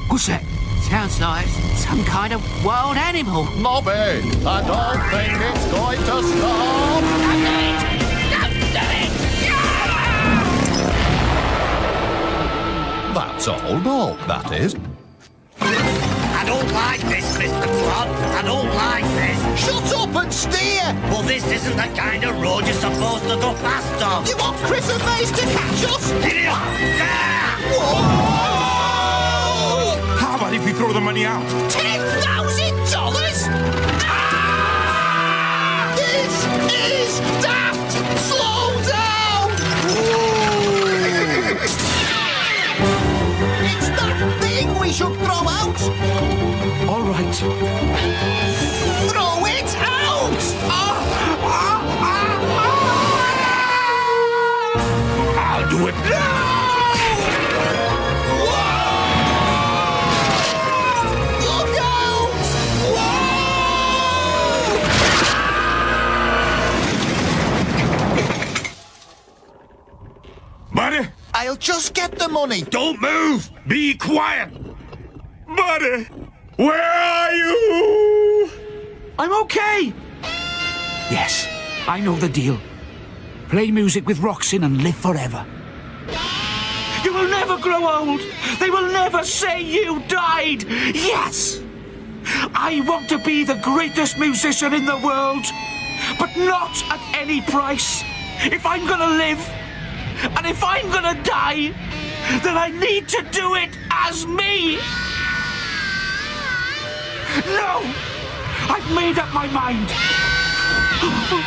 Who's that? Sounds like some kind of wild animal. Nobby, I don't think it's going to stop. That's all, dog, that is. I don't like this, Mr. Plod. I don't like this. Shut up and steer! Well, this isn't the kind of road you're supposed to go fast on. You want Chris and Mace to catch us? Idiot! Whoa! How about if we throw the money out? $10,000? Ah! This is daft! Slow down! It's that thing we should throw out! All right. Throw it out! I'll do it now! Look out! Buddy! I'll just get the money. Don't move! Be quiet! Buddy! Where are you? I'm okay. Yes, I know the deal. Play music with rocks in and live forever. You will never grow old. They will never say you died. Yes! I want to be the greatest musician in the world, but not at any price. If I'm gonna live, and if I'm gonna die, then I need to do it as me. No! I've made up my mind. No.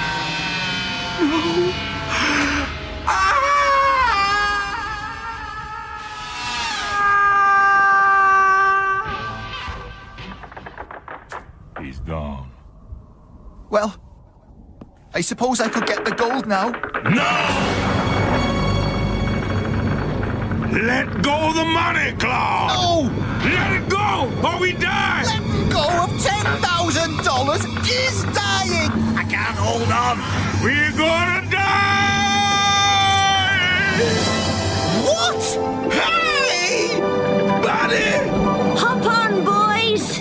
He's gone. Well, I suppose I could get the gold now. No! Let go of the money, Claw! No! Let it go, or we die! Letting go of $10,000 is dying! I can't hold on. We're gonna die! What? Hey! Buddy! Hop on, boys!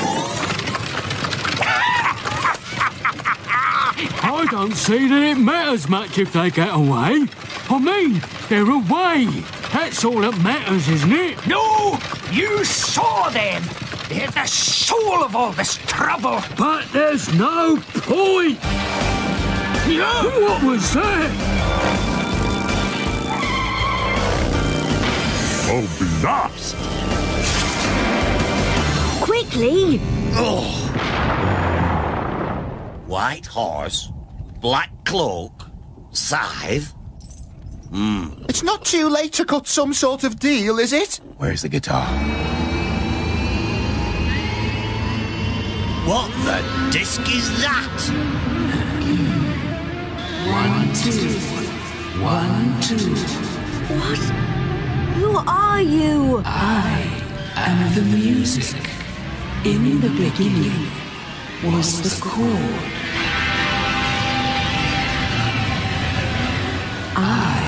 I don't see that it matters much if they get away. I mean, they're away. That's all that matters, isn't it? No! You saw them! They're the soul of all this trouble! But there's no point! No! What was that? Oh, blast! Quickly! Oh. White horse, black cloak, scythe. It's not too late to cut some sort of deal, is it? Where's the guitar? What the disc is that? 1, 2. 1, 2. What? Who are you? I am the music. In the beginning was the chord. I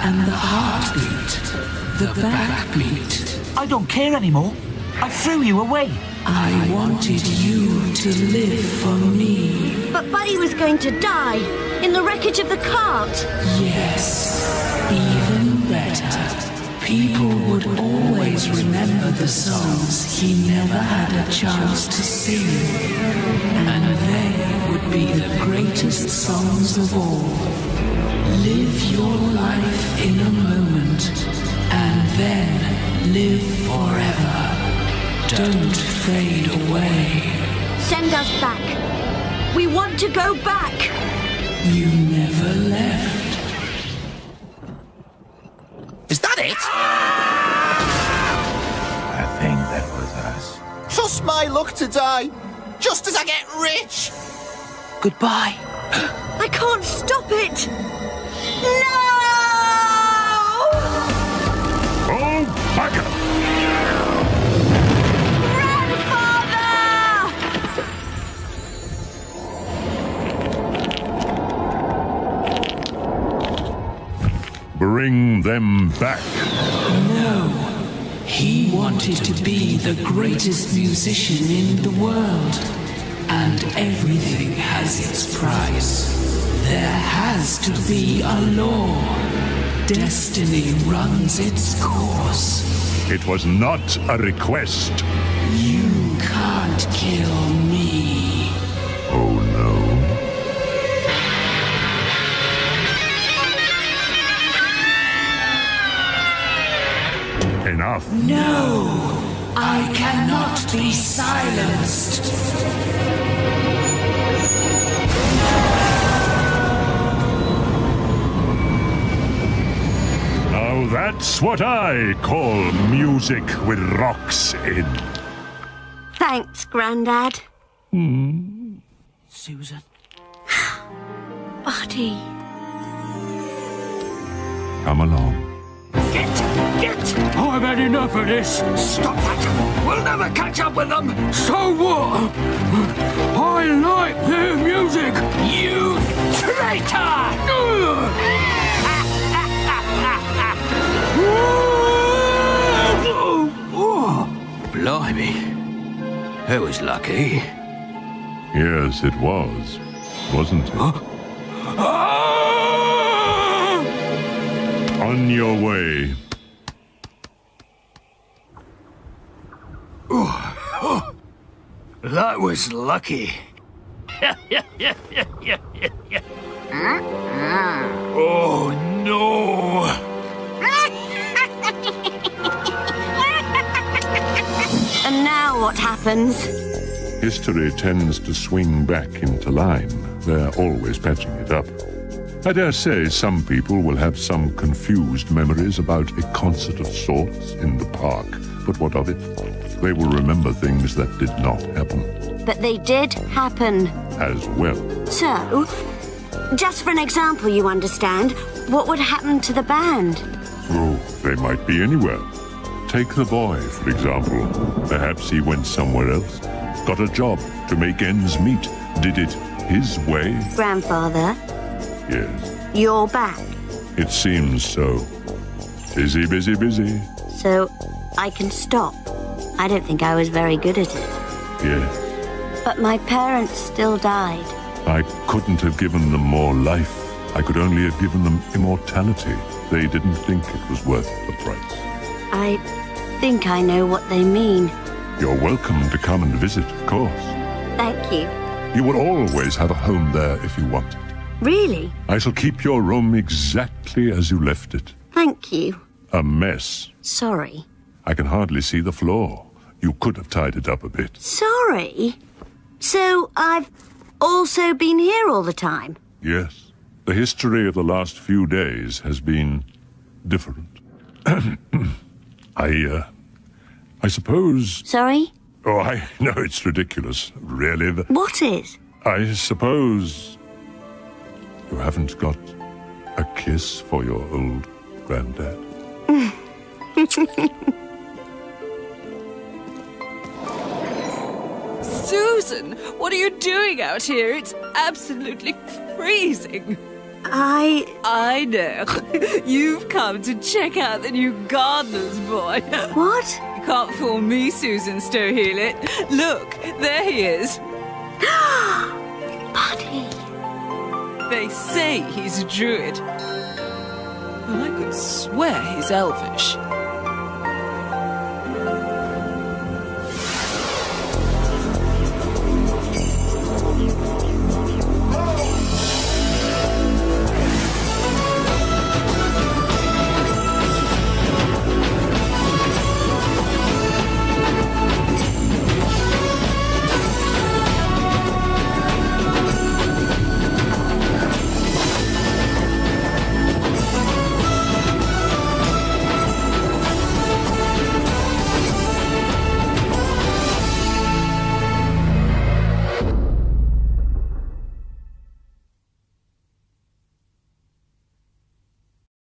am the heartbeat, the backbeat. I don't care anymore. I threw you away. I wanted you to live for me. But Buddy was going to die in the wreckage of the cart. Yes, even better. People would always remember the songs he never had a chance to sing. And they would be the greatest songs of all. Live your life in a moment, and then live forever. Don't fade away. Send us back. We want to go back. You never left. Is that it? I think that was us. Just my luck to die. Just as I get rich. Goodbye. I can't stop it. No! Oh, bugger! Bring them back. No. He wanted to be the greatest musician in the world. And everything has its price. There has to be a law. Destiny runs its course. It was not a request. You can't kill me. Oh no. Enough. No! I cannot be silenced. Now that's what I call music with rocks in. Thanks, Grandad. Susan. Buddy. Come along. Get! I've had enough of this. Stop that. We'll never catch up with them. So what? I like their music. You traitor! Blimey. That was lucky. Yes, it was, wasn't it? On your way. That was lucky. Oh, no. And now what happens? History tends to swing back into line. They're always patching it up. I dare say some people will have some confused memories about a concert of sorts in the park. But what of it? They will remember things that did not happen. But they did happen. As well. So, just for an example, you understand, what would happen to the band? Oh, they might be anywhere. Take the boy, for example. Perhaps he went somewhere else. Got a job to make ends meet. Did it his way? Grandfather? Yes. You're back. It seems so. Busy, busy, busy. So, I can stop. I don't think I was very good at it. Yes. But my parents still died. I couldn't have given them more life. I could only have given them immortality. They didn't think it was worth the price. I think I know what they mean. You're welcome to come and visit, of course. Thank you. You will always have a home there if you want it. Really? I shall keep your room exactly as you left it. Thank you. A mess. Sorry. I can hardly see the floor. You could have tied it up a bit. Sorry? So I've also been here all the time? Yes. The history of the last few days has been different. I suppose... Sorry? Oh, I know it's ridiculous, really. What is? I suppose... you haven't got a kiss for your old granddad? Susan, what are you doing out here? It's absolutely freezing. I know. You've come to check out the new gardener's boy. What? You can't fool me, Susan Stowheelett. Look, there he is. Buddy. They say he's a druid. But I could swear he's elvish.